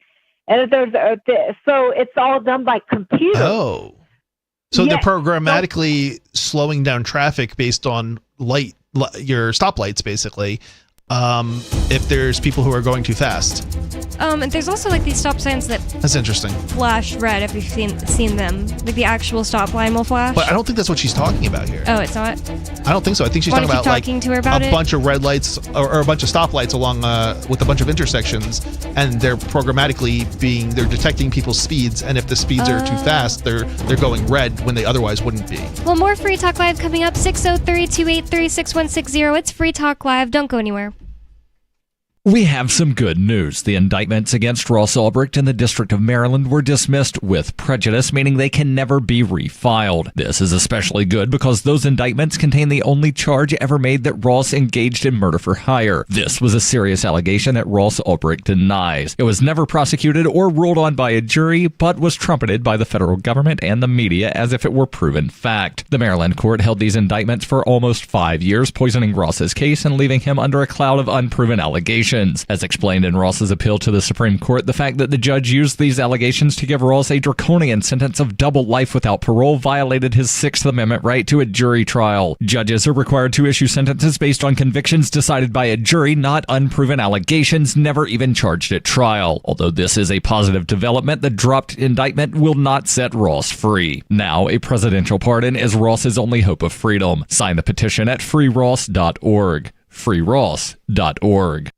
And if so it's all done by computer. Oh. So they're programmatically slowing down traffic based on your stoplights, basically. If there's people who are going too fast. And there's also like these stop signs that's interesting. Flash red if you've seen them. Like the actual stop line will flash. But I don't think that's what she's talking about here. Oh, it's not? I don't think so. I think she's talking about to her about a bunch of red lights or a bunch of stoplights along with a bunch of intersections, and they're they're detecting people's speeds, and if the speeds are too fast, they're going red when they otherwise wouldn't be. Well, more Free Talk Live coming up. 603-283-6160. It's Free Talk Live. Don't go anywhere. We have some good news. The indictments against Ross Ulbricht in the District of Maryland were dismissed with prejudice, meaning they can never be refiled. This is especially good because those indictments contain the only charge ever made that Ross engaged in murder for hire. This was a serious allegation that Ross Ulbricht denies. It was never prosecuted or ruled on by a jury, but was trumpeted by the federal government and the media as if it were proven fact. The Maryland court held these indictments for almost 5 years, poisoning Ross's case and leaving him under a cloud of unproven allegations. convictions. As explained in Ross's appeal to the Supreme Court, the fact that the judge used these allegations to give Ross a draconian sentence of double life without parole violated his Sixth Amendment right to a jury trial. Judges are required to issue sentences based on convictions decided by a jury, not unproven allegations never even charged at trial. Although this is a positive development, the dropped indictment will not set Ross free. Now, a presidential pardon is Ross's only hope of freedom. Sign the petition at freeross.org. freeross.org.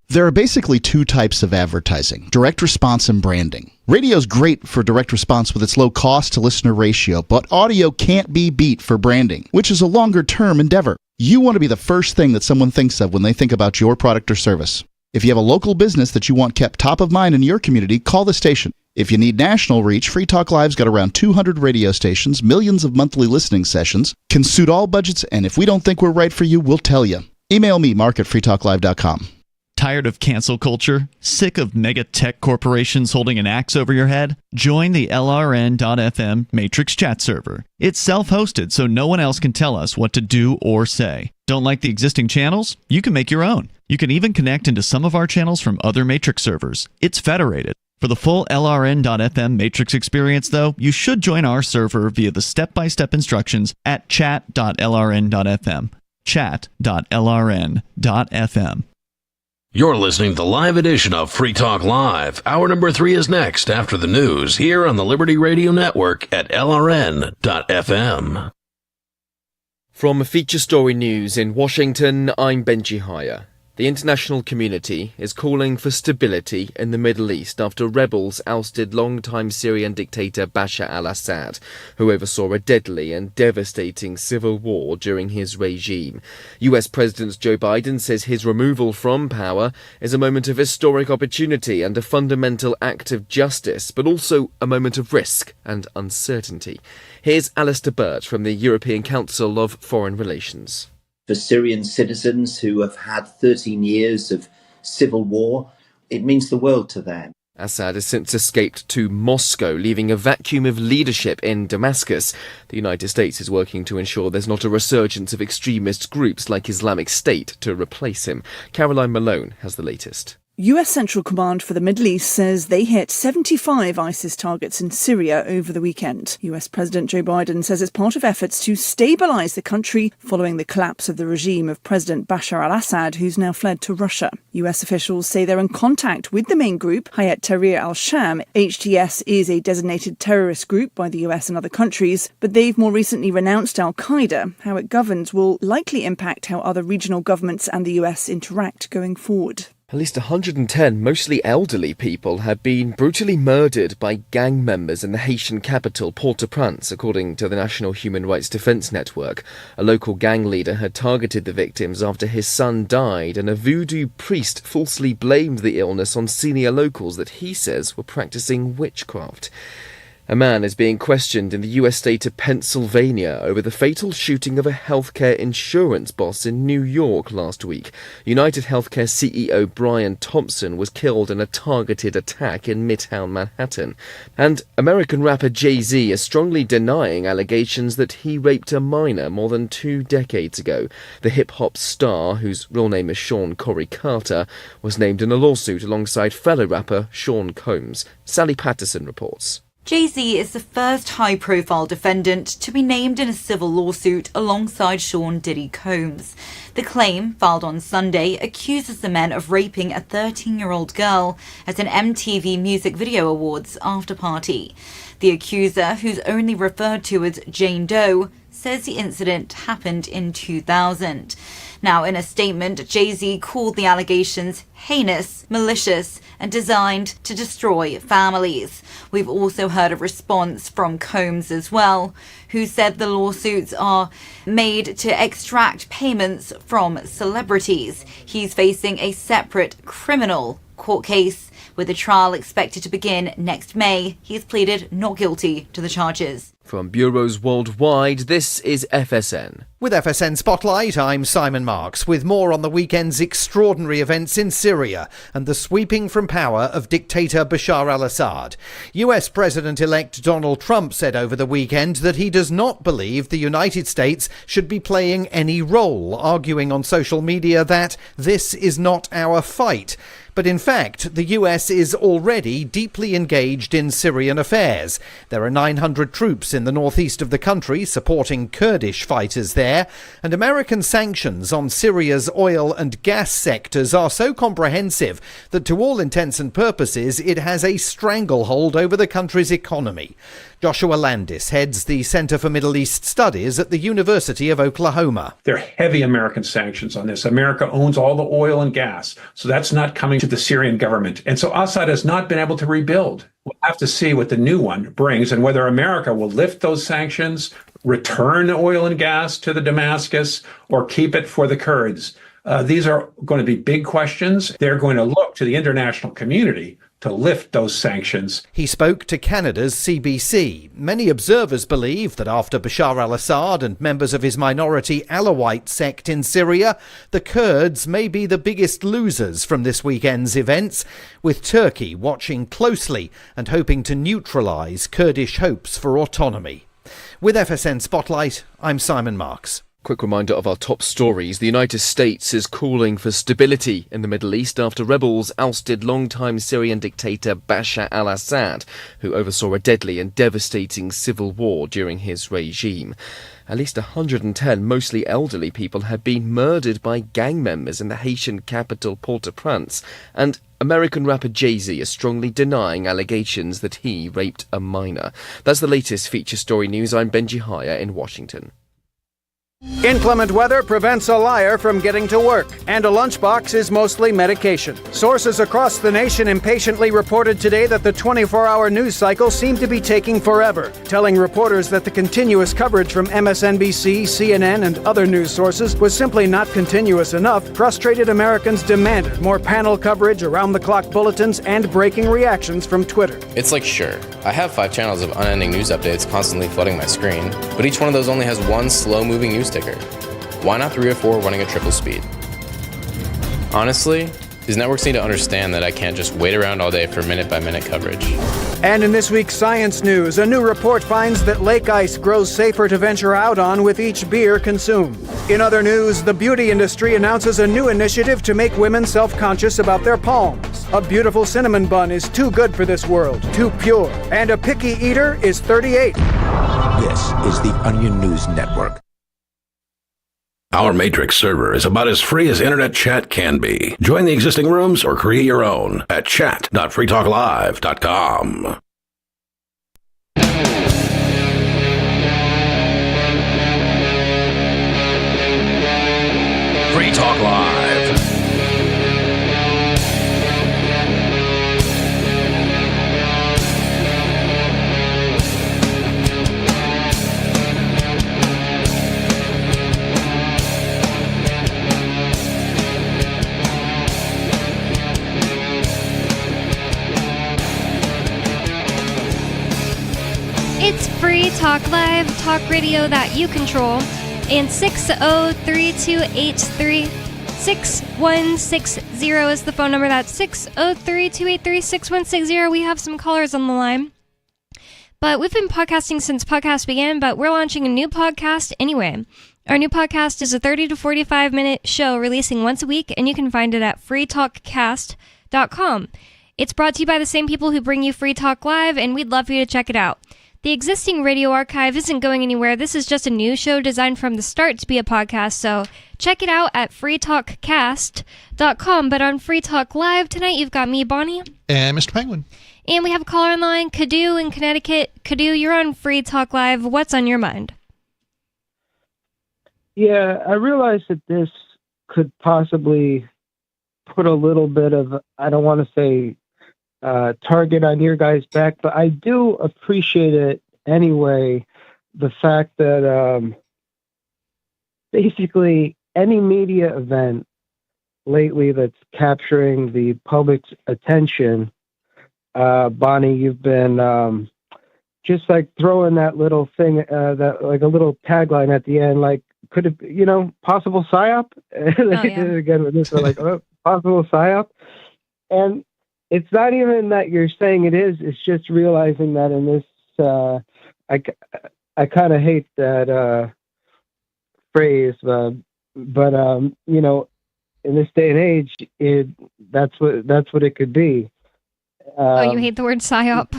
There are basically two types of advertising: direct response and branding. Radio's great for direct response with its low cost to listener ratio, but audio can't be beat for branding, which is a longer term endeavor. You want to be the first thing that someone thinks of when they think about your product or service. If you have a local business that you want kept top of mind in your community, call the station. If you need national reach, Free Talk Live's got around 200 radio stations, millions of monthly listening sessions, can suit all budgets, and if we don't think we're right for you, we'll tell you. Email me, mark@freetalklive.com. Tired of cancel culture? Sick of mega tech corporations holding an axe over your head? Join the LRN.FM Matrix chat server. It's self-hosted, so no one else can tell us what to do or say. Don't like the existing channels? You can make your own. You can even connect into some of our channels from other Matrix servers. It's federated. For the full LRN.FM Matrix experience, though, you should join our server via the step-by-step instructions at chat.lrn.fm. chat.lrn.fm. You're listening to the live edition of Free Talk Live. Hour number 3 is next after the news here on the Liberty Radio Network at LRN.FM. From Feature Story News in Washington, I'm Benji Haya. The international community is calling for stability in the Middle East after rebels ousted longtime Syrian dictator Bashar al-Assad, who oversaw a deadly and devastating civil war during his regime. US President Joe Biden says his removal from power is a moment of historic opportunity and a fundamental act of justice, but also a moment of risk and uncertainty. Here's Alistair Burt from the European Council of Foreign Relations. For Syrian citizens who have had 13 years of civil war, it means the world to them. Assad has since escaped to Moscow, leaving a vacuum of leadership in Damascus. The United States is working to ensure there's not a resurgence of extremist groups like Islamic State to replace him. Caroline Malone has the latest. US Central Command for the Middle East says they hit 75 ISIS targets in Syria over the weekend. US President Joe Biden says it's part of efforts to stabilize the country following the collapse of the regime of President Bashar al-Assad, who's now fled to Russia. US officials say they're in contact with the main group, Hayat Tahrir al-Sham. HTS is a designated terrorist group by the US and other countries, but they've more recently renounced al-Qaeda. How it governs will likely impact how other regional governments and the US interact going forward. At least 110 mostly elderly people have been brutally murdered by gang members in the Haitian capital, Port-au-Prince, according to the National Human Rights Defense Network. A local gang leader had targeted the victims after his son died, and a voodoo priest falsely blamed the illness on senior locals that he says were practicing witchcraft. A man is being questioned in the US state of Pennsylvania over the fatal shooting of a healthcare insurance boss in New York last week. United Healthcare CEO Brian Thompson was killed in a targeted attack in Midtown Manhattan. And American rapper Jay-Z is strongly denying allegations that he raped a minor more than 2 decades ago. The hip-hop star, whose real name is Sean Corey Carter, was named in a lawsuit alongside fellow rapper Sean Combs. Sally Patterson reports. Jay-Z is the first high-profile defendant to be named in a civil lawsuit alongside Sean Diddy Combs. The claim, filed on Sunday, accuses the men of raping a 13-year-old girl at an MTV Music Video Awards after-party. The accuser, who's only referred to as Jane Doe, says the incident happened in 2000. Now, in a statement, Jay-Z called the allegations heinous, malicious, and designed to destroy families. We've also heard a response from Combs as well, who said the lawsuits are made to extract payments from celebrities. He's facing a separate criminal court case With the trial expected to begin next May, he has pleaded not guilty to the charges. From bureaus worldwide, this is FSN. With FSN Spotlight, I'm Simon Marks, with more on the weekend's extraordinary events in Syria and the sweeping from power of dictator Bashar al-Assad. US President-elect Donald Trump said over the weekend that he does not believe the United States should be playing any role, arguing on social media that this is not our fight. But in fact, the US is already deeply engaged in Syrian affairs. There are 900 troops in the northeast of the country supporting Kurdish fighters there, and American sanctions on Syria's oil and gas sectors are so comprehensive that to all intents and purposes it has a stranglehold over the country's economy. Joshua Landis heads the Center for Middle East Studies at the University of Oklahoma. There are heavy American sanctions on this. America owns all the oil and gas, so that's not coming to the Syrian government. And so Assad has not been able to rebuild. We'll have to see what the new one brings and whether America will lift those sanctions, return oil and gas to the Damascus, or keep it for the Kurds. These are going to be big questions. They're going to look to the international community to lift those sanctions. He spoke to Canada's CBC. Many observers believe that after Bashar al-Assad and members of his minority Alawite sect in Syria, the Kurds may be the biggest losers from this weekend's events, with Turkey watching closely and hoping to neutralise Kurdish hopes for autonomy. With FSN Spotlight, I'm Simon Marks. Quick reminder of our top stories. The United States is calling for stability in the Middle East after rebels ousted longtime Syrian dictator Bashar al-Assad, who oversaw a deadly and devastating civil war during his regime. At least 110 mostly elderly people have been murdered by gang members in the Haitian capital Port-au-Prince, and American rapper Jay-Z is strongly denying allegations that he raped a minor. That's the latest feature story news. I'm Benji Haya in Washington. Inclement weather prevents a liar from getting to work, and a lunchbox is mostly medication. Sources across the nation impatiently reported today that the 24-hour news cycle seemed to be taking forever, telling reporters that the continuous coverage from MSNBC, CNN, and other news sources was simply not continuous enough. Frustrated Americans demanded more panel coverage, around-the-clock bulletins, and breaking reactions from Twitter. It's like, sure, I have 5 channels of unending news updates constantly flooding my screen, but each one of those only has one slow-moving news ticker. Why not 3 or 4 running at triple speed? Honestly, these networks need to understand that I can't just wait around all day for minute-by-minute coverage. And in this week's science news, a new report finds that lake ice grows safer to venture out on with each beer consumed. In other news, the beauty industry announces a new initiative to make women self-conscious about their palms. A beautiful cinnamon bun is too good for this world, too pure. And a picky eater is 38. This is the Onion News Network. Our Matrix server is about as free as internet chat can be. Join the existing rooms or create your own at chat.freetalklive.com. Free Talk Live. It's Free Talk Live, talk radio that you control, and 603-283-6160 is the phone number. That's 603-283-6160. We have some callers on the line. But we've been podcasting since podcasts began, but we're launching a new podcast anyway. Our new podcast is a 30 to 45-minute show releasing once a week, and you can find it at freetalkcast.com. It's brought to you by the same people who bring you Free Talk Live, and we'd love for you to check it out. The existing radio archive isn't going anywhere. This is just a new show designed from the start to be a podcast, so check it out at freetalkcast.com. But on Free Talk Live tonight, you've got me, Bonnie. And Mr. Penguin. And we have a caller on the line, Kadu in Connecticut. Kadu, you're on Free Talk Live. What's on your mind? Yeah, I realize that this could possibly put a little bit of, I don't want to say target on your guys' back, but I do appreciate it anyway. The fact that basically any media event lately that's capturing the public's attention Bonnie, you've been just like throwing that little thing, that like a little tagline at the end, like could it, possible psyop? And they did it again with this, like possible psyop, and it's not even that you're saying it is; it's just realizing that in this, I kind of hate that phrase, but in this day and age, that's what it could be. You hate the word psyop?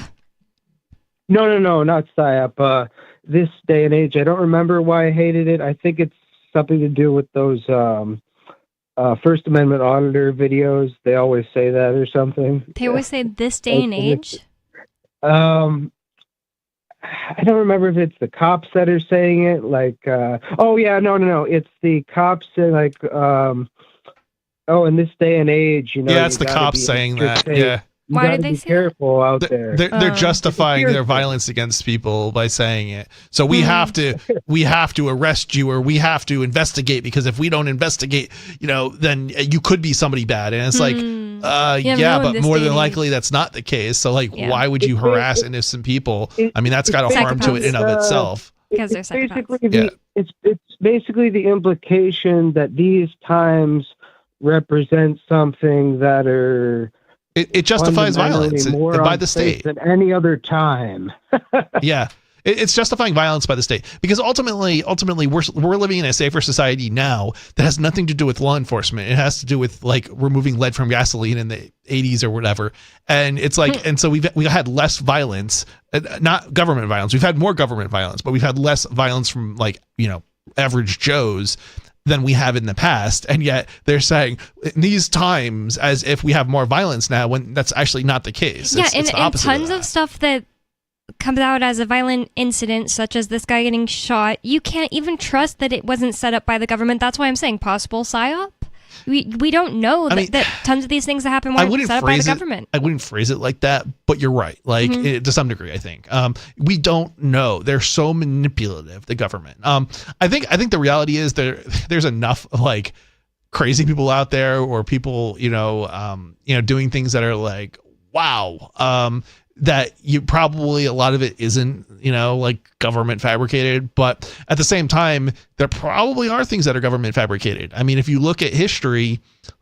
No, not psyop. This day and age, I don't remember why I hated it. I think it's something to do with those First Amendment auditor videos. They always say that or something. They always say this day and age? I don't remember if it's the cops that are saying it. Like, no. It's the cops saying like, in this day and age, Yeah, it's the cops saying that. Yeah. Why did they say careful out there? They're justifying their violence against people by saying it. So we have to arrest you, or we have to investigate, because if we don't investigate, then you could be somebody bad. And it's like, but more than likely that's not the case. So why would you harass innocent people? I mean, that's got a harm to it in of itself. Because they're it's basically the implication that these times represent something that are. It justifies violence by the state than any other time. Yeah, it's justifying violence by the state, because ultimately we're living in a safer society now that has nothing to do with law enforcement. It has to do with like removing lead from gasoline in the 80s or whatever. And it's like, and so we had less violence, not government violence. We've had more government violence, but we've had less violence from average Joes than we have in the past. And yet they're saying in these times as if we have more violence now, when that's actually not the case. Yeah, it's and tons of stuff that comes out as a violent incident, such as this guy getting shot, you can't even trust that it wasn't set up by the government. That's why I'm saying possible psyop. We don't know that tons of these things that happen weren't set up by the government. I wouldn't phrase it like that, but you're right. To some degree, I think we don't know. They're so manipulative, the government. I think the reality is there's enough like crazy people out there, or people doing things that are like wow. That you probably a lot of it isn't government fabricated, but at the same time there probably are things that are government fabricated. I mean, if you look at history,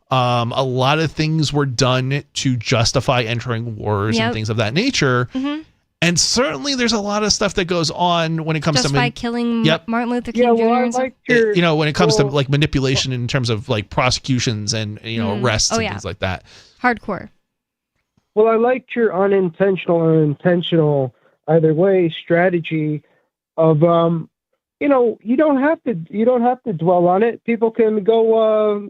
a lot of things were done to justify entering wars and things of that nature. Mm-hmm. And certainly there's a lot of stuff that goes on when it comes justify to killing Martin Luther King Jr. When it comes to like manipulation in terms of like prosecutions and arrests and things like that. Hardcore. Well, I liked your unintentional or intentional, either way, strategy of, you don't have to dwell on it. People can go, on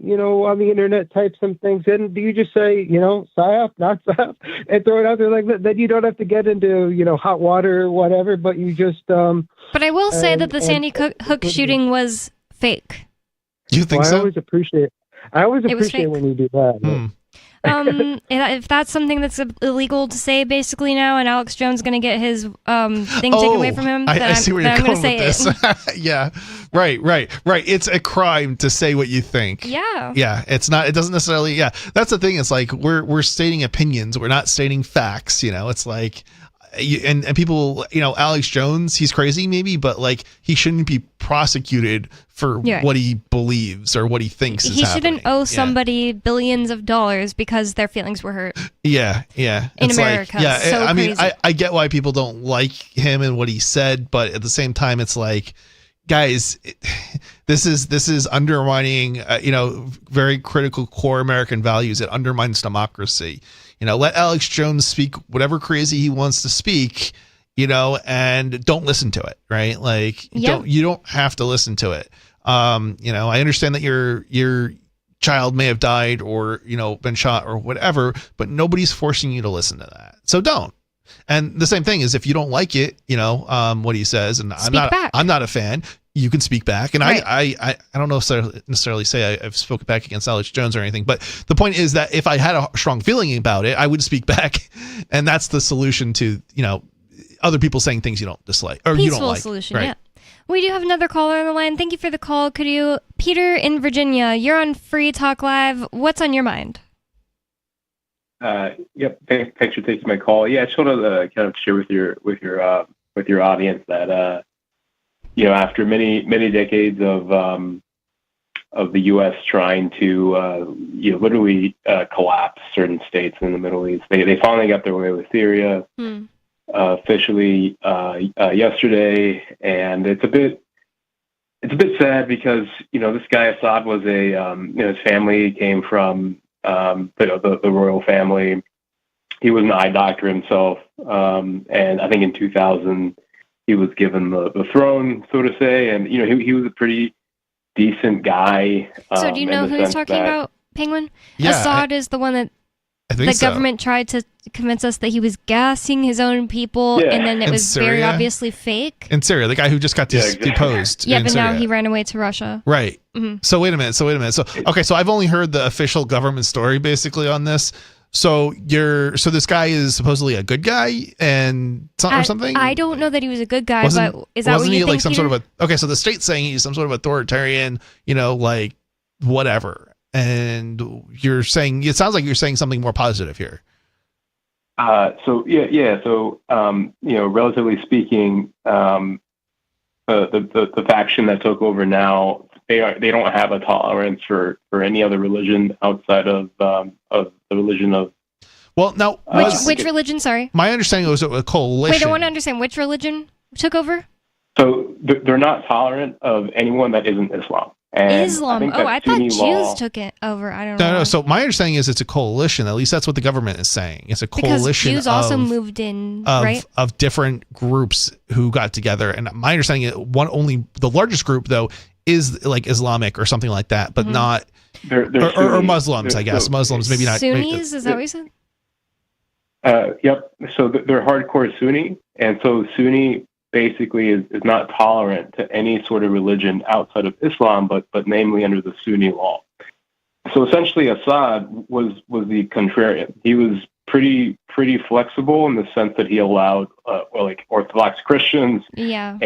the internet, type some things in. Do you just say, psyop, not psyop, and throw it out there like that? Then you don't have to get into, hot water or whatever. But you just. But I will say that the Sandy Hook shooting was fake. You think so? I always appreciate when you do that. If that's something that's illegal to say basically now, and Alex Jones going to get his thing taken away from him, I see where you're going with this. Yeah, right. It's a crime to say what you think. Yeah. It's not. It doesn't necessarily. Yeah, that's the thing. It's like we're stating opinions. We're not stating facts. It's like. And people, Alex Jones, he's crazy maybe, but like he shouldn't be prosecuted for what he believes or what he thinks is happening. He shouldn't owe somebody billions of dollars because their feelings were hurt. Yeah. In America. I mean, I get why people don't like him and what he said, but at the same time, it's like, guys, this is undermining, very critical core American values. It undermines democracy. Let Alex Jones speak whatever crazy he wants to speak, and don't listen to it, right? Like, you don't have to listen to it. I understand that your child may have died or, been shot or whatever, but nobody's forcing you to listen to that. So don't. And the same thing is if you don't like it, what he says, and I'm not a fan, you can speak back. And right. I don't necessarily say I've spoken back against Alex Jones or anything, but the point is that if I had a strong feeling about it, I would speak back. And that's the solution to, other people saying things you don't dislike or peaceful you don't like. Solution, right. Yeah. We do have another caller on the line. Thank you for the call. Peter in Virginia, you're on Free Talk Live. What's on your mind? Yep. Thanks for taking my call. Yeah, I just wanted to kind of share with your audience that after many decades of the U.S. trying to literally collapse certain states in the Middle East, they finally got their way with Syria officially yesterday, and it's a bit sad because this guy Assad was his family came from the royal family. He was an eye doctor himself, and I think in 2000 he was given the throne, so to say, and he was a pretty decent guy. So do you know who he's talking about, Penguin? Yeah, Assad is the one that the government tried to convince us that he was gassing his own people, and then it In was Syria? very obviously fake. In Syria, the guy who just got deposed. Yeah, in but now Syria. he ran away to Russia. Right. Mhm. So wait a minute. So I've only heard the official government story basically on this. So this guy is supposedly a good guy or something. I don't know that he was a good guy, but is that what you he think, like some Peter? sort of okay? So the state's saying he's some sort of authoritarian, like whatever. And you're saying it sounds like you're saying something more positive here. So relatively speaking, the faction that took over now, they don't have a tolerance for any other religion outside of the religion of. Well, now Which religion? Sorry. My understanding was a coalition. Wait, I want to understand which religion took over. So they're not tolerant of anyone that isn't Islam. And Islam. I thought Sunni Jews law- took it over. I don't know. No. So my understanding is it's a coalition. At least that's what the government is saying. It's a Because coalition Jews also moved in, right? of different groups who got together. And my understanding is the largest group though is like Islamic or something like that, but not They're or Sunni. Muslims. I guess Muslims maybe not. Sunnis, is that what you said? Yep. So they're hardcore Sunni, and so Sunni basically is not tolerant to any sort of religion outside of Islam, but namely under the Sunni law. So essentially, Assad was the contrarian. He was pretty flexible in the sense that he allowed like Orthodox Christians and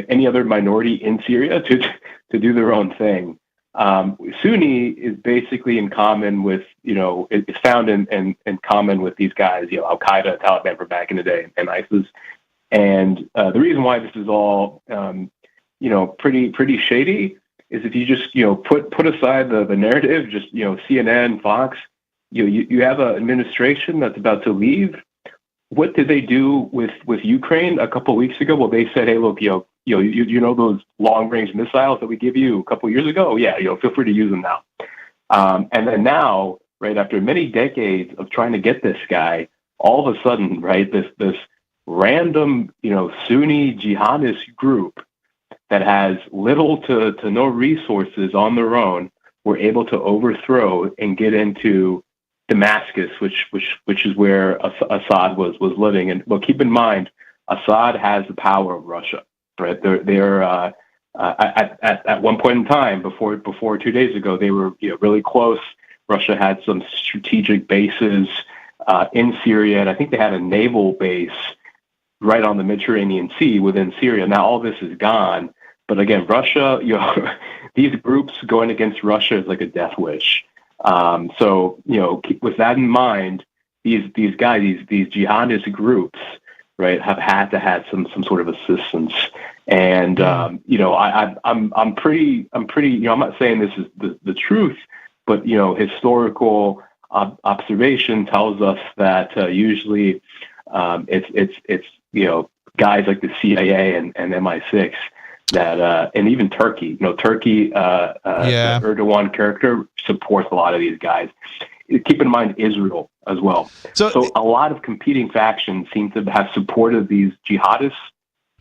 any other minority in Syria to do their own thing. Sunni is basically in common with, it's found in common with these guys, Al Qaeda, Taliban from back in the day, and ISIS. And the reason why this is all, pretty shady is if you just, put aside the narrative, just, CNN, Fox, you have an administration that's about to leave. What did they do with Ukraine a couple of weeks ago? Well, they said, hey, look, you know those long-range missiles that we give you a couple of years ago? Yeah, feel free to use them now. And then now, right, after many decades of trying to get this guy, all of a sudden, right, this random, Sunni jihadist group that has little to no resources on their own were able to overthrow and get into Damascus, which is where Assad was living. And well, keep in mind, Assad has the power of Russia, right? They're at one point in time before 2 days ago, they were really close. Russia had some strategic bases in Syria, and I think they had a naval base right on the Mediterranean Sea within Syria. Now all this is gone, but again, Russia, these groups going against Russia is like a death wish. So with that in mind, these guys, these jihadist groups, right, have had to have some sort of assistance. And I'm pretty. I'm not saying this is the truth, but historical observation tells us that usually it's guys like the CIA and MI6 that and even Turkey. Turkey, the Erdogan character supports a lot of these guys. Keep in mind Israel as well. So a lot of competing factions seem to have supported these jihadists,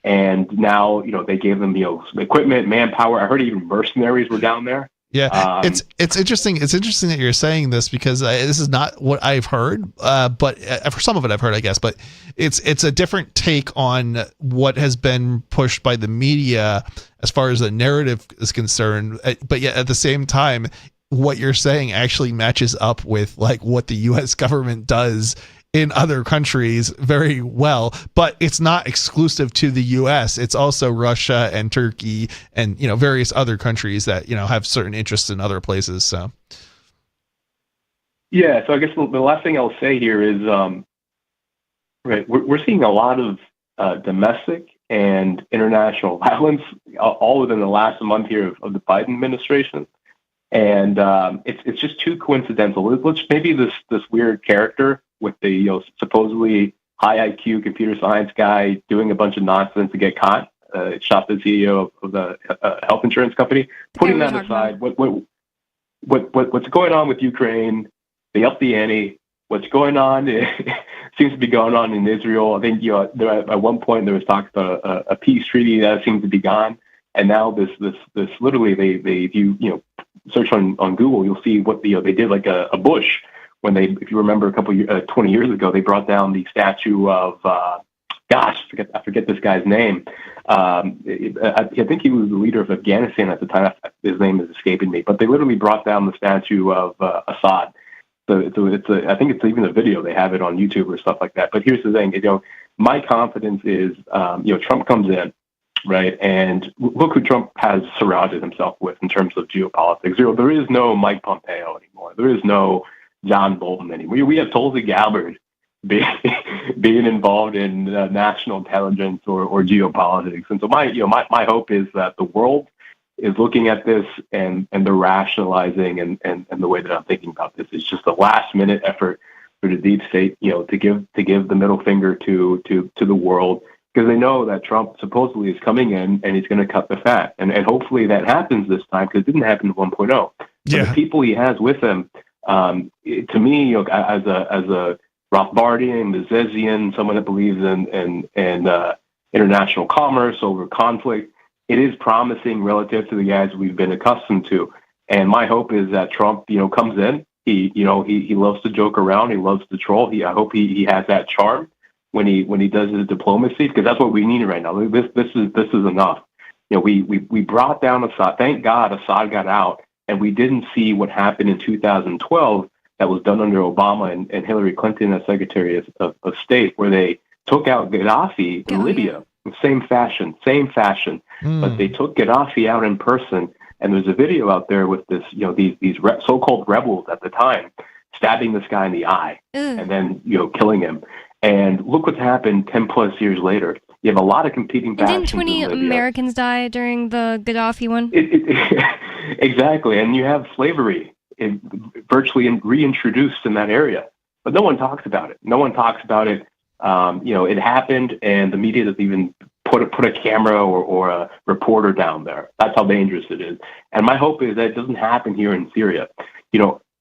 and now they gave them equipment, manpower. I heard even mercenaries were down there. Yeah, it's interesting. It's interesting that you're saying this because this is not what I've heard, but for some of it I've heard, I guess. But it's a different take on what has been pushed by the media as far as the narrative is concerned. But yet at the same time, what you're saying actually matches up with like what the U.S. government does in other countries very well, but it's not exclusive to the US. It's also Russia and Turkey and, various other countries that, have certain interests in other places. So. Yeah, so I guess the last thing I'll say here is, right, we're seeing a lot of domestic and international violence all within the last month here of the Biden administration, and it's just too coincidental. Let's maybe this weird character with the supposedly high IQ computer science guy doing a bunch of nonsense to get caught, shot the CEO of the health insurance company. Putting that aside, what's going on with Ukraine? They upped the ante. What's going on seems to be going on in Israel. I think at one point there was talk about a peace treaty that seems to be gone, and now this literally they if you search on Google, you'll see what they did like a Bush when they, if you remember 20 years ago, they brought down the statue of I forget this guy's name. I think he was the leader of Afghanistan at the time. His name is escaping me, but they literally brought down the statue of Assad. So I think it's even a video. They have it on YouTube or stuff like that. But here's the thing, my confidence is, Trump comes in, right? And look who Trump has surrounded himself with in terms of geopolitics. There is no Mike Pompeo anymore. There is no John Bolton anymore. We have Tulsi Gabbard being involved in national intelligence or geopolitics. And so my hope is that the world is looking at this and they're rationalizing and the way that I'm thinking about this is just a last minute effort for the deep state, to give the middle finger to the world, because they know that Trump supposedly is coming in and he's going to cut the fat. And hopefully that happens this time, because it didn't happen in 1.0. Yeah. The people he has with him, to me, as a Rothbardian, Misesian, someone that believes in international commerce over conflict, it is promising relative to the guys we've been accustomed to. And my hope is that Trump, comes in. He loves to joke around. He loves to troll. I hope he has that charm when he does his diplomacy, because that's what we need right now. This is enough. We brought down Assad. Thank God Assad got out, and we didn't see what happened in 2012 that was done under Obama and Hillary Clinton as Secretary of State, where they took out Gaddafi in Libya. Same fashion. But they took Gaddafi out in person, and there's a video out there with this, these so-called rebels at the time stabbing this guy in the eye and then, killing him. And look what's happened 10 plus years later. You have a lot of competing factions. Didn't 20 Americans die during the Gaddafi one? Exactly. And you have slavery virtually reintroduced in that area. But no one talks about it. It happened, and the media doesn't even put a camera or a reporter down there. That's how dangerous it is. And my hope is that it doesn't happen here in Syria.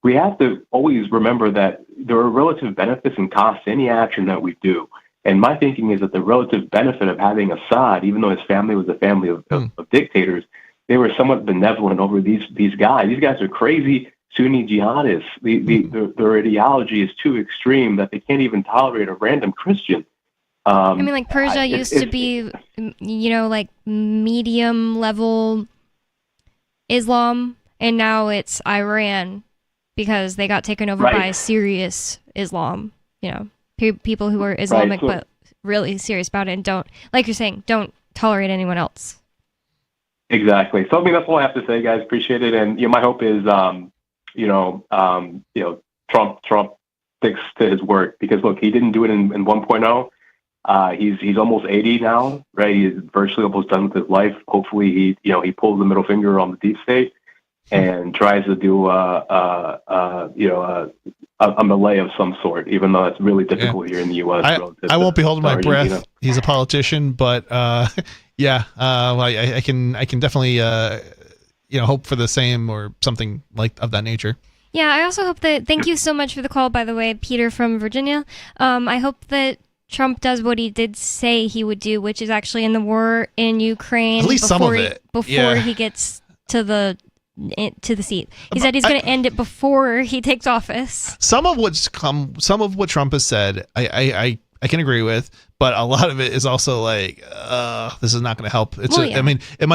We have to always remember that there are relative benefits and costs to any action that we do. And my thinking is that the relative benefit of having Assad, even though his family was a family of dictators, they were somewhat benevolent over these guys. These guys are crazy Sunni jihadists. Their ideology is too extreme that they can't even tolerate a random Christian. Persia used to be, like medium level Islam, and now it's Iran because they got taken over by serious Islam. People who are Islamic but really serious about it and don't, like you're saying, don't tolerate anyone else. Exactly. So that's all I have to say, guys. Appreciate it. And my hope is, Trump sticks to his word, because look, he didn't do it in 1.0. He's almost 80 now, right? He's virtually almost done with his life. Hopefully he pulls the middle finger on the deep state and tries to do a melee of some sort, even though it's really difficult here in the U.S. I won't be holding my breath. He's a politician, but I can definitely hope for the same or something like of that nature. Yeah, I also hope that. Thank you so much for the call, by the way, Peter from Virginia. I hope that Trump does what he did say he would do, which is actually end the war in Ukraine. At least some of it before he gets to the seat. He said he's going to end it before he takes office. Some of what Trump has said, I can agree with, but a lot of it is also like, this is not going to help. It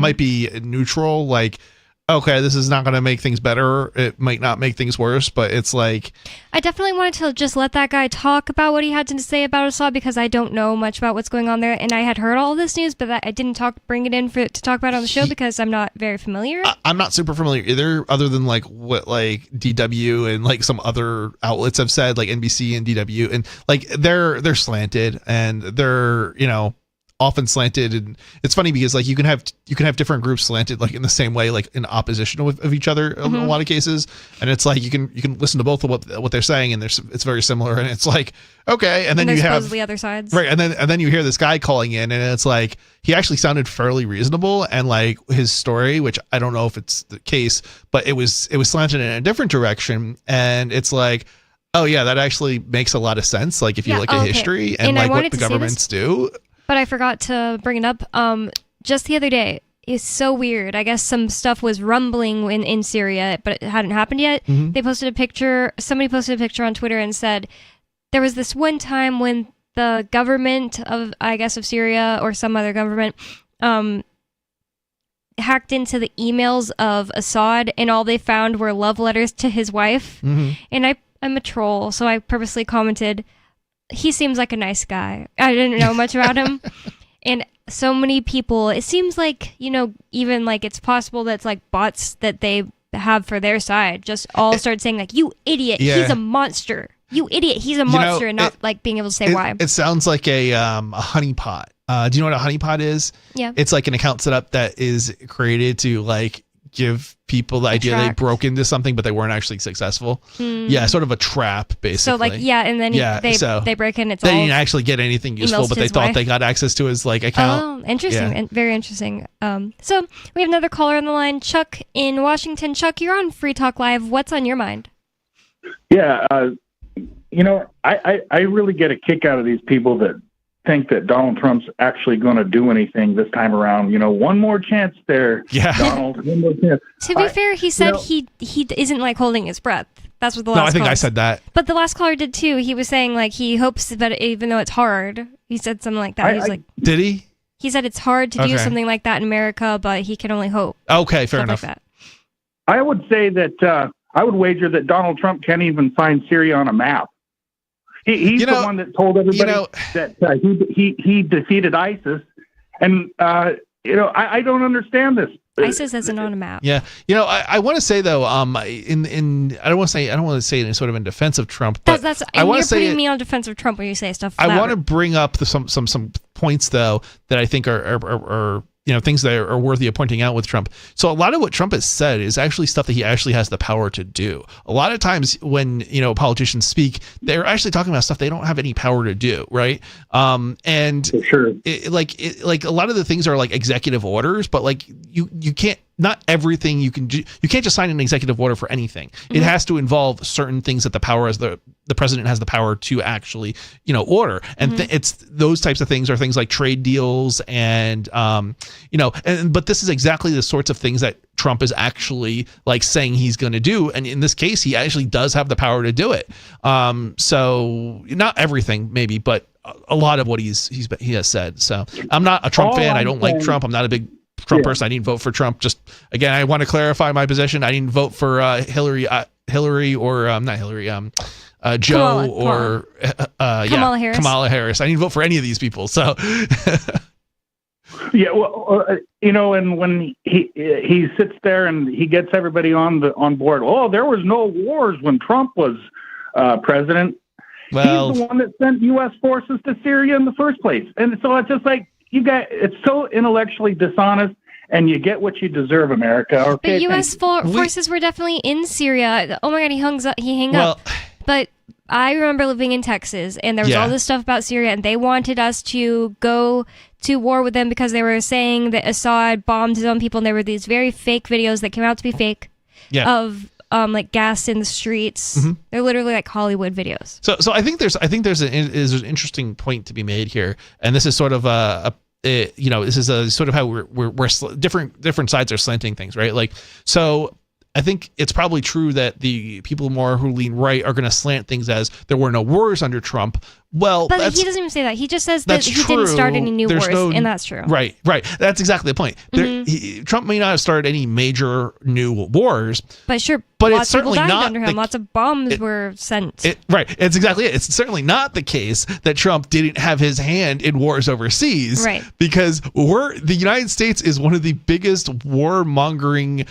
might be neutral. Like, okay, this is not going to make things better. It might not make things worse, but it's like... I definitely wanted to just let that guy talk about what he had to say about Assad because I don't know much about what's going on there, and I had heard all this news, but I didn't bring it in to talk about it on the show because I'm not very familiar. I'm not super familiar either, other than like what like DW and like some other outlets have said, like NBC and DW, and like they're slanted and they're, you know, often slanted. And it's funny because like you can have different groups slanted like in the same way, like in opposition of each other in a lot of cases, and it's like you can listen to both of what they're saying, and it's very similar, and it's like, okay, and then you have the other sides, right, and then you hear this guy calling in, and it's like he actually sounded fairly reasonable, and like his story, which I don't know if it's the case, but it was slanted in a different direction, and it's like, oh yeah, that actually makes a lot of sense, like if you look at history and like what the governments do. But I forgot to bring it up. Just the other day, it's so weird. I guess some stuff was rumbling in Syria, but it hadn't happened yet. They posted a picture. Somebody posted a picture on Twitter and said there was this one time when the government of Syria or some other government hacked into the emails of Assad, and all they found were love letters to his wife. And I'm a troll, so I purposely commented, he seems like a nice guy. I didn't know much about him. And so many people, it seems like, you know, even like it's possible that's like bots that they have for their side just all start saying like, you idiot, he's a monster. You idiot, he's a monster, and not like being able to say why. It sounds like a honeypot. Do you know what a honeypot is? Yeah. It's like an account setup that is created to like give people the idea they broke into something, but they weren't actually successful. Yeah, sort of a trap, basically. So like, and then they break in. It's they all didn't actually get anything useful, but they thought they got access to his like account. Oh, interesting. And very interesting. So we have another caller on the line, Chuck in Washington. Chuck, you're on Free Talk Live. What's on your mind? Yeah, you know, I really get a kick out of these people that think that Donald Trump's actually going to do anything this time around. You know, one more chance there, Donald. One more chance. To be fair, he said he isn't like holding his breath. That's what the last. No, I think I said that. But the last caller did too. He was saying like he hopes, but even though it's hard, he said something like that. He's like, did he? He said it's hard to do something like that in America, but he can only hope. Okay, fair enough. Like that. I would say that I would wager that Donald Trump can't even find Syria on a map. He's the one that told everybody that he defeated ISIS, and you know, I don't understand this. ISIS isn't on a map. Yeah, you know, I want to say though, I don't want to say it in sort of in defense of Trump, but you're putting me on defense of Trump when you say stuff. I want to bring up some points though that I think are you know, things that are worthy of pointing out with Trump. So a lot of what Trump has said is actually stuff that he actually has the power to do. A lot of times when, you know, politicians speak, they're actually talking about stuff they don't have any power to do, right? And sure, like a lot of the things are like executive orders, but like you can't, not everything you can do. You can't just sign an executive order for anything. It has to involve certain things that the president has the power to actually, you know, order. And it's those types of things are things like trade deals and, you know, but this is exactly the sorts of things that Trump is actually like saying he's going to do. And in this case, he actually does have the power to do it. So not everything maybe, but a lot of what he has said. So I'm not a Trump fan. I don't like Trump. I'm not a big Trump person. I didn't vote for Trump. Just again, I want to clarify my position. I didn't vote for Hillary or not Hillary, Joe or Kamala Harris. I didn't vote for any of these people. So yeah, well, you know, and when he sits there and he gets everybody on board. Oh, there was no wars when Trump was president. Well, he's the one that sent U.S. forces to Syria in the first place, and so it's just like. It's so intellectually dishonest, and you get what you deserve, America. Okay, but U.S. forces were definitely in Syria. Oh my God, he hung up. But I remember living in Texas, and there was all this stuff about Syria, and they wanted us to go to war with them because they were saying that Assad bombed his own people, and there were these very fake videos that came out to be fake of like gas in the streets. They're literally like Hollywood videos. So I think there's an interesting point to be made here, and this is sort of you know, this is a sort of how we're different sides are slanting things, right? Like, so I think it's probably true that the people more who lean right are going to slant things as there were no wars under Trump. Well, but he doesn't even say that. He just says that he didn't start any new wars, and that's true. Right. That's exactly the point. Trump may not have started any major new wars. But sure, but lots it's certainly of people died not under him. Lots of bombs were sent. It's exactly it. It's certainly not the case that Trump didn't have his hand in wars overseas. Right. Because the United States is one of the biggest warmongering,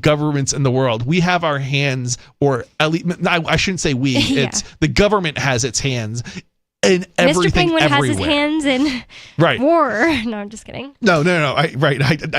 governments in the world. We have our hands, or at least I shouldn't say we. It's the government has its hands in everything. Mr. Penguin everywhere. has his hands in war. No, I'm just kidding. No. I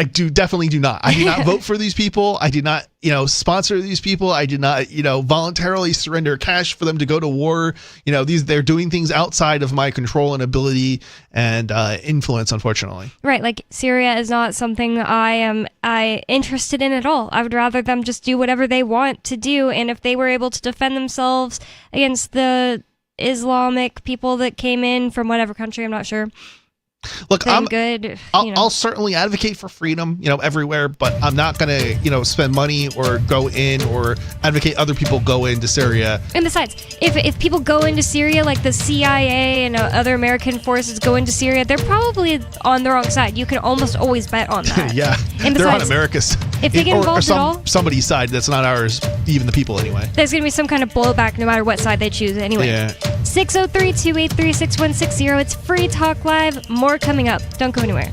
definitely do not. I did not vote for these people. I did not, sponsor these people. I did not, voluntarily surrender cash for them to go to war. They're doing things outside of my control and ability and influence, unfortunately. Right. Like Syria is not something I interested in at all. I would rather them just do whatever they want to do. And if they were able to defend themselves against the Islamic people that came in from whatever country, I'm not sure. Look, I'll certainly advocate for freedom, everywhere, but I'm not going to, spend money or go in or advocate other people go into Syria. And besides, if people go into Syria, like the CIA and other American forces go into Syria, they're probably on the wrong side. You can almost always bet on that. Yeah, and besides, they're on America's. If they get involved at all, somebody's side that's not ours, even the people anyway. There's going to be some kind of blowback no matter what side they choose anyway. Yeah. 603-283-6160. It's Free Talk Live. More coming up. Don't go anywhere.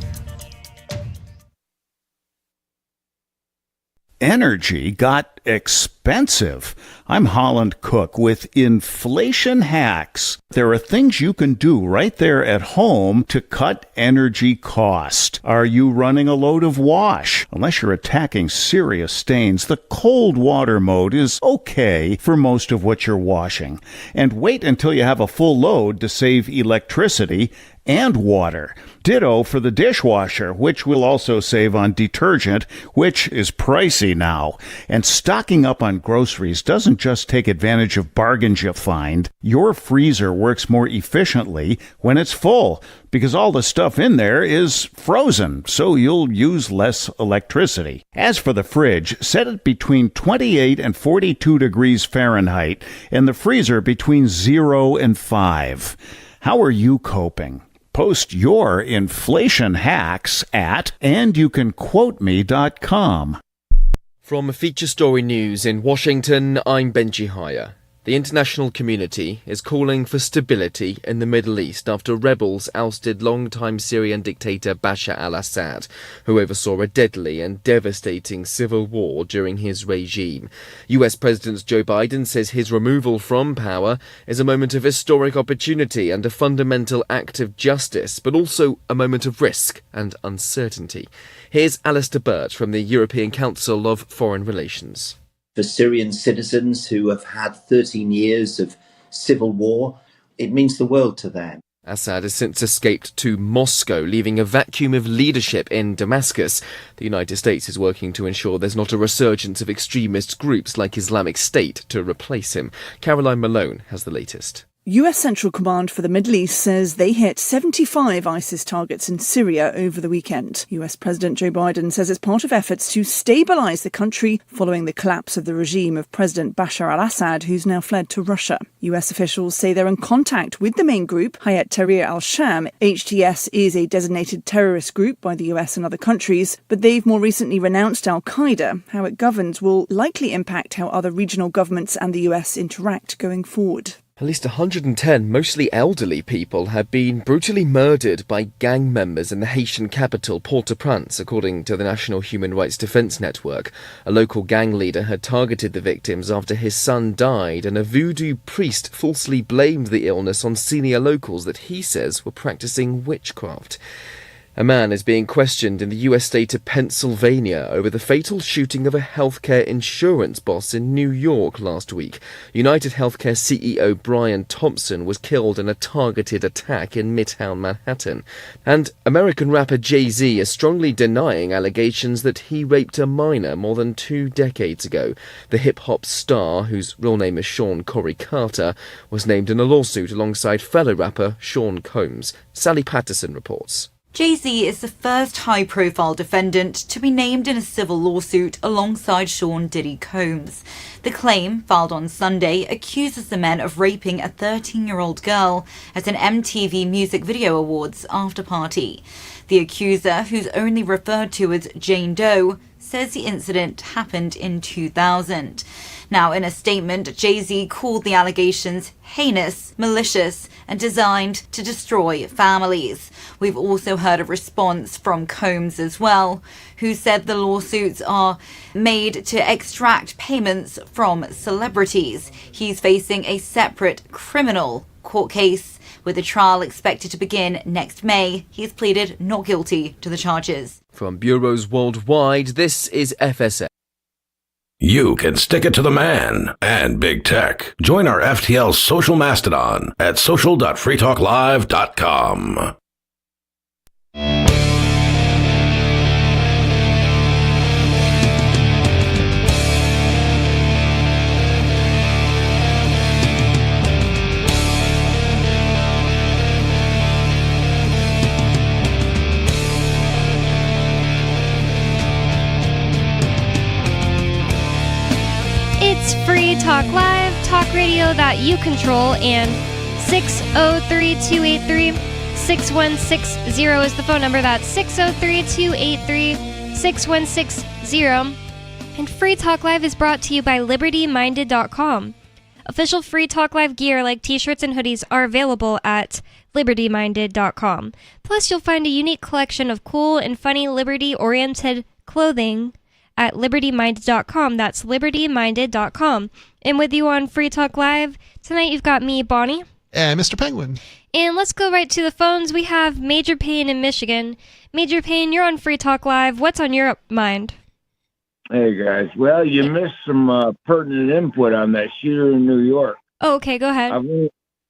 Energy got expensive. I'm Holland Cook with Inflation Hacks. There are things you can do right there at home to cut energy cost. Are you running a load of wash? Unless you're attacking serious stains, the cold water mode is okay for most of what you're washing. And wait until you have a full load to save electricity and water. Ditto for the dishwasher, which will also save on detergent, which is pricey now. And stocking up on groceries doesn't just take advantage of bargains you find. Your freezer works more efficiently when it's full, because all the stuff in there is frozen, so you'll use less electricity. As for the fridge, set it between 28 and 42 degrees Fahrenheit, and the freezer between 0 and 5. How are you coping? Post your inflation hacks at andyoucanquoteme.com. From Feature Story News in Washington, I'm Benji Haya. The international community is calling for stability in the Middle East after rebels ousted longtime Syrian dictator Bashar al-Assad, who oversaw a deadly and devastating civil war during his regime. US President Joe Biden says his removal from power is a moment of historic opportunity and a fundamental act of justice, but also a moment of risk and uncertainty. Here's Alistair Burt from the European Council of Foreign Relations. For Syrian citizens who have had 13 years of civil war, it means the world to them. Assad has since escaped to Moscow, leaving a vacuum of leadership in Damascus. The United States is working to ensure there's not a resurgence of extremist groups like Islamic State to replace him. Caroline Malone has the latest. US Central Command for the Middle East says they hit 75 ISIS targets in Syria over the weekend. US President Joe Biden says it's part of efforts to stabilize the country following the collapse of the regime of President Bashar al-Assad, who's now fled to Russia. US officials say they're in contact with the main group, Hayat Tahrir al-Sham. HTS is a designated terrorist group by the US and other countries, but they've more recently renounced al-Qaeda. How it governs will likely impact how other regional governments and the US interact going forward. At least 110 mostly elderly people have been brutally murdered by gang members in the Haitian capital Port-au-Prince, according to the National Human Rights Defense Network. A local gang leader had targeted the victims after his son died, and a voodoo priest falsely blamed the illness on senior locals that he says were practicing witchcraft. A man is being questioned in the US state of Pennsylvania over the fatal shooting of a healthcare insurance boss in New York last week. United Healthcare CEO Brian Thompson was killed in a targeted attack in Midtown Manhattan. And American rapper Jay-Z is strongly denying allegations that he raped a minor more than 2 decades ago. The hip-hop star, whose real name is Sean Corey Carter, was named in a lawsuit alongside fellow rapper Sean Combs. Sally Patterson reports. Jay-Z is the first high-profile defendant to be named in a civil lawsuit alongside Sean Diddy Combs. The claim, filed on Sunday, accuses the men of raping a 13-year-old girl at an MTV Music Video Awards after-party. The accuser, who's only referred to as Jane Doe, says the incident happened in 2000. Now, in a statement, Jay-Z called the allegations heinous, malicious, and designed to destroy families. We've also heard a response from Combs as well, who said the lawsuits are made to extract payments from celebrities. He's facing a separate criminal court case, with the trial expected to begin next May. He's pleaded not guilty to the charges. From bureaus worldwide, this is FSA. You can stick it to the man and big tech. Join our FTL social mastodon at social.freetalklive.com. It's Free Talk Live, talk radio that you control, and 603-283-6160 is the phone number. That's 603-283-6160. And Free Talk Live is brought to you by LibertyMinded.com. Official Free Talk Live gear like t-shirts and hoodies are available at LibertyMinded.com. Plus, you'll find a unique collection of cool and funny Liberty-oriented clothing at LibertyMinded.com. That's LibertyMinded.com. And with you on Free Talk Live, tonight you've got me, Bonnie. And Mr. Penguin. And let's go right to the phones. We have Major Payne in Michigan. Major Payne, you're on Free Talk Live. What's on your mind? Hey, guys. Well, you missed some pertinent input on that shooter in New York. Oh, okay, go ahead.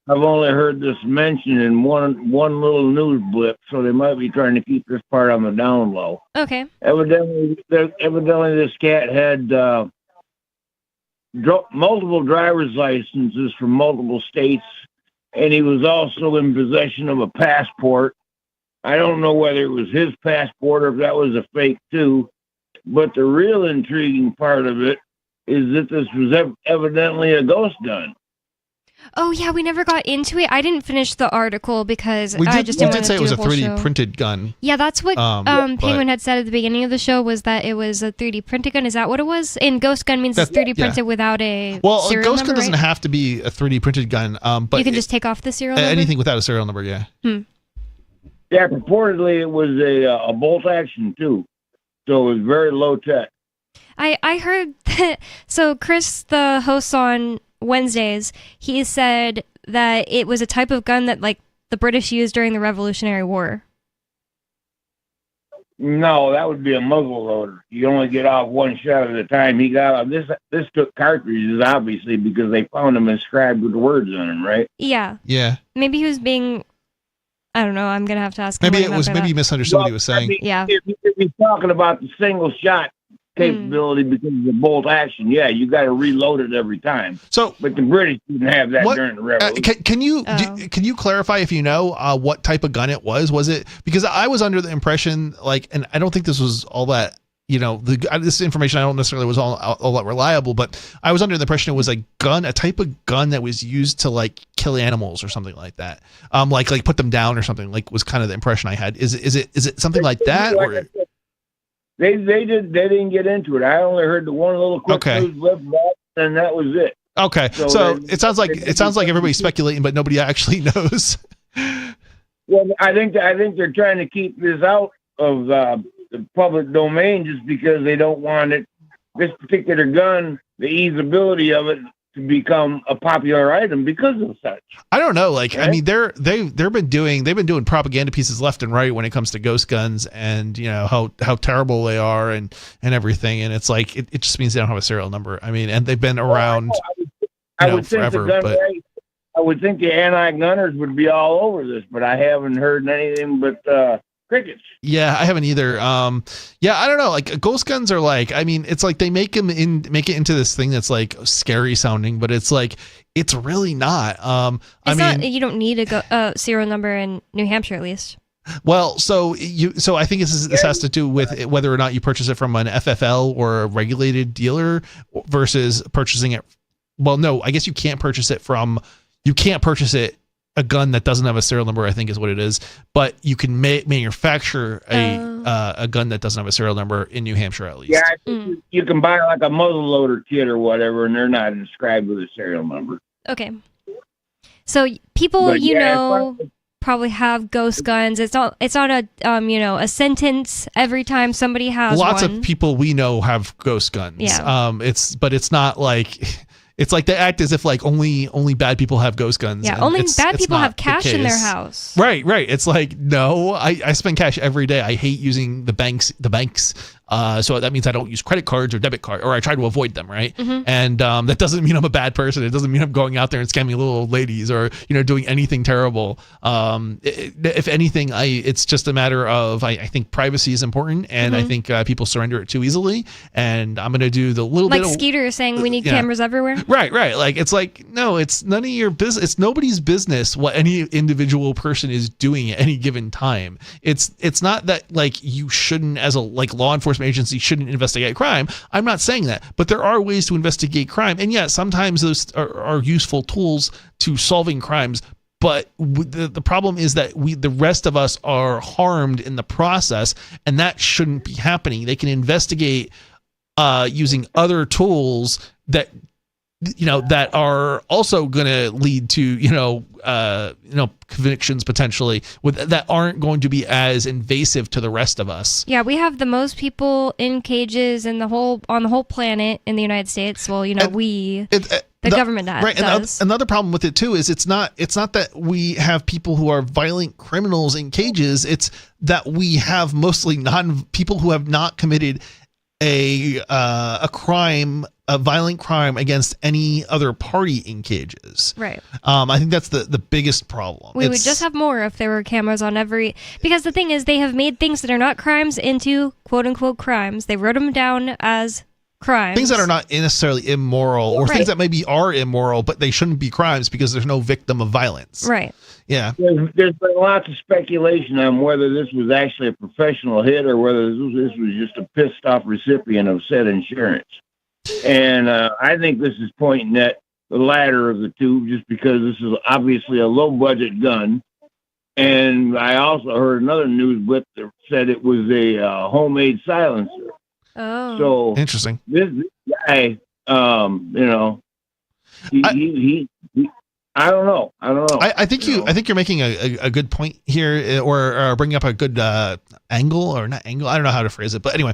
I've only heard this mentioned in one little news blip, so they might be trying to keep this part on the down low. Okay. Evidently this cat had multiple driver's licenses from multiple states, and he was also in possession of a passport. I don't know whether it was his passport or if that was a fake too, but the real intriguing part of it is that this was evidently a ghost gun. Oh, yeah, we never got into it. I didn't finish the article because I just didn't want to do a whole show. We did say it was a 3D printed gun. Yeah, that's what Penguin had said at the beginning of the show, was that it was a 3D printed gun. Is that what it was? And ghost gun means it's 3D printed without a serial a ghost gun number, doesn't have to be a 3D printed gun. But you can just take off the serial number? Anything without a serial number, yeah. Yeah, purportedly it was a bolt action too, so it was very low tech. I heard that. So Chris, the host on Wednesdays, he said that it was a type of gun that like the British used during the Revolutionary War. No, that would be a muzzle loader. You only get off one shot at a time. He got off. This took cartridges, obviously, because they found them inscribed with words on them, right? Yeah. Yeah. Maybe he was being, I don't know. I'm gonna have to ask. Maybe you misunderstood what he was saying. Yeah. If you're talking about the single shot capability because of the bolt action, yeah, you got to reload it every time. But the British didn't have that during the Revolution. Can you clarify if you know what type of gun it was? Was it, because I was under the impression, like, and I don't think this was all that, this information I don't necessarily was all that reliable, but I was under the impression it was a type of gun that was used to like kill animals or something like that. Like put them down or something, like was kind of the impression I had. Is it something like that? Or They didn't get into it. I only heard the one little quick news blip, and that was it. Okay, so it sounds like everybody's speculating, but nobody actually knows. Well, I think they're trying to keep this out of the public domain just because they don't want this particular gun, the easeability of it, to become a popular item because of such. I don't know. Like, right? I mean, they've been doing propaganda pieces left and right when it comes to ghost guns and how terrible they are and everything. And it's like it just means they don't have a serial number. I mean, and they've been around I would forever. I would think the anti-gunners would be all over this, but I haven't heard anything but crickets. Yeah, I haven't either. Yeah, I don't know. Like ghost guns are like, I mean, it's like they make it into this thing that's like scary sounding, but it's like it's really not. You don't need a serial number in New Hampshire, at least. Well, so I think this has to do with whether or not you purchase it from an FFL or a regulated dealer versus purchasing it. Well, no, I guess you can't purchase it a gun that doesn't have a serial number, I think is what it is, but you can manufacture a gun that doesn't have a serial number in New Hampshire at least. Yeah, I think you can buy like a muzzle loader kit or whatever, and they're not inscribed with a serial number. Okay. So people probably have ghost guns. It's not a a sentence every time somebody has Lots one. of people we know have ghost guns. Yeah. It's not like it's like they act as if like only bad people have ghost guns. Yeah, only bad people have cash in their house. Right. It's like, no, I spend cash every day. I hate using the banks. So that means I don't use credit cards or debit card, or I try to avoid them. Right. Mhm. And that doesn't mean I'm a bad person. It doesn't mean I'm going out there and scamming little old ladies or, doing anything terrible. If anything, it's just a matter of, I think privacy is important, and I think people surrender it too easily. And I'm going to do the little like bit of, Skeeter is saying we need cameras everywhere. Right. Like, it's like, no, it's none of your business. It's nobody's business what any individual person is doing at any given time. It's not that like you shouldn't, as a law enforcement agency, shouldn't investigate crime. I'm not saying that, but there are ways to investigate crime. And yeah, sometimes those are useful tools to solving crimes. But the problem is that the rest of us are harmed in the process, and that shouldn't be happening. They can investigate using other tools that that are also going to lead to convictions potentially that aren't going to be as invasive to the rest of us. Yeah, we have the most people in cages on the whole planet in the United States. Well, the government does. Right, and another problem with it too is it's not that we have people who are violent criminals in cages. It's that we have mostly people who have not committed a violent crime against any other party in cages. Right. I think that's the biggest problem. We would just have more if there were cameras on because the thing is, they have made things that are not crimes into quote unquote crimes. They wrote them down as crimes. Things that are not necessarily immoral, or things that maybe are immoral, but they shouldn't be crimes because there's no victim of violence. Right. Yeah. There's been lots of speculation on whether this was actually a professional hit or whether this was just a pissed off recipient of said insurance. And I think this is pointing at the latter of the two, just because this is obviously a low budget gun. And I also heard another news blip that said it was a homemade silencer. Oh, so interesting. This guy, he I don't know. I think you're making a good point here, or bringing up a good angle, or not angle. I don't know how to phrase it, but anyway,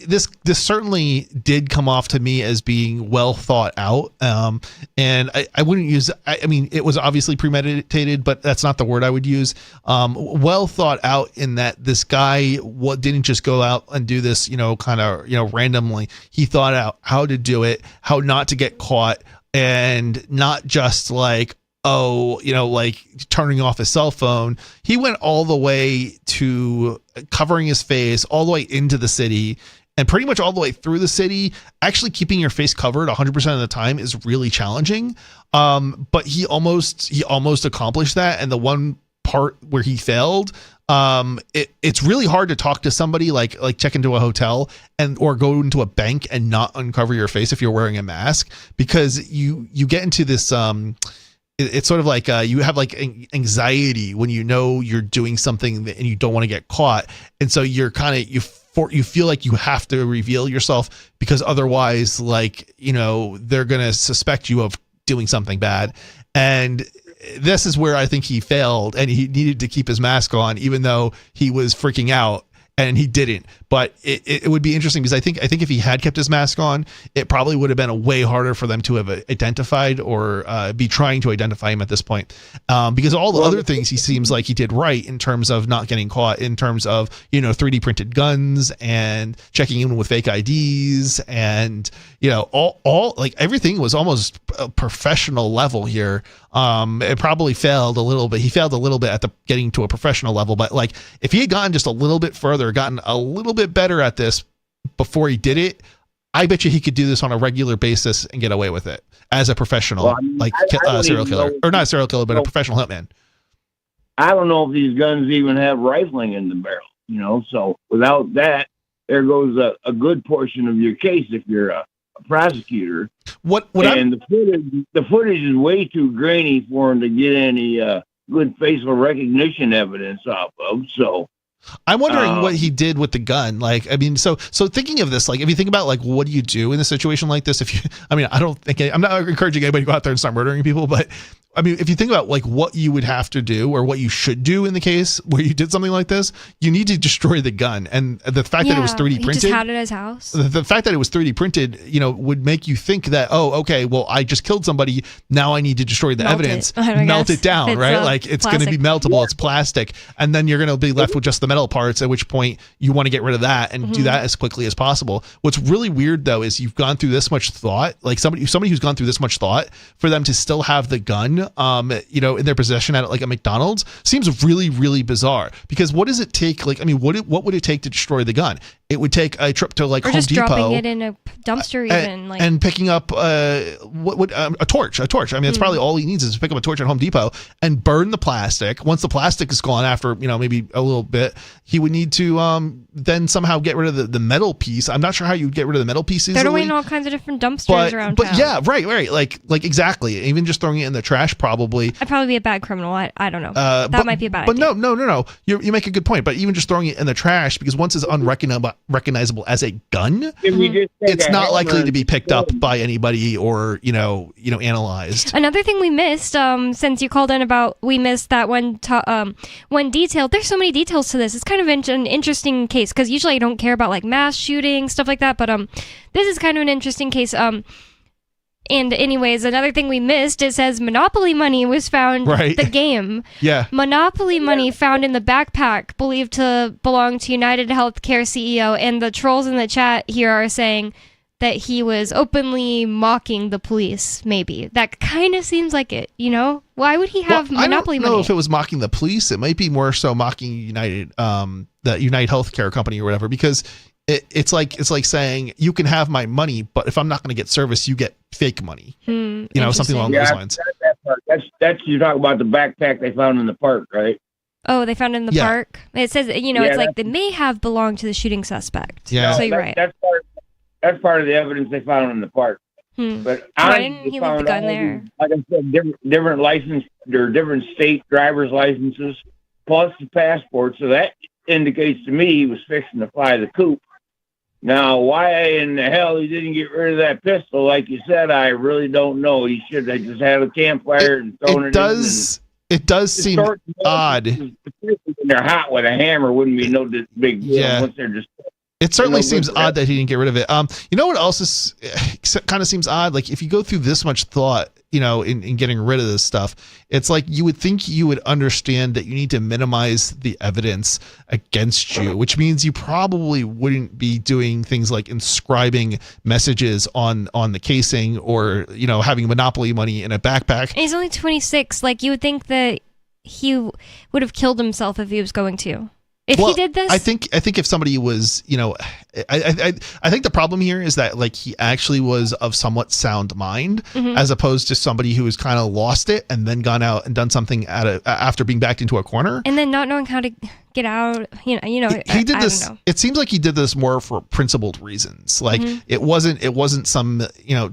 this certainly did come off to me as being well thought out. And I wouldn't use. I mean, it was obviously premeditated, but that's not the word I would use. Well thought out in that this guy didn't just go out and do this, kind of randomly. He thought out how to do it, how not to get caught. And not just like, turning off his cell phone. He went all the way to covering his face, all the way into the city, and pretty much all the way through the city. Actually keeping your face covered 100% of the time is really challenging. But he almost accomplished that. And the one part where he failed, it's really hard to talk to somebody like check into a hotel or go into a bank and not uncover your face if you're wearing a mask, because you get into this it's sort of like you have like anxiety when you're doing something and you don't want to get caught, and so you're kind of you feel like you have to reveal yourself, because otherwise they're gonna suspect you of doing something bad. And this is where I think he failed, and he needed to keep his mask on, even though he was freaking out, and he didn't. But it would be interesting, because I think if he had kept his mask on, it probably would have been a way harder for them to have identified or be trying to identify him at this point. Because all the other things he seems like he did right in terms of not getting caught, in terms of 3D printed guns and checking in with fake IDs, and all like everything was almost a professional level here. It probably failed a little bit. He failed a little bit at getting to a professional level, but like if he had gotten just a little bit further, gotten a little bit better at this before he did it, I bet you he could do this on a regular basis and get away with it as a professional, serial killer, or not a serial killer, but a professional hitman. I don't know if these guns even have rifling in the barrel, so without that, there goes a good portion of your case if you're a prosecutor. The footage is way too grainy for him to get any good facial recognition evidence off of. So I'm wondering what he did with the gun. Like, I mean, so thinking of this, like, if you think about, like, what do you do in a situation like this? I'm not encouraging anybody to go out there and start murdering people, but I mean, if you think about, like, what you would have to do or what you should do in the case where you did something like this, you need to destroy the gun. And the fact that it was 3D printed. He just had it at his house. The fact that it was 3D printed, would make you think that, oh, okay, well, I just killed somebody. Now I need to destroy the evidence, melt it down, right? Like, it's going to be meltable. It's plastic. And then you're going to be left with just the metal parts, at which point you want to get rid of that and do that as quickly as possible. What's really weird, though, is you've gone through this much thought, like somebody who's gone through this much thought, for them to still have the gun, in their possession at like a McDonald's seems really, really bizarre. Because what does it take? Like, I mean, what would it take to destroy the gun? It would take a trip to like or Home just Depot, dropping it in a dumpster, and picking up a torch. I mean, that's probably all he needs is to pick up a torch at Home Depot and burn the plastic. Once the plastic is gone, after maybe a little bit, he would need to then somehow get rid of the metal piece. I'm not sure how you would get rid of the metal piece easily. They're doing all kinds of different dumpsters around town. But yeah, right. Like exactly. Even just throwing it in the trash probably. I'd probably be a bad criminal. I don't know. That might be a bad idea. But no. You make a good point. But even just throwing it in the trash, because once it's unrecognizable as a gun, it's not likely to be picked up by anybody or analyzed. Another thing we missed, since you called in about, we missed that one detail. There's so many details to this. It's kind of an interesting case, because usually I don't care about like mass shootings, stuff like that. But this is kind of an interesting case. And anyways, another thing we missed, it says Monopoly money was found, the game. Yeah. Monopoly money found in the backpack, believed to belong to United Healthcare CEO, and the trolls in the chat here are saying that he was openly mocking the police, maybe. That kind of seems like it, Why would he have Monopoly money? I don't know if it was mocking the police. It might be more so mocking United, the United Healthcare company or whatever, because it's like saying you can have my money, but if I'm not going to get service, you get fake money. Something along those lines. That's you talk about the backpack they found in the park, right? Oh, they found it in the park. It says it's like they may have belonged to the shooting suspect. Yeah, so you're right. That's part of the evidence they found in the park. But why didn't he leave the gun there? Like I said, different license or different state driver's licenses plus the passport. So that indicates to me he was fixing to fly the coop. Now, why in the hell he didn't get rid of that pistol, like you said, I really don't know. He should have just had a campfire and thrown it in. It does seem odd. When they're hot with a hammer, wouldn't be no big deal. Yeah. Once they're just It certainly seems odd that he didn't get rid of it. You know what else is kind of seems odd? Like if you go through this much thought, in getting rid of this stuff, it's like you would think you would understand that you need to minimize the evidence against you, which means you probably wouldn't be doing things like inscribing messages on the casing or, having Monopoly money in a backpack. And he's only 26. Like you would think that he would have killed himself if he was going to. If he did this, I think if somebody was, I think the problem here is that like he actually was of somewhat sound mind, as opposed to somebody who has kind of lost it and then gone out and done something after being backed into a corner and then not knowing how to get out. He did this. I don't know. It seems like he did this more for principled reasons. Like it wasn't some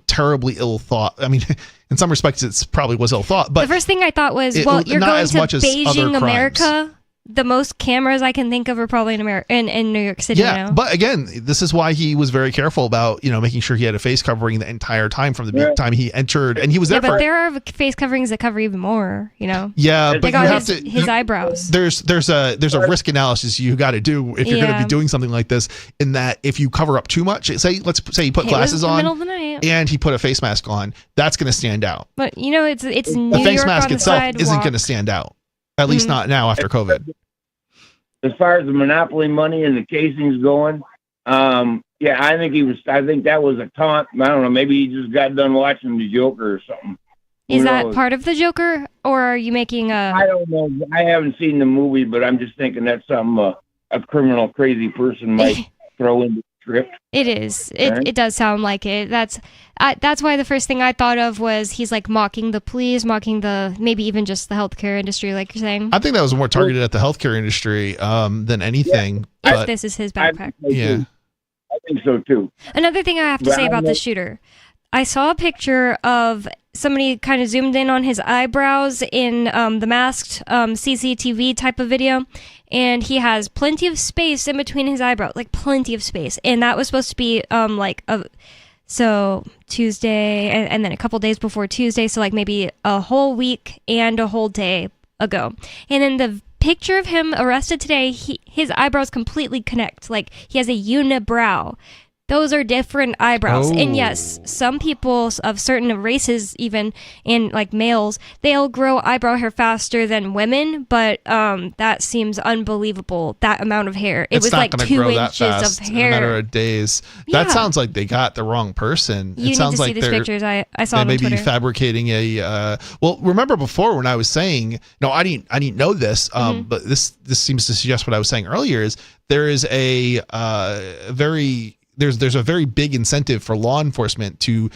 terribly ill thought. I mean. In some respects, it probably was ill thought. But the first thing I thought was, you're going to Beijing, America. The most cameras I can think of are probably in America, in New York City. Yeah, but again, this is why he was very careful about making sure he had a face covering the entire time from the time he entered, and he was there. But there are face coverings that cover even more. Yeah, but you have his eyebrows. There's a risk analysis you got to do if you're going to be doing something like this. In that, if you cover up too much, let's say he put glasses on, middle of the night. And he put a face mask on, that's going to stand out. But it's New the face York mask on the itself sidewalk. isn't going to stand out. At least not now after COVID. As far as the Monopoly money and the casings going, I think that was a taunt. I don't know. Maybe he just got done watching the Joker or something. Is that part of the Joker, or are you making a? I don't know. I haven't seen the movie, but I'm just thinking that's something a criminal, crazy person might throw into the script. It is. It does sound like it. That's why the first thing I thought of was he's like mocking the police, mocking maybe even just the healthcare industry, like you're saying. I think that was more targeted at the healthcare industry than anything. Yeah. But, if this is his backpack. I think so too. Another thing I have to say about the shooter. I saw a picture of somebody kind of zoomed in on his eyebrows in the masked CCTV type of video, and he has plenty of space in between his eyebrows, like plenty of space. And that was supposed to be so Tuesday and then a couple days before Tuesday, so like maybe a whole week and a whole day ago. And then the picture of him arrested today, his eyebrows completely connect, like he has a unibrow. Those are different eyebrows. And yes, some people of certain races, even in like males, they'll grow eyebrow hair faster than women, but that seems unbelievable, that amount of hair. It was like 2 inches of hair. In a matter of days. Yeah. That sounds like they got the wrong person. You it sounds need to like see these pictures. I saw them on They may be Twitter. fabricating well, remember before when I was saying, no, I didn't know this, but this seems to suggest what I was saying earlier is there is there's a very big incentive for law enforcement to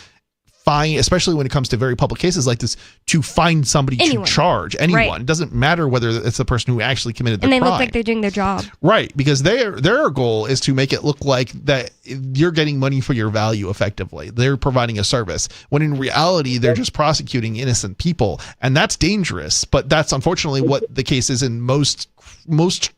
find, especially when it comes to very public cases like this, to find somebody to charge anyone. Right. It doesn't matter whether it's the person who actually committed the crime. And they look like they're doing their job. Right, because their goal is to make it look like that you're getting money for your value effectively. They're providing a service, when in reality, they're just prosecuting innocent people. And that's dangerous, but that's unfortunately what the case is in most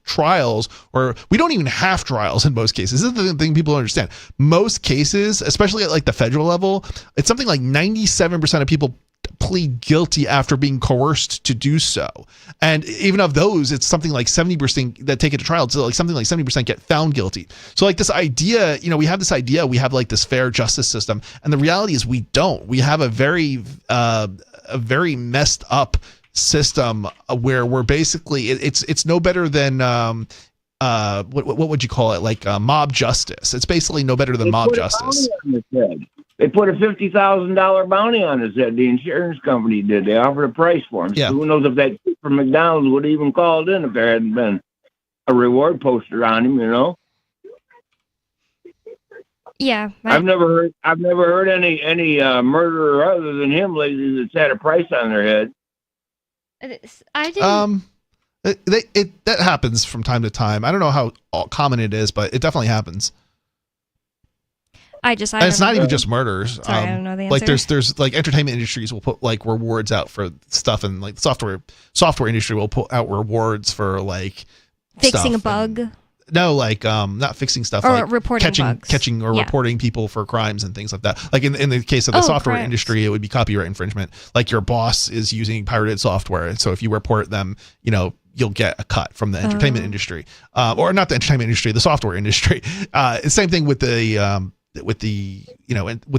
trials, or we don't even have trials in most cases. This is the thing people don't understand. Most cases, especially at like the federal level, it's something like 97% of people plead guilty after being coerced to do so. And even of those, it's something like 70% that take it to trial. So like something like 70% get found guilty. So like this idea, we have this idea, we have like this fair justice system. And the reality is we don't. We have a very messed up system where we're basically, it's no better than what would you call it, like mob justice. It's basically no better than mob justice. They put a $50,000 bounty on his head. The insurance company did. They offered a price for him. Yeah. So who knows if that kid from McDonald's would have even called in if there hadn't been a reward poster on him, Yeah. I've never heard any murderer other than him lately that's had a price on their head. I didn't. That happens from time to time. I don't know how common it is, but it definitely happens. And it's not even just murders. Sorry, I don't know the answer. Like there's like entertainment industries will put like rewards out for stuff, and like the software industry will put out rewards for like fixing a bug. No, like not fixing stuff, or like reporting catching or reporting people for crimes and things like that. Like in the case of the software industry, it would be copyright infringement. Like your boss is using pirated software, so if you report them, you'll get a cut from the entertainment industry, or not the entertainment industry, the software industry. Same thing with the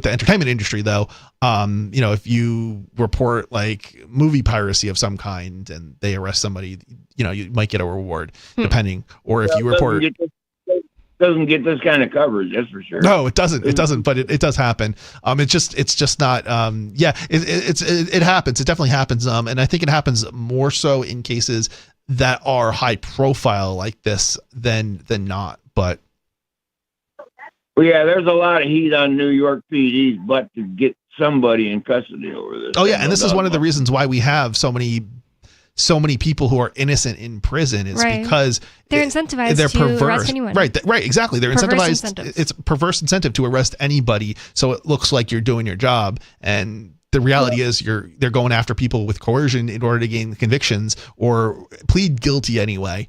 entertainment industry though. If you report like movie piracy of some kind and they arrest somebody, you might get a reward depending, or if you report doesn't get this kind of coverage, that's for sure. No, it doesn't, but it does happen. It's just not, it happens. It definitely happens. And I think it happens more so in cases that are high profile like this than not, but. Well, yeah, there's a lot of heat on New York PD's butt to get somebody in custody over this. Oh yeah, and this is one of the reasons why we have so many people who are innocent in prison. Is because they're incentivized they're to perverse. Arrest anyone. Right, exactly. They're perverse incentivized. Incentives. It's a perverse incentive to arrest anybody, so it looks like you're doing your job. And the reality is they're going after people with coercion in order to gain convictions or plead guilty anyway.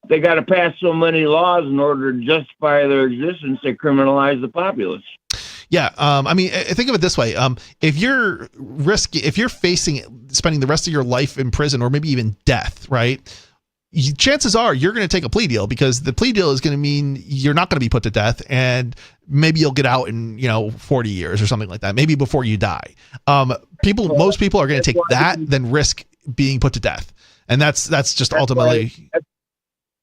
They got to pass so many laws in order to justify their existence. They criminalize the populace. Yeah. Think of it this way. If you're facing spending the rest of your life in prison or maybe even death, right? Chances are you're going to take a plea deal, because the plea deal is going to mean you're not going to be put to death, and maybe you'll get out in 40 years or something like that, maybe before you die. Most people are going to take that than risk being put to death, and that's just ultimately.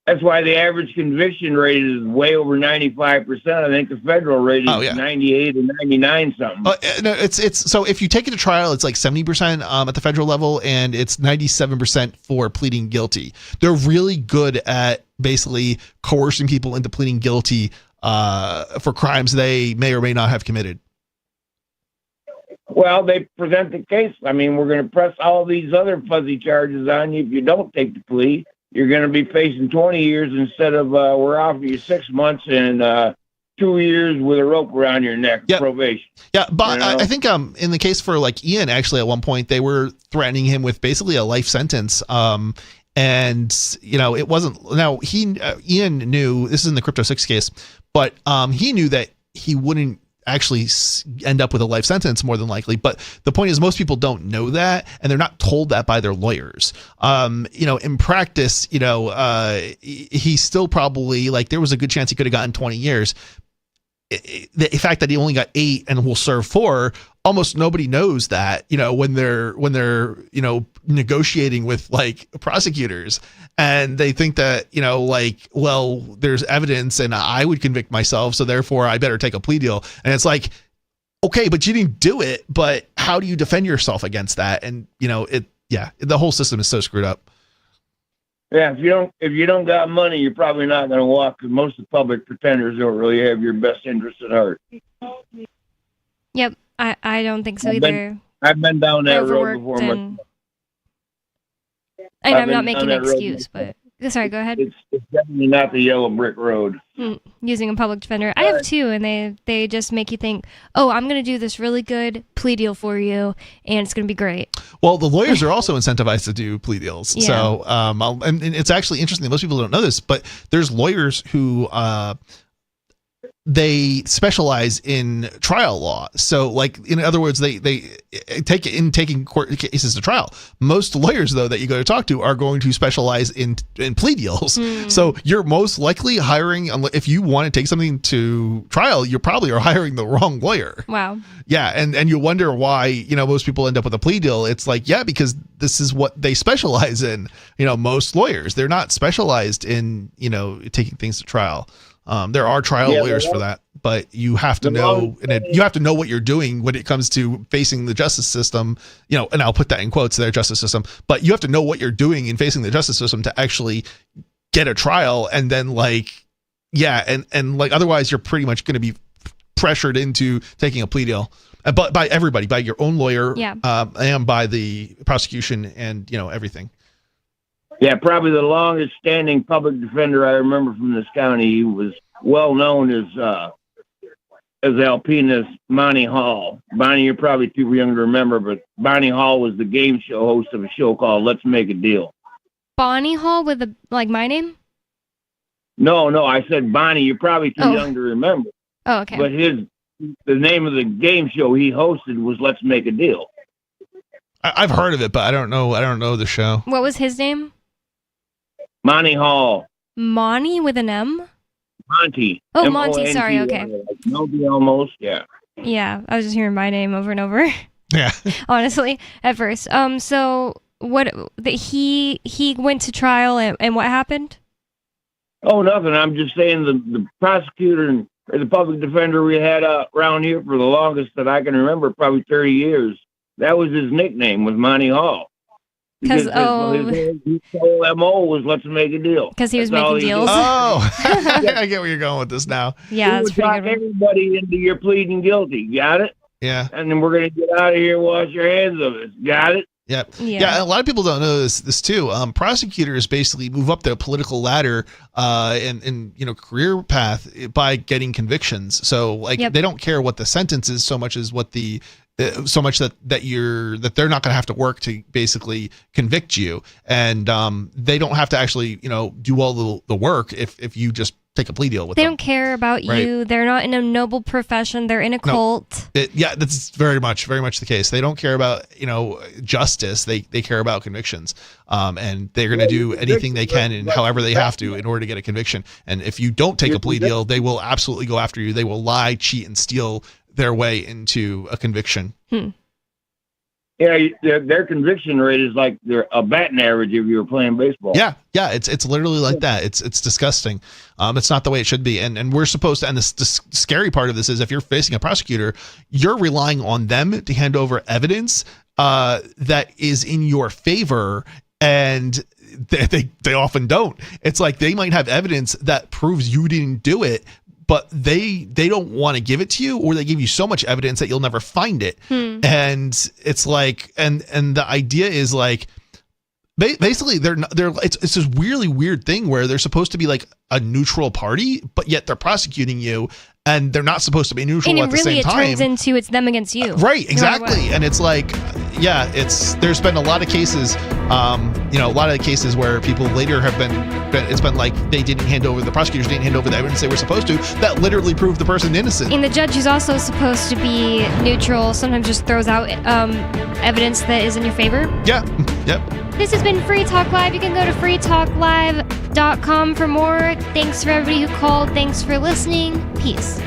That's why the average conviction rate is way over 95%. I think the federal rate is 98 or 99 something. No, it's so if you take it to trial, it's like 70% at the federal level, and it's 97% for pleading guilty. They're really good at basically coercing people into pleading guilty for crimes they may or may not have committed. Well, they present the case. I mean, we're going to press all these other fuzzy charges on you if you don't take the plea. You're going to be facing 20 years instead of we're offering you 6 months and 2 years with a rope around your neck, probation. Yeah, but I think in the case for like Ian, actually at one point they were threatening him with basically a life sentence. And it wasn't. Now Ian knew this is in the Crypto 6 case, but he knew that he wouldn't actually end up with a life sentence more than likely. But the point is most people don't know that, and they're not told that by their lawyers. In practice, he still probably, like, there was a good chance he could have gotten 20 years. The fact that he only got 8 and will serve 4, almost nobody knows that, when they're negotiating with like prosecutors, and they think that, well, there's evidence and I would convict myself, so therefore I better take a plea deal. And it's like, okay, but you didn't do it, but how do you defend yourself against that? And the whole system is so screwed up. Yeah, if you don't got money, you're probably not going to walk, because most of the public pretenders don't really have your best interest at heart. Yep, I don't think so either. I've been down that road before. I'm not making an excuse, but sorry, go ahead. It's definitely not the yellow brick road. Using a public defender. I have 2, and they just make you think, oh, I'm going to do this really good plea deal for you, and it's going to be great. Well, the lawyers are also incentivized to do plea deals. Yeah. So, and it's actually interesting. Most people don't know this, but there's lawyers who they specialize in trial law. So, like, in other words, they taking court cases to trial. Most lawyers, though, that you go to talk to are going to specialize in plea deals. So you're most likely hiring, if you want to take something to trial, you probably are hiring the wrong lawyer. Wow. Yeah, and you wonder why, most people end up with a plea deal. It's like, yeah, because this is what they specialize in. Most lawyers, they're not specialized in, taking things to trial. There are trial lawyers for that, but you have to know, you have to know what you're doing when it comes to facing the justice system, and I'll put that in quotes, their justice system, but you have to know what you're doing in facing the justice system to actually get a trial. And then and otherwise you're pretty much going to be pressured into taking a plea deal, but by everybody, by your own lawyer, and by the prosecution and, everything. Yeah, probably the longest standing public defender I remember from this county. He was well known as Alpina's Bonnie Hall. Bonnie, you're probably too young to remember, but Bonnie Hall was the game show host of a show called Let's Make a Deal. Bonnie Hall with my name? No, I said Bonnie. You're probably too young to remember. Oh, okay. But the name of the game show he hosted was Let's Make a Deal. I've heard of it, but I don't know the show. What was his name? Monty Hall. Monty with an M? Monty. Oh, Monty. Sorry. Okay. Maybe almost. Yeah. Yeah, I was just hearing my name over and over. Yeah. Honestly, at first. So what? He went to trial, and what happened? Oh, nothing. I'm just saying the prosecutor or the public defender we had around here for the longest that I can remember, probably 30 years. That was his nickname, was Monty Hall. Because his whole MO was Let's Make a Deal. Because he was making deals. I get where you're going with this now. Yeah, that's pretty good. Everybody into your pleading guilty. Got it? Yeah. And then we're going to get out of here and wash your hands of it. Got it? Yep. Yeah. A lot of people don't know this too. Prosecutors basically move up the political ladder and career path by getting convictions. So they don't care what the sentence is so much as what the so much that they're not going to have to work to basically convict you, and they don't have to actually do all the work if you just take a plea deal with them. They don't care about you. They're not in a noble profession. They're in a cult. That's very much the case. They don't care about justice. They care about convictions, and they're going to do anything they can and however they have to in order to get a conviction. And if you don't take a plea deal, they will absolutely go after you. They will lie, cheat, and steal their way into a conviction. Yeah, their conviction rate is like a batting average if you were playing baseball. Yeah, it's literally like that. It's disgusting. It's not the way it should be. And we're supposed to. And the scary part of this is if you're facing a prosecutor, you're relying on them to hand over evidence that is in your favor, and they often don't. It's like they might have evidence that proves you didn't do it, but they don't want to give it to you, or they give you so much evidence that you'll never find it. And it's like, and the idea is like, basically they're it's this really weird thing where they're supposed to be like a neutral party, but yet they're prosecuting you, and they're not supposed to be neutral at the same time. And really it turns into it's them against you. Right, exactly. And it's like, yeah, there's been a lot of cases, a lot of the cases where people later have been it's been like the prosecutors didn't hand over the evidence they were supposed to, that literally proved the person innocent. And the judge, who's also supposed to be neutral, sometimes just throws out evidence that is in your favor. Yeah, yep. This has been Free Talk Live. You can go to freetalklive.com for more. Thanks for everybody who called. Thanks for listening. Peace.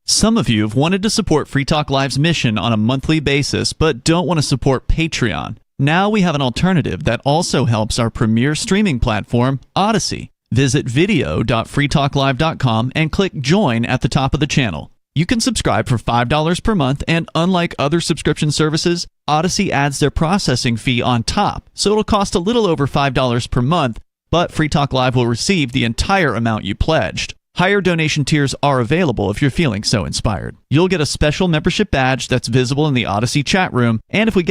Some of you have wanted to support Free Talk Live's mission on a monthly basis, but don't want to support Patreon. Now we have an alternative that also helps our premier streaming platform, Odyssey. Visit video.freetalklive.com and click Join at the top of the channel. You can subscribe for $5 per month, and unlike other subscription services, Odyssey adds their processing fee on top, so it'll cost a little over $5 per month, but Free Talk Live will receive the entire amount you pledged. Higher donation tiers are available if you're feeling so inspired. You'll get a special membership badge that's visible in the Odyssey chat room, and if we get